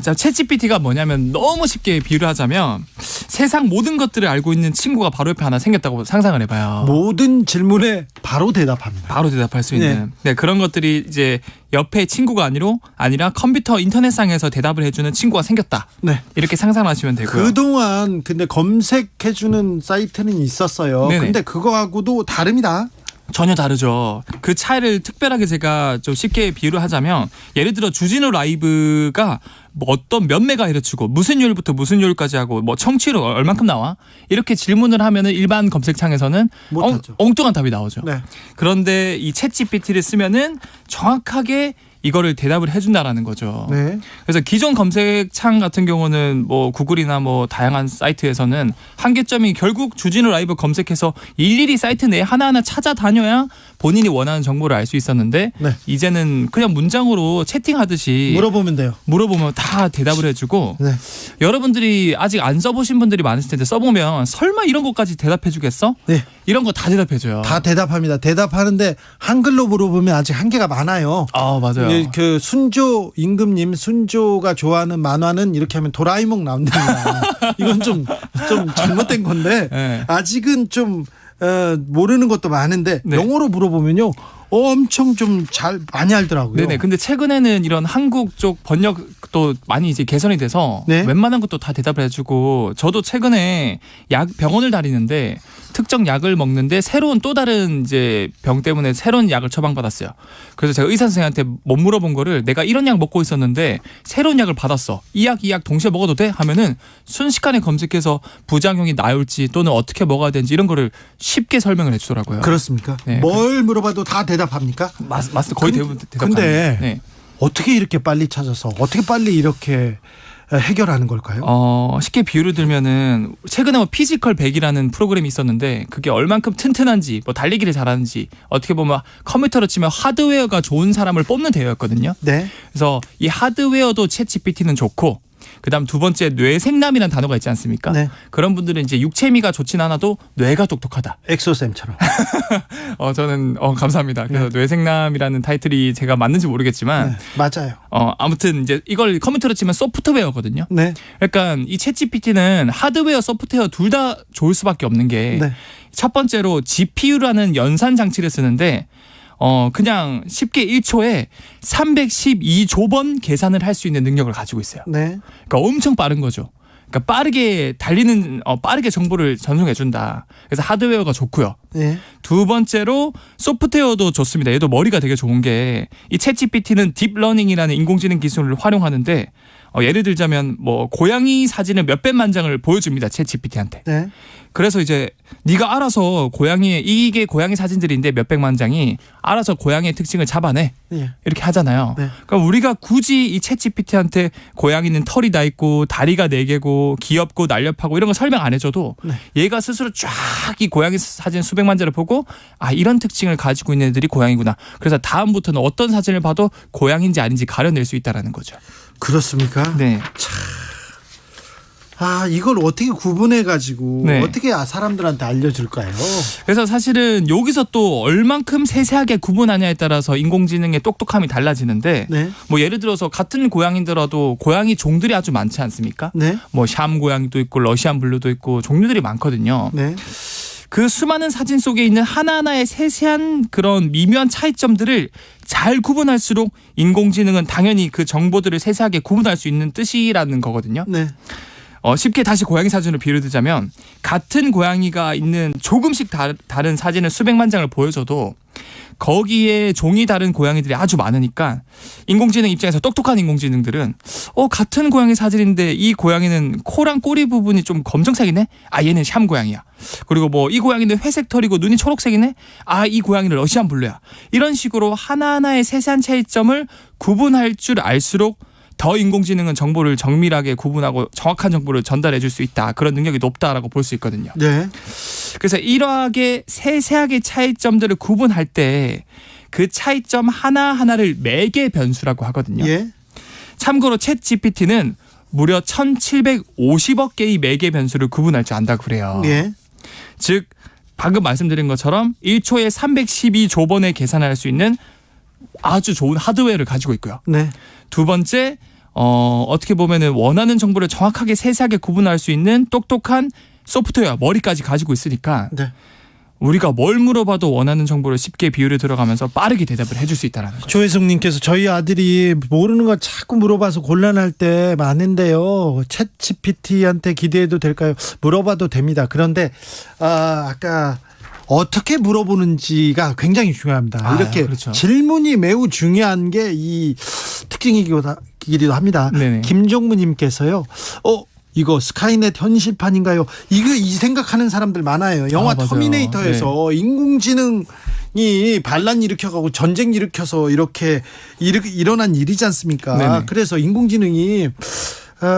자, 챗GPT가 뭐냐면 너무 쉽게 비유를 하자면 세상 모든 것들을 알고 있는 친구가 바로 옆에 하나 생겼다고 상상을 해봐요. 모든 질문에 바로 대답합니다. 바로 대답할 수 있는. 네, 그런 것들이 이제 옆에 친구가 아니라 컴퓨터 인터넷상에서 대답을 해주는 친구가 생겼다. 네. 이렇게 상상하시면 되고요. 그동안 근데 검색해주는 사이트는 있었어요. 네네. 근데 그거하고도 다릅니다. 전혀 다르죠. 그 차이를 특별하게 제가 좀 쉽게 비유를 하자면 예를 들어 주진우 라이브가 뭐 어떤 몇 메가헤르츠고 무슨 요일부터 무슨 요일까지 하고 뭐 청취율 얼만큼 나와? 이렇게 질문을 하면은 일반 검색창에서는 엉뚱한 답이 나오죠. 네. 그런데 이 챗GPT를 쓰면은 정확하게 이거를 대답을 해준다라는 거죠. 네. 그래서 기존 검색창 같은 경우는 뭐 구글이나 뭐 다양한 사이트에서는 한계점이 결국 주진우 라이브 검색해서 일일이 사이트 내에 하나하나 찾아다녀야 본인이 원하는 정보를 알 수 있었는데 네. 이제는 그냥 문장으로 채팅하듯이 물어보면 돼요. 물어보면 다 대답을 해주고 네. 여러분들이 아직 안 써보신 분들이 많으실 텐데 써보면 설마 이런 것까지 대답해주겠어? 네. 이런 거 다 대답해줘요. 다 대답합니다. 대답하는데 한글로 물어보면 아직 한계가 많아요. 맞아요. 그 순조 임금님 순조가 좋아하는 만화는 이렇게 하면 도라에몽 나온답니다. 이건 좀 잘못된 건데 네. 아직은 좀 모르는 것도 많은데 네. 영어로 물어보면요 엄청 좀 많이 알더라고요. 네네. 근데 최근에는 이런 한국 쪽 번역도 많이 이제 개선이 돼서 네. 웬만한 것도 다 대답을 해주고 저도 최근에 병원을 다니는데 특정 약을 먹는데 새로운 또 다른 이제 병 때문에 새로운 약을 처방받았어요. 그래서 제가 의사 선생님한테 못 물어본 거를 내가 이런 약 먹고 있었는데 새로운 약을 받았어. 이 약 동시에 먹어도 돼? 하면은 순식간에 검색해서 부작용이 나올지 또는 어떻게 먹어야 되는지 이런 거를 쉽게 설명을 해주더라고요. 그렇습니까? 네. 뭘 물어봐도 다 대답합니까? 맞습니다. 거의 대부분 대답합니다. 근데 네. 어떻게 이렇게 빨리 찾아서 어떻게 빨리 이렇게 해결하는 걸까요? 쉽게 비유를 들면은 최근에 뭐 피지컬 100이라는 프로그램이 있었는데 그게 얼만큼 튼튼한지 뭐 달리기를 잘하는지 어떻게 보면 컴퓨터로 치면 하드웨어가 좋은 사람을 뽑는 대회였거든요. 네. 그래서 이 하드웨어도 챗GPT는 좋고 그다음 두 번째 뇌생남이라는 단어가 있지 않습니까? 네. 그런 분들은 이제 육체미가 좋진 않아도 뇌가 똑똑하다. 엑소쌤처럼. 저는 감사합니다. 그래서 네. 뇌생남이라는 타이틀이 제가 맞는지 모르겠지만 네, 맞아요. 아무튼 이제 이걸 컴퓨터로 치면 소프트웨어거든요. 네. 그러니까 이 챗GPT는 하드웨어, 소프트웨어 둘 다 좋을 수밖에 없는 게 첫 번째로 GPU라는 연산 장치를 쓰는데 그냥 쉽게 1초에 312조 번 계산을 할 수 있는 능력을 가지고 있어요. 네. 그러니까 엄청 빠른 거죠. 그러니까 빠르게 달리는 빠르게 정보를 전송해 준다. 그래서 하드웨어가 좋고요. 네. 두 번째로 소프트웨어도 좋습니다. 얘도 머리가 되게 좋은 게 이 챗GPT는 딥러닝이라는 인공지능 기술을 활용하는데 예를 들자면 뭐 고양이 사진을 몇백만 장을 보여줍니다. 챗GPT한테. 네. 그래서 이제 네가 알아서 이게 고양이 사진들인데 몇백만 장이 알아서 고양이의 특징을 잡아내. 네. 이렇게 하잖아요. 네. 그러니까 우리가 굳이 이 챗GPT한테 고양이는 털이 다 있고 다리가 4개고 귀엽고 날렵하고 이런 거 설명 안 해줘도 얘가 스스로 쫙 이 고양이 사진 수백만 장을 보고 이런 특징을 가지고 있는 애들이 고양이구나. 그래서 다음부터는 어떤 사진을 봐도 고양인지 아닌지 가려낼 수 있다라는 거죠. 그렇습니까? 네. 이걸 어떻게 구분해가지고 네. 어떻게 사람들한테 알려줄까요? 그래서 사실은 여기서 또 얼만큼 세세하게 구분하냐에 따라서 인공지능의 똑똑함이 달라지는데 네. 뭐 예를 들어서 같은 고양이더라도 고양이 종들이 아주 많지 않습니까? 네. 뭐 샴 고양이도 있고 러시안 블루도 있고 종류들이 많거든요. 네. 그 수많은 사진 속에 있는 하나하나의 세세한 그런 미묘한 차이점들을 잘 구분할수록 인공지능은 당연히 그 정보들을 세세하게 구분할 수 있는 뜻이라는 거거든요. 네. 쉽게 다시 고양이 사진으로 비유를 들자면 같은 고양이가 있는 조금씩 다른 사진을 수백만 장을 보여줘도 거기에 종이 다른 고양이들이 아주 많으니까 인공지능 입장에서 똑똑한 인공지능들은 같은 고양이 사진인데 이 고양이는 코랑 꼬리 부분이 좀 검정색이네? 얘는 샴 고양이야. 그리고 뭐 이 고양이는 회색 털이고 눈이 초록색이네? 이 고양이는 러시안 블루야. 이런 식으로 하나하나의 세세한 차이점을 구분할 줄 알수록 더 인공지능은 정보를 정밀하게 구분하고 정확한 정보를 전달해 줄 수 있다. 그런 능력이 높다라고 볼 수 있거든요. 네. 그래서 이러하게 세세하게 차이점들을 구분할 때 그 차이점 하나하나를 매개 변수라고 하거든요. 예. 참고로 챗GPT는 무려 1750억 개의 매개 변수를 구분할 줄 안다고 그래요. 예. 즉 방금 말씀드린 것처럼 1초에 312조 번의 계산을 할 수 있는 아주 좋은 하드웨어를 가지고 있고요. 네. 두 번째 어떻게 보면은 원하는 정보를 정확하게 세세하게 구분할 수 있는 똑똑한 소프트웨어 머리까지 가지고 있으니까 네. 우리가 뭘 물어봐도 원하는 정보를 쉽게 비유를 들어가면서 빠르게 대답을 해줄 수 있다는 거죠. 조혜숙님께서 저희 아들이 모르는 걸 자꾸 물어봐서 곤란할 때 많은데요. 챗GPT한테 기대해도 될까요? 물어봐도 됩니다. 그런데 아까 어떻게 물어보는지가 굉장히 중요합니다. 이렇게 그렇죠. 질문이 매우 중요한 게 이 특징이기도 합니다. 네네. 김종무님께서요. 이거 스카이넷 현실판인가요? 이 생각하는 사람들 많아요. 영화 터미네이터에서 인공지능이 반란 일으켜가고 전쟁 일으켜서 이렇게 일어난 일이지 않습니까? 네네. 그래서 인공지능이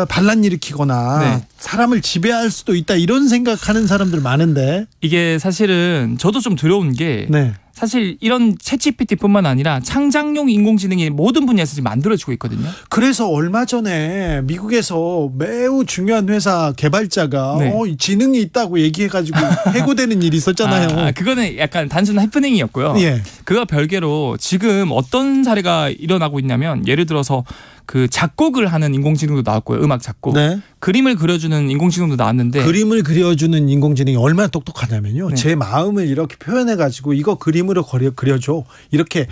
반란 일으키거나 네. 사람을 지배할 수도 있다 이런 생각하는 사람들 많은데 이게 사실은 저도 좀 두려운 게 네. 사실 이런 챗GPT뿐만 아니라 창작용 인공지능이 모든 분야에서 지금 만들어지고 있거든요. 그래서 얼마 전에 미국에서 매우 중요한 회사 개발자가 네. 지능이 있다고 얘기해가지고 해고되는 일이 있었잖아요. 그거는 약간 단순한 해프닝이었고요. 예. 그거 별개로 지금 어떤 사례가 일어나고 있냐면 예를 들어서 그 작곡을 하는 인공지능도 나왔고요. 음악 작곡. 네. 그림을 그려주는 인공지능도 나왔는데 그림을 그려주는 인공지능이 얼마나 똑똑하냐면요. 네. 제 마음을 이렇게 표현해가지고 이거 그림으로 그려줘. 이렇게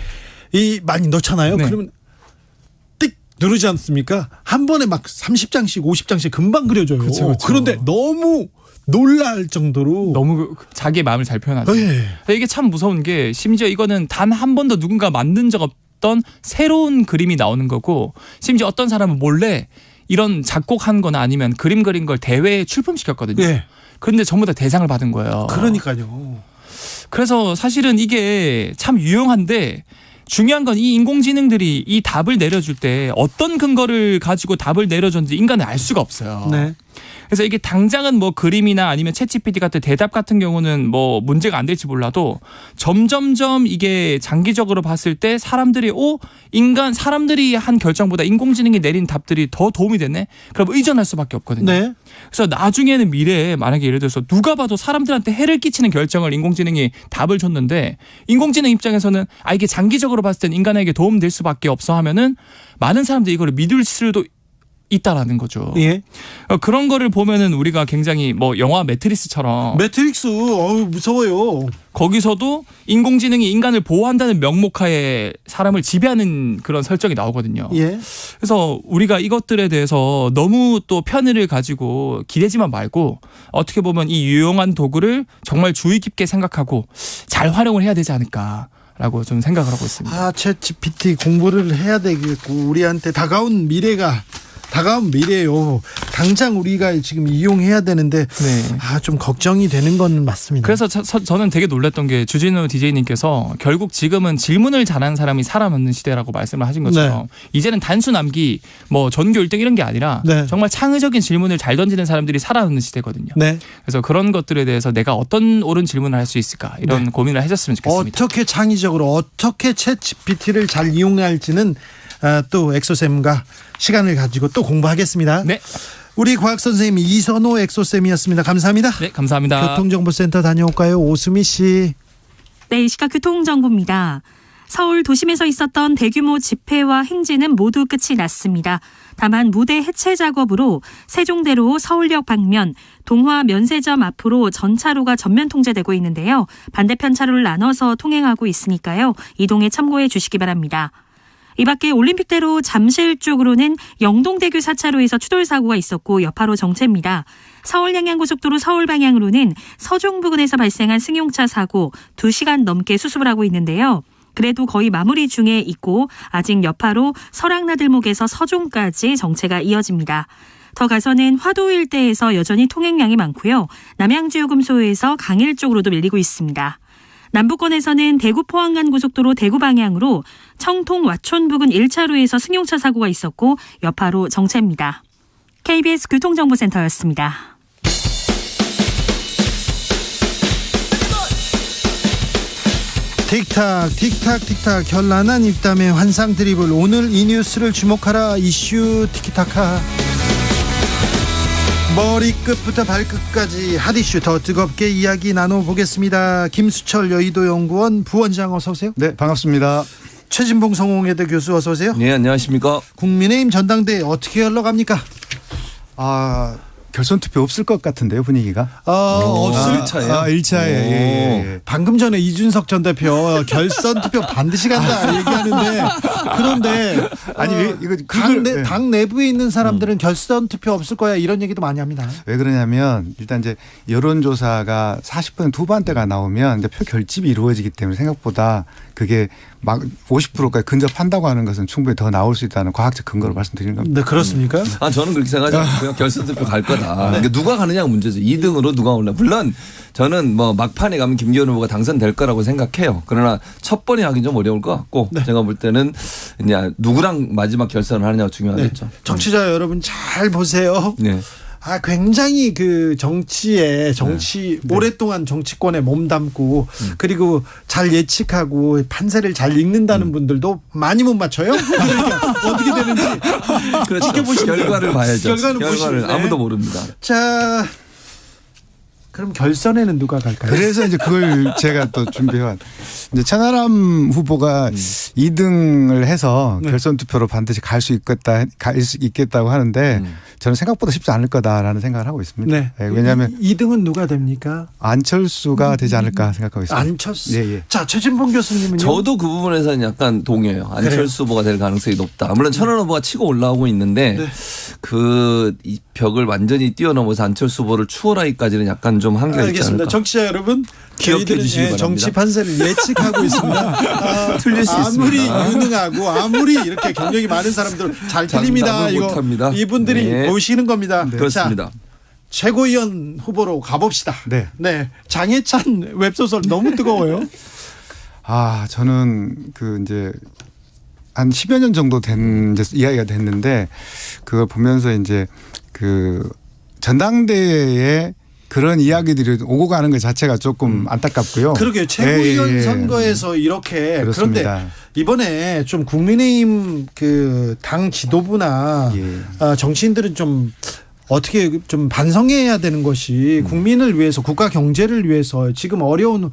많이 넣잖아요. 네. 그러면 띡 누르지 않습니까? 한 번에 막 30장씩 50장씩 금방 그려줘요. 그쵸. 그런데 너무 놀랄 정도로 너무 자기의 마음을 잘 표현하죠. 네. 이게 참 무서운 게 심지어 이거는 단 한 번도 누군가 만든 적 없던 새로운 그림이 나오는 거고 심지어 어떤 사람은 몰래 이런 작곡한 거나 아니면 그림 그린 걸 대회에 출품시켰거든요. 네. 그런데 전부 다 대상을 받은 거예요. 그러니까요. 그래서 사실은 이게 참 유용한데 중요한 건 이 인공지능들이 이 답을 내려줄 때 어떤 근거를 가지고 답을 내려줬는지 인간은 알 수가 없어요. 네. 그래서 이게 당장은 뭐 그림이나 아니면 챗GPT 같은 대답 같은 경우는 뭐 문제가 안 될지 몰라도 점점점 이게 장기적으로 봤을 때 사람들이 사람들이 한 결정보다 인공지능이 내린 답들이 더 도움이 되네? 그럼 의존할 수밖에 없거든요. 네. 그래서 나중에는 미래에 만약에 예를 들어서 누가 봐도 사람들한테 해를 끼치는 결정을 인공지능이 답을 줬는데 인공지능 입장에서는 이게 장기적으로 봤을 땐 인간에게 도움될 수밖에 없어 하면은 많은 사람들이 이거를 믿을 수도 있다라는 거죠. 예. 그런 거를 보면은 우리가 굉장히 뭐 영화 매트릭스처럼 매트릭스 무서워요. 거기서도 인공지능이 인간을 보호한다는 명목하에 사람을 지배하는 그런 설정이 나오거든요. 예. 그래서 우리가 이것들에 대해서 너무 또 편의를 가지고 기대지만 말고 어떻게 보면 이 유용한 도구를 정말 주의 깊게 생각하고 잘 활용을 해야 되지 않을까라고 좀 생각을 하고 있습니다. 챗GPT 공부를 해야 되겠고 우리한테 다가온 미래요. 당장 우리가 지금 이용해야 되는데 좀 걱정이 되는 건 맞습니다. 그래서 저는 되게 놀랐던 게 주진우 DJ님께서 결국 지금은 질문을 잘하는 사람이 살아남는 시대라고 말씀을 하신 것처럼 이제는 단수 남기 뭐 전교 1등 이런 게 아니라 정말 창의적인 질문을 잘 던지는 사람들이 살아남는 시대거든요. 그래서 그런 것들에 대해서 내가 어떤 옳은 질문을 할 수 있을까 이런 고민을 하셨으면 좋겠습니다. 어떻게 창의적으로 어떻게 챗GPT를 잘 이용할지는 또 엑소쌤과 시간을 가지고 또 공부하겠습니다. 네. 우리 과학 선생님 이선호 엑소쌤이었습니다. 감사합니다. 네, 감사합니다. 교통정보센터 다녀올까요? 오수미 씨. 네, 이 시각 교통정보입니다. 서울 도심에서 있었던 대규모 집회와 행진은 모두 끝이 났습니다. 다만 무대 해체 작업으로 세종대로 서울역 방면, 동화 면세점 앞으로 전차로가 전면 통제되고 있는데요. 반대편 차로를 나눠서 통행하고 있으니까요. 이동에 참고해 주시기 바랍니다. 이 밖에 올림픽대로 잠실 쪽으로는 영동대교 4차로에서 추돌 사고가 있었고 여파로 정체입니다. 서울 양양고속도로 서울 방향으로는 서종 부근에서 발생한 승용차 사고 2시간 넘게 수습을 하고 있는데요. 그래도 거의 마무리 중에 있고 아직 여파로 설악나들목에서 서종까지 정체가 이어집니다. 더 가서는 화도 일대에서 여전히 통행량이 많고요. 남양주요금소에서 강일 쪽으로도 밀리고 있습니다. 남부권에서는 대구 포항간 고속도로 대구 방향으로 청통 와촌 부근 1차로에서 승용차 사고가 있었고 여파로 정체입니다. KBS 교통정보센터였습니다. 틱탁 틱탁 틱탁 결란한 입담의 환상 드리블. 오늘 이 뉴스를 주목하라. 이슈 티키타카. 머리끝부터 발끝까지 핫이슈 더 뜨겁게 이야기 나눠보겠습니다. 김수철 여의도연구원 부원장 어서 오세요. 네, 반갑습니다. 최진봉 성공회대 교수 어서 오세요. 네, 안녕하십니까. 국민의힘 전당대회 어떻게 흘러갑니까? 결선 투표 없을 것 같은데요, 분위기가. 없을 1차예요. 1차에. 예. 방금 전에 이준석 전 대표 결선 투표 반드시 간다 얘기하는데 그런데 아니 이거 당 내부에 있는 사람들은 결선 투표 없을 거야 이런 얘기도 많이 합니다. 왜 그러냐면 일단 이제 여론조사가 40% 후반대가 나오면 이제 표 결집이 이루어지기 때문에 생각보다 그게 막 50%까지 근접한다고 하는 것은 충분히 더 나올 수 있다는 과학적 근거로 말씀드리는 겁니다. 네, 그렇습니까? 저는 그렇게 생각하지 그냥 결선 투표 갈 거다. 그러니까 누가 가느냐가 문제죠. 2등으로 누가 올라. 물론 저는 뭐 막판에 가면 김기현 후보가 당선될 거라고 생각해요. 그러나 첫 번에 하긴 좀 어려울 것 같고 제가 볼 때는 그냥 누구랑 마지막 결선을 하느냐가 중요하겠죠. 정치자 여러분 잘 보세요. 네. 굉장히 그 오랫동안 정치권에 몸담고 그리고 잘 예측하고 판세를 잘 읽는다는 분들도 많이 못 맞춰요. 그러니까 어떻게 되는지 그렇죠. 지켜보시죠. 결과를 봐야죠. 결과를 아무도 모릅니다. 자, 그럼 결선에는 누가 갈까요? 그래서 이제 그걸 제가 또 준비해왔. 이제 천하람 후보가 2등을 해서 결선 투표로 반드시 갈 수 있겠다고 하는데 저는 생각보다 쉽지 않을 거다라는 생각을 하고 있습니다. 네. 왜냐하면 2등은 누가 됩니까? 안철수가 되지 않을까 생각하고 있습니다. 안철수. 예. 자, 최진봉 교수님은요? 저도 그 부분에서는 약간 동의해요. 안철수 후보가 될 가능성이 높다. 물론 천하람 후보가 치고 올라오고 있는데 이 벽을 완전히 뛰어넘어서 안철수 후보를 추월하기까지는 약간 좀 한계가 있지 않을까. 정치자 여러분, 기억해 주시기 바랍니다. 정치 판세를 예측하고 있습니다. 틀릴 수 아무리 있습니다. 유능하고 아무리 이렇게 경력이 많은 사람들은 잘 틀립니다. 못합니다. 이분들이 보시는 겁니다. 그렇습니다. 자, 최고위원 후보로 가봅시다. 네. 장해찬 웹소설 너무 뜨거워요. 저는 이제 한 10여 년 정도 된 이야기가 됐는데 그걸 보면서 이제 전당대회에 그런 이야기들이 오고 가는 것 자체가 조금 안타깝고요. 그러게요. 최고위원 선거에서 이렇게 그렇습니다. 그런데 이번에 좀 국민의힘 당 지도부나 정치인들은 좀 어떻게 좀 반성해야 되는 것이 국민을 위해서 국가 경제를 위해서 지금 어려운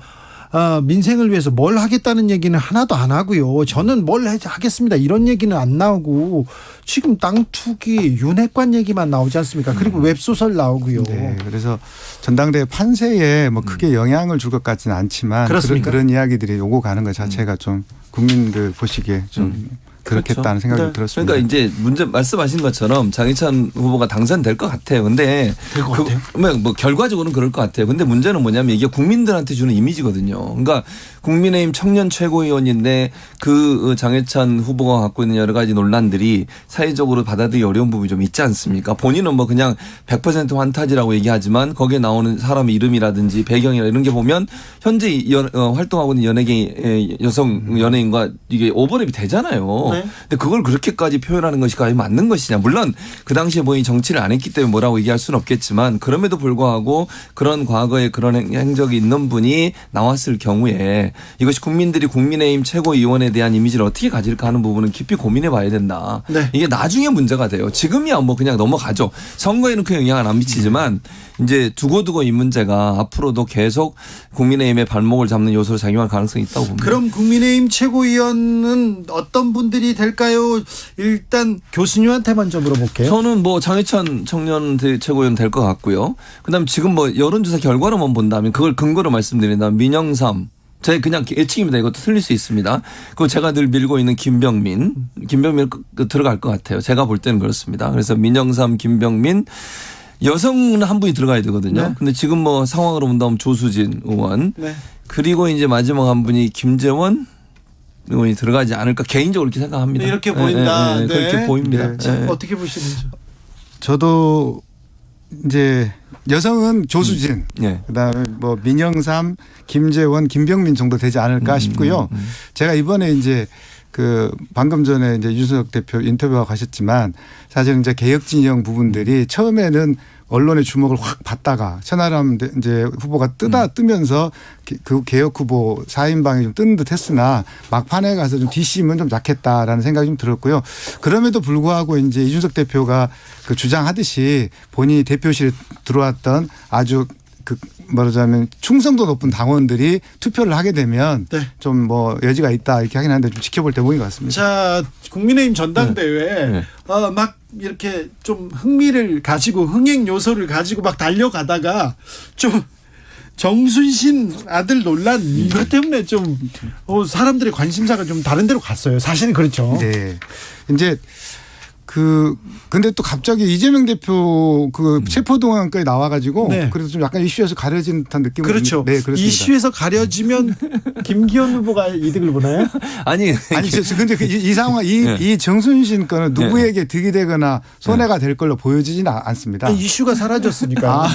민생을 위해서 뭘 하겠다는 얘기는 하나도 안 하고요. 저는 뭘 하겠습니다. 이런 얘기는 안 나오고 지금 땅 투기, 윤핵관 얘기만 나오지 않습니까? 그리고 웹소설 나오고요. 네, 그래서 전당대회 판세에 뭐 크게 영향을 줄 것 같지는 않지만 그런 이야기들이 오고 가는 것 자체가 좀 국민들 보시기에 좀 그렇겠다는 생각이 들었습니다. 그러니까 이제 말씀하신 것처럼 장해찬 후보가 당선될 것 같아요. 근데 뭐 결과적으로는 그럴 것 같아요. 근데 문제는 뭐냐면 이게 국민들한테 주는 이미지거든요. 그러니까 국민의힘 청년 최고위원인데 장해찬 후보가 갖고 있는 여러 가지 논란들이 사회적으로 받아들이기 어려운 부분이 좀 있지 않습니까? 본인은 뭐 그냥 100% 환타지라고 얘기하지만 거기에 나오는 사람의 이름이라든지 배경이나 이런 게 보면 현재 활동하고 있는 여성 연예인과 이게 오버랩이 되잖아요. 근데 그걸 그렇게까지 표현하는 것이 과연 맞는 것이냐. 물론 그 당시에 본인이 정치를 안 했기 때문에 뭐라고 얘기할 수는 없겠지만 그럼에도 불구하고 그런 과거에 그런 행적이 있는 분이 나왔을 경우에 이것이 국민들이 국민의힘 최고위원에 대한 이미지를 어떻게 가질까 하는 부분은 깊이 고민해 봐야 된다. 이게 나중에 문제가 돼요. 지금이야 뭐 그냥 넘어가죠. 선거에는 그 영향을 안 미치지만 이제 두고두고 이 문제가 앞으로도 계속 국민의힘의 발목을 잡는 요소로 작용할 가능성이 있다고 봅니다. 그럼 국민의힘 최고위원은 어떤 분들이 될까요? 일단 교수님한테 먼저 물어볼게요. 저는 뭐 장해찬 청년 최고위원 될 것 같고요. 그다음에 지금 뭐 여론조사 결과로만 본다면 그걸 근거로 말씀드린다면 민영삼 제 그냥 예측입니다. 이것도 틀릴 수 있습니다. 그리고 제가 늘 밀고 있는 김병민 들어갈 것 같아요. 제가 볼 때는 그렇습니다. 그래서 민영삼, 김병민 여성은 한 분이 들어가야 되거든요. 근데 지금 뭐 상황으로 본다면 조수진 의원 그리고 이제 마지막 한 분이 김재원 의원이 들어가지 않을까 개인적으로 이렇게 생각합니다. 이렇게 보인다. 그렇게 보입니다. 어떻게 보시는지. 저도 이제 여성은 조수진, 그다음에 뭐 민영삼, 김재원, 김병민 정도 되지 않을까 싶고요. 제가 이번에 이제 방금 전에 이제 유승석 대표 인터뷰하고 가셨지만 사실은 이제 개혁 진영 부분들이 처음에는 언론의 주목을 확 받다가 천하람 이제 후보가 뜨면서 그 개혁 후보 4인방이 좀 뜨는 듯 했으나 막판에 가서 좀 뒷심은 좀 약했다라는 생각이 좀 들었고요. 그럼에도 불구하고 이제 이준석 대표가 주장하듯이 본인이 대표실에 들어왔던 아주 말하자면 충성도 높은 당원들이 투표를 하게 되면 좀 뭐 여지가 있다 이렇게 하긴 하는데 좀 지켜볼 대목인 것 같습니다. 자, 국민의힘 전당대회 막 이렇게 좀 흥미를 가지고 흥행 요소를 가지고 막 달려가다가 좀 정순신 아들 논란 이것 때문에 좀 사람들의 관심사가 좀 다른 데로 갔어요. 사실은 그렇죠. 네. 이제 근데 또 갑자기 이재명 대표 체포동의안까지 나와가지고 그래서 좀 약간 이슈에서 가려진 듯한 느낌이 그렇죠. 네, 그렇습니다. 이슈에서 가려지면 김기현 후보가 이득을 보나요? 아니 근데 이 상황 이 정순신 건은 누구에게 득이 되거나 손해가 될 걸로 보여지지는 않습니다. 이슈가 사라졌으니까.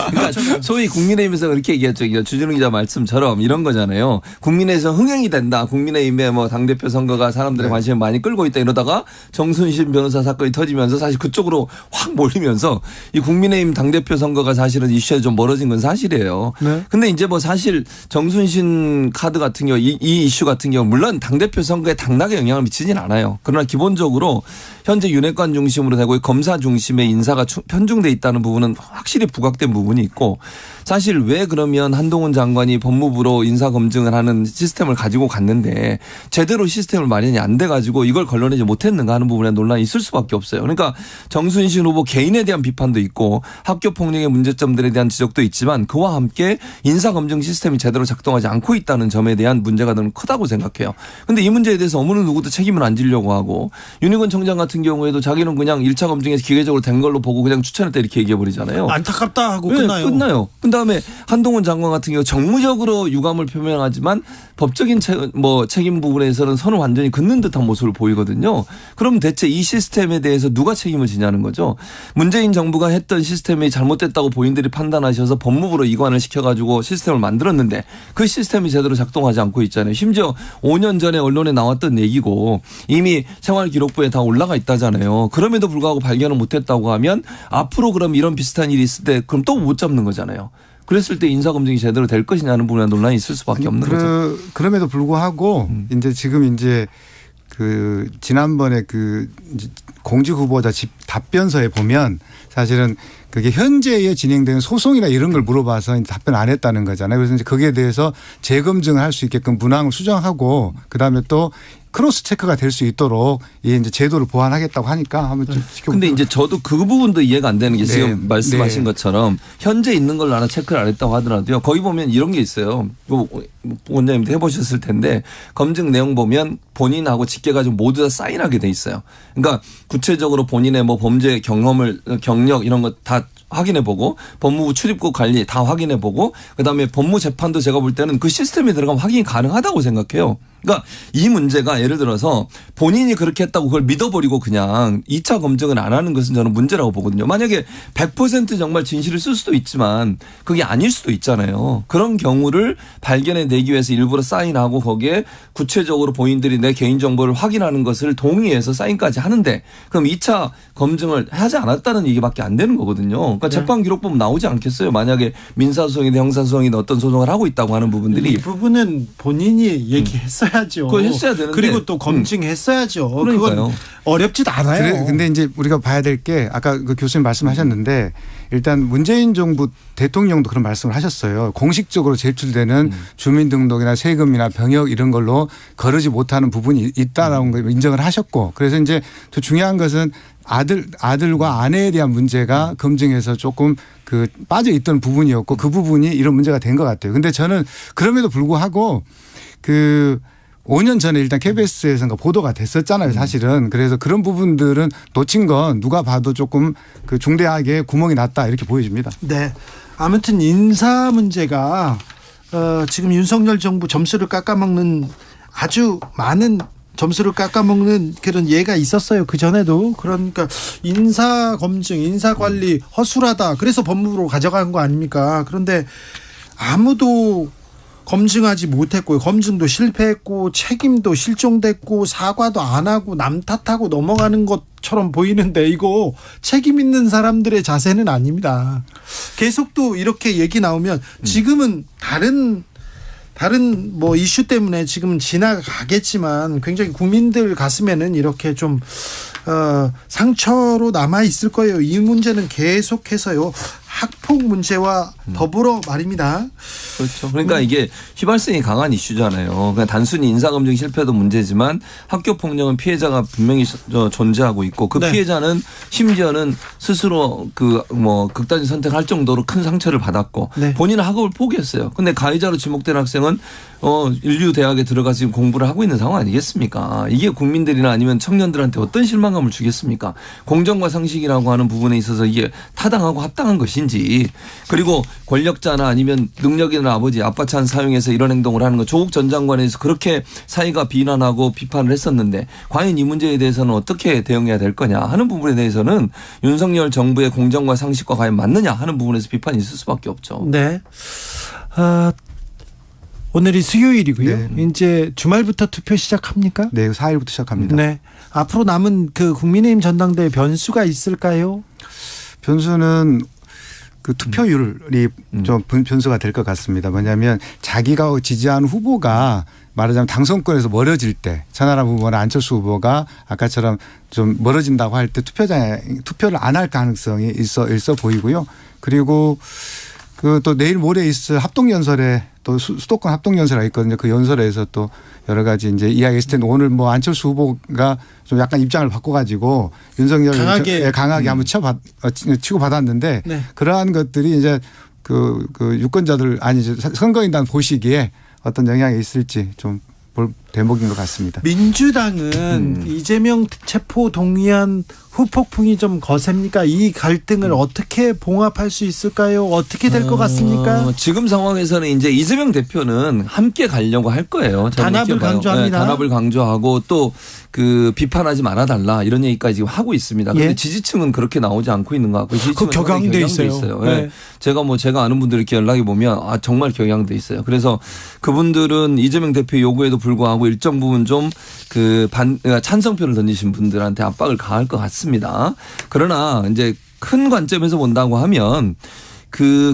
그러니까 소위 국민의힘에서 그렇게 얘기했죠. 주진우 기자 말씀처럼 이런 거잖아요. 국민의힘에서 흥행이 된다. 국민의힘의 뭐 당대표 선거가 사람들의 관심을 많이 끌고 있다 이러다가 정순신 변호사 사건이 터지면서 사실 그쪽으로 확 몰리면서 이 국민의힘 당대표 선거가 사실은 이슈에 좀 멀어진 건 사실이에요. 근데 이제 뭐 사실 정순신 카드 같은 경우 이 이슈 같은 경우 물론 당대표 선거에 당락에 영향을 미치진 않아요. 그러나 기본적으로 현재 윤핵관 중심으로 되고 검사 중심의 인사가 편중돼 있다는 부분은 확실히 부각된 부분이 있고 사실 왜 그러면 한동훈 장관이 법무부로 인사검증을 하는 시스템을 가지고 갔는데 제대로 시스템을 마련이 안 돼가지고 이걸 걸러내지 못했는가 하는 부분에 논란이 있을 수밖에 없어요. 그러니까 정순신 후보 개인에 대한 비판도 있고 학교폭력의 문제점들에 대한 지적도 있지만 그와 함께 인사검증 시스템이 제대로 작동하지 않고 있다는 점에 대한 문제가 너무 크다고 생각해요. 그런데 이 문제에 대해서 어느 누구도 책임을 안 지려고 하고 윤희건 청장 같은 경우에도 자기는 그냥 1차 검증에서 기계적으로 된 걸로 보고 그냥 추천했다 이렇게 얘기해버리잖아요. 안타깝다 하고 끝나요. 그다음에 한동훈 장관 같은 경우 정무적으로 유감을 표명하지만 법적인 책임 부분에서는 선을 완전히 긋는 듯한 모습을 보이거든요. 그럼 대체 이 시스템에 대해서 누가 책임을 지냐는 거죠. 문재인 정부가 했던 시스템이 잘못됐다고 본인들이 판단하셔서 법무부로 이관을 시켜가지고 시스템을 만들었는데 그 시스템이 제대로 작동하지 않고 있잖아요. 심지어 5년 전에 언론에 나왔던 얘기고 이미 생활기록부에 다 올라가 있다잖아요. 그럼에도 불구하고 발견을 못했다고 하면 앞으로 그럼 이런 비슷한 일이 있을 때 그럼 또 못 잡는 거잖아요. 그랬을 때 인사검증이 제대로 될 것이냐는 부분에 논란이 있을 수밖에 없는 거죠. 그럼에도 불구하고 이제 지금 지난번에 공직 후보자 답변서에 보면 사실은 그게 현재에 진행되는 소송이나 이런 걸 물어봐서 답변 안 했다는 거잖아요. 그래서 이제 거기에 대해서 재검증을 할 수 있게끔 문항을 수정하고 그다음에 또 크로스 체크가 될 수 있도록 이제 제도를 보완하겠다고 하니까 한번 좀 지켜보세요. 근데 이제 저도 그 부분도 이해가 안 되는 게 지금 말씀하신 것처럼 현재 있는 걸로 하나 체크를 안 했다고 하더라도요. 거기 보면 이런 게 있어요. 원장님도 해보셨을 텐데 검증 내용 보면 본인하고 직계가지고 모두 다 사인하게 돼 있어요. 그러니까 구체적으로 본인의 뭐 범죄 경력 이런 거 다 확인해 보고 법무부 출입국 관리 다 확인해 보고 그다음에 법무 재판도 제가 볼 때는 그 시스템에 들어가면 확인이 가능하다고 생각해요. 그러니까 이 문제가 예를 들어서 본인이 그렇게 했다고 그걸 믿어버리고 그냥 2차 검증을 안 하는 것은 저는 문제라고 보거든요. 만약에 100% 정말 진실을 쓸 수도 있지만 그게 아닐 수도 있잖아요. 그런 경우를 발견해내기 위해서 일부러 사인하고 거기에 구체적으로 본인들이 내 개인정보를 확인하는 것을 동의해서 사인까지 하는데 그럼 2차 검증을 하지 않았다는 얘기밖에 안 되는 거거든요. 그러니까 재판 기록 보면 나오지 않겠어요. 만약에 민사소송이나 형사소송이나 어떤 소송을 하고 있다고 하는 부분들이. 이 부분은 본인이 얘기했어야죠. 그거 했어야 되는데. 그리고 또 검증했어야죠. 그러니까요. 그건 어렵지도 않아요. 근데 이제 우리가 봐야 될 게 아까 그 교수님 말씀하셨는데 일단 문재인 정부 대통령도 그런 말씀을 하셨어요. 공식적으로 제출되는 주민등록이나 세금이나 병역 이런 걸로 거르지 못하는 부분이 있다라는 걸 인정을 하셨고 그래서 이제 더 중요한 것은 아들과 아내에 대한 문제가 검증에서 조금 빠져 있던 부분이었고 그 부분이 이런 문제가 된 것 같아요. 근데 저는 그럼에도 불구하고 5년 전에 일단 KBS에서 보도가 됐었잖아요, 사실은. 그래서 그런 부분들은 놓친 건 누가 봐도 조금 중대하게 구멍이 났다 이렇게 보여집니다. 네. 아무튼 인사 문제가 지금 윤석열 정부 점수를 깎아먹는 아주 많은 점수를 깎아먹는 그런 예가 있었어요. 그 전에도. 그러니까 인사 검증, 인사 관리 허술하다. 그래서 법무부로 가져간 거 아닙니까? 그런데 아무도 검증하지 못했고요. 검증도 실패했고 책임도 실종됐고 사과도 안 하고 남 탓하고 넘어가는 것처럼 보이는데 이거 책임 있는 사람들의 자세는 아닙니다. 계속 또 이렇게 얘기 나오면 지금은 다른 뭐 이슈 때문에 지금 지나가겠지만 굉장히 국민들 가슴에는 이렇게 좀 상처로 남아 있을 거예요. 이 문제는 계속해서요. 학폭 문제와 더불어 말입니다. 그렇죠. 그러니까 이게 휘발성이 강한 이슈잖아요. 그냥 단순히 인사검증 실패도 문제지만 학교 폭력은 피해자가 분명히 존재하고 있고 그 네. 피해자는 심지어는 스스로 극단적 선택을 할 정도로 큰 상처를 받았고 네. 본인은 학업을 포기했어요. 근데 가해자로 지목된 학생은 인류 대학에 들어가서 지금 공부를 하고 있는 상황 아니겠습니까? 이게 국민들이나 아니면 청년들한테 어떤 실망감을 주겠습니까? 공정과 상식이라고 하는 부분에 있어서 이게 타당하고 합당한 것인지 그리고 권력자나 아니면 능력 있는 아버지 아빠 찬 사용해서 이런 행동을 하는 거 조국 전 장관에서 그렇게 사회가 비난하고 비판을 했었는데 과연 이 문제에 대해서는 어떻게 대응해야 될 거냐 하는 부분에 대해서는 윤석열 정부의 공정과 상식과 과연 맞느냐 하는 부분에서 비판이 있을 수밖에 없죠. 네. 오늘이 수요일이고요. 네. 이제 주말부터 투표 시작합니까? 네, 4일부터 시작합니다. 네. 앞으로 남은 그 국민의힘 전당대회 변수가 있을까요? 변수는 그 투표율이 좀 변수가 될 것 같습니다. 뭐냐면 자기가 지지하는 후보가 말하자면 당선권에서 멀어질 때 천하람 후보나 안철수 후보가 아까처럼 좀 멀어진다고 할 때 투표를 안 할 가능성이 있어 보이고요. 그리고 그 또 내일 모레 있을 합동연설에 또 수도권 합동연설이 있거든요. 그 연설에서 또 여러 가지 이제 이야기 했을 텐데 오늘 뭐 안철수 후보가 좀 약간 입장을 바꿔가지고 윤석열 강하게 한번 치고 받았는데 네. 그러한 것들이 이제 그 유권자들 아니 선거인단 보시기에 어떤 영향이 있을지 좀 볼 대목인 것 같습니다. 민주당은 이재명 체포 동의안 후폭풍이 좀 거셉니까? 이 갈등을 어떻게 봉합할 수 있을까요? 어떻게 될 것 같습니까? 지금 상황에서는 이제 이재명 대표는 함께 가려고 할 거예요. 단합을 강조합니다. 네, 단합을 강조하고 또 그 비판하지 말아달라 이런 얘기까지 지금 하고 있습니다. 그런데 예. 지지층은 그렇게 나오지 않고 있는 것 같고 지지층은 격양돼 있어요. 네. 제가 아는 분들 이렇게 연락이 보면 정말 격양돼 있어요. 그래서 그분들은 이재명 대표 요구에도 불구하고 일정 부분 좀 찬성표를 던지신 분들한테 압박을 가할 것 같습니다. 그러나 이제 큰 관점에서 본다고 하면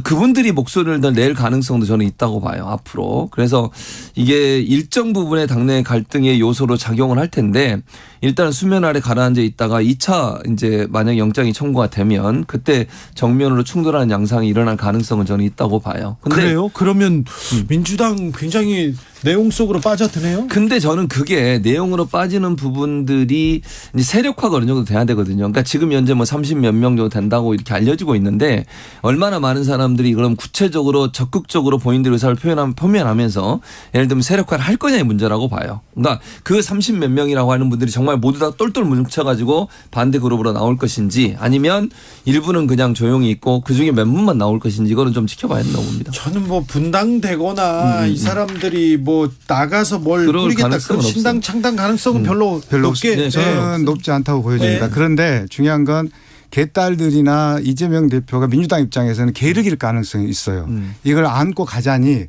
그분들이 목소리를 낼 가능성도 저는 있다고 봐요, 앞으로. 그래서 이게 일정 부분의 당내 갈등의 요소로 작용을 할 텐데 일단 수면 아래 가라앉아 있다가 2차 이제 만약 영장이 청구가 되면 그때 정면으로 충돌하는 양상이 일어날 가능성은 저는 있다고 봐요. 근데 그래요? 그러면 민주당 굉장히 내용 속으로 빠져드네요. 근데 저는 그게 내용으로 빠지는 부분들이 이제 세력화가 어느 정도 돼야 되거든요. 그러니까 지금 현재 뭐 30몇 명 정도 된다고 이렇게 알려지고 있는데 얼마나 많은 사람들이 그럼 구체적으로 적극적으로 본인들의 의사를 표면하면서 예를 들면 세력화를 할 거냐의 문제라고 봐요. 그러니까 그 30몇 명이라고 하는 분들이 정말 모두 다 똘똘 뭉쳐가지고 반대 그룹으로 나올 것인지 아니면 일부는 그냥 조용히 있고 그중에 몇 분만 나올 것인지 이거는 좀 지켜봐야 된다고 봅니다. 저는 뭐 분당되거나 이 사람들이 뭐 나가서 뭘 꾸리겠다 그런 신당 창당 가능성은 별로 높게 저는 높지 않다고 보여집니다. 네. 그런데 중요한 건 개딸들이나 이재명 대표가 민주당 입장에서는 게으르길 가능성이 있어요. 이걸 안고 가자니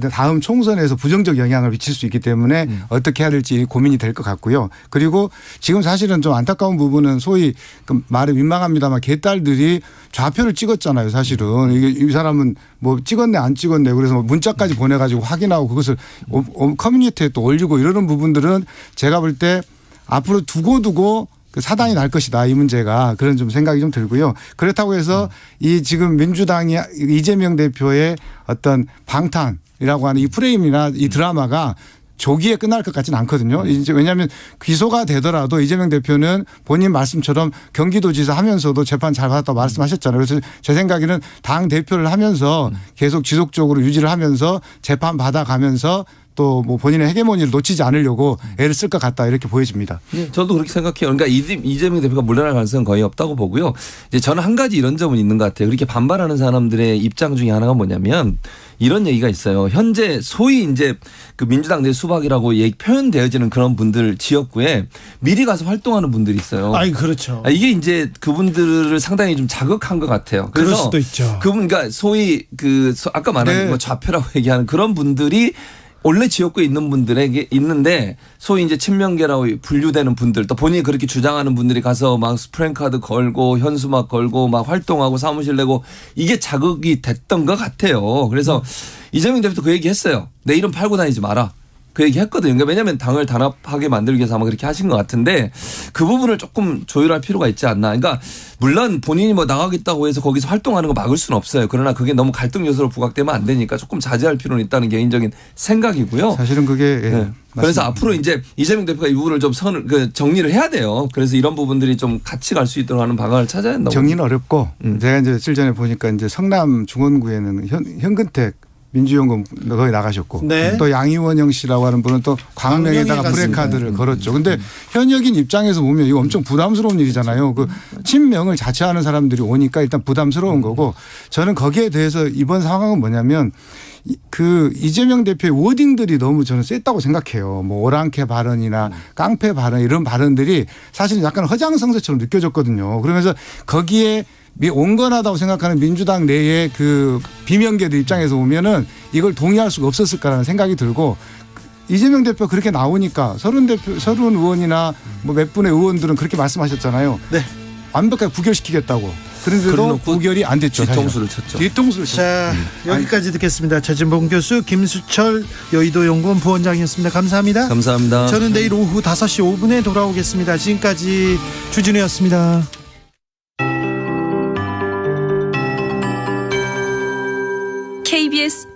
다음 총선에서 부정적 영향을 미칠 수 있기 때문에 어떻게 해야 될지 고민이 될 것 같고요. 그리고 지금 사실은 좀 안타까운 부분은 소위 말이 민망합니다만 개딸들이 좌표를 찍었잖아요. 사실은 이 사람은 뭐 찍었네 안 찍었네 그래서 문자까지 보내가지고 확인하고 그것을 커뮤니티에 또 올리고 이러는 부분들은 제가 볼 때 앞으로 두고 사단이 날 것이다 이 문제가 그런 좀 생각이 좀 들고요. 그렇다고 해서 이 지금 민주당이 이재명 대표의 어떤 방탄이라고 하는 이 프레임이나 이 드라마가 조기에 끝날 것 같지는 않거든요. 이제 왜냐하면 기소가 되더라도 이재명 대표는 본인 말씀처럼 경기도지사 하면서도 재판 잘 받았다고 말씀하셨잖아요. 그래서 제 생각에는 당 대표를 하면서 계속 지속적으로 유지를 하면서 재판 받아가면서 또 뭐 본인의 헤게모니를 놓치지 않으려고 애를 쓸 것 같다 이렇게 보여집니다. 저도 그렇게 생각해요. 그러니까 이재명 대표가 물러날 가능성은 거의 없다고 보고요. 이제 저는 한 가지 이런 점은 있는 것 같아요. 그렇게 반발하는 사람들의 입장 중에 하나가 뭐냐면 이런 얘기가 있어요. 현재 소위 이제 그 민주당 내 수박이라고 표현되어지는 그런 분들 지역구에 미리 가서 활동하는 분들이 있어요. 아니 그렇죠. 이게 이제 그분들을 상당히 좀 자극한 것 같아요. 그래서 그럴 수도 있죠. 그러니까 소위 아까 말한 뭐 좌표라고 얘기하는 그런 분들이 원래 지역구에 있는 분들에게 있는데 소위 이제 친명계라고 분류되는 분들 또 본인이 그렇게 주장하는 분들이 가서 막 스프랭카드 걸고 현수막 걸고 막 활동하고 사무실 내고 이게 자극이 됐던 것 같아요. 그래서 이재명 대표도 그 얘기 했어요. 내 이름 팔고 다니지 마라. 그 얘기 했거든요. 그러니까 왜냐하면 당을 단합하게 만들기 위해서 아마 그렇게 하신 것 같은데 그 부분을 조금 조율할 필요가 있지 않나. 그러니까 물론 본인이 뭐 나가겠다고 해서 거기서 활동하는 거 막을 수는 없어요. 그러나 그게 너무 갈등 요소로 부각되면 안 되니까 조금 자제할 필요는 있다는 개인적인 생각이고요. 사실은 그게 네. 그래서 앞으로 이제 이재명 대표가 이 부분을 좀 정리를 해야 돼요. 그래서 이런 부분들이 좀 같이 갈 수 있도록 하는 방안을 찾아야 한다고. 정리는 어렵고 제가 이제 며칠 전에 보니까 이제 성남 중원구에는 현근택 민주연구원 거기 나가셨고 네. 또 양이원영 씨라고 하는 분은 또 광명에다가 프레카드를 걸었죠. 근데 현역인 입장에서 보면 이거 엄청 부담스러운 일이잖아요. 그 친명을 자처하는 사람들이 오니까 일단 부담스러운 거고 저는 거기에 대해서 이번 상황은 뭐냐면 그 이재명 대표의 워딩들이 너무 저는 셌다고 생각해요. 뭐 오랑캐 발언이나 깡패 발언 이런 발언들이 사실은 약간 허장성세처럼 느껴졌거든요. 그러면서 거기에 온건하다고 생각하는 민주당 내의 그 비명계들 입장에서 보면은 이걸 동의할 수가 없었을까라는 생각이 들고 이재명 대표 그렇게 나오니까 서른 의원이나 뭐 몇 분의 의원들은 그렇게 말씀하셨잖아요. 네. 완벽하게 부결시키겠다고. 그런데도 부결이 안 됐죠. 뒤통수를 쳤죠. 뒤통수를 쳤죠. 자, 여기까지 듣겠습니다. 최진봉 교수, 김수철 여의도연구원 부원장이었습니다. 감사합니다. 감사합니다. 저는 내일 오후 5시 5분에 돌아오겠습니다. 지금까지 주진우였습니다. KBS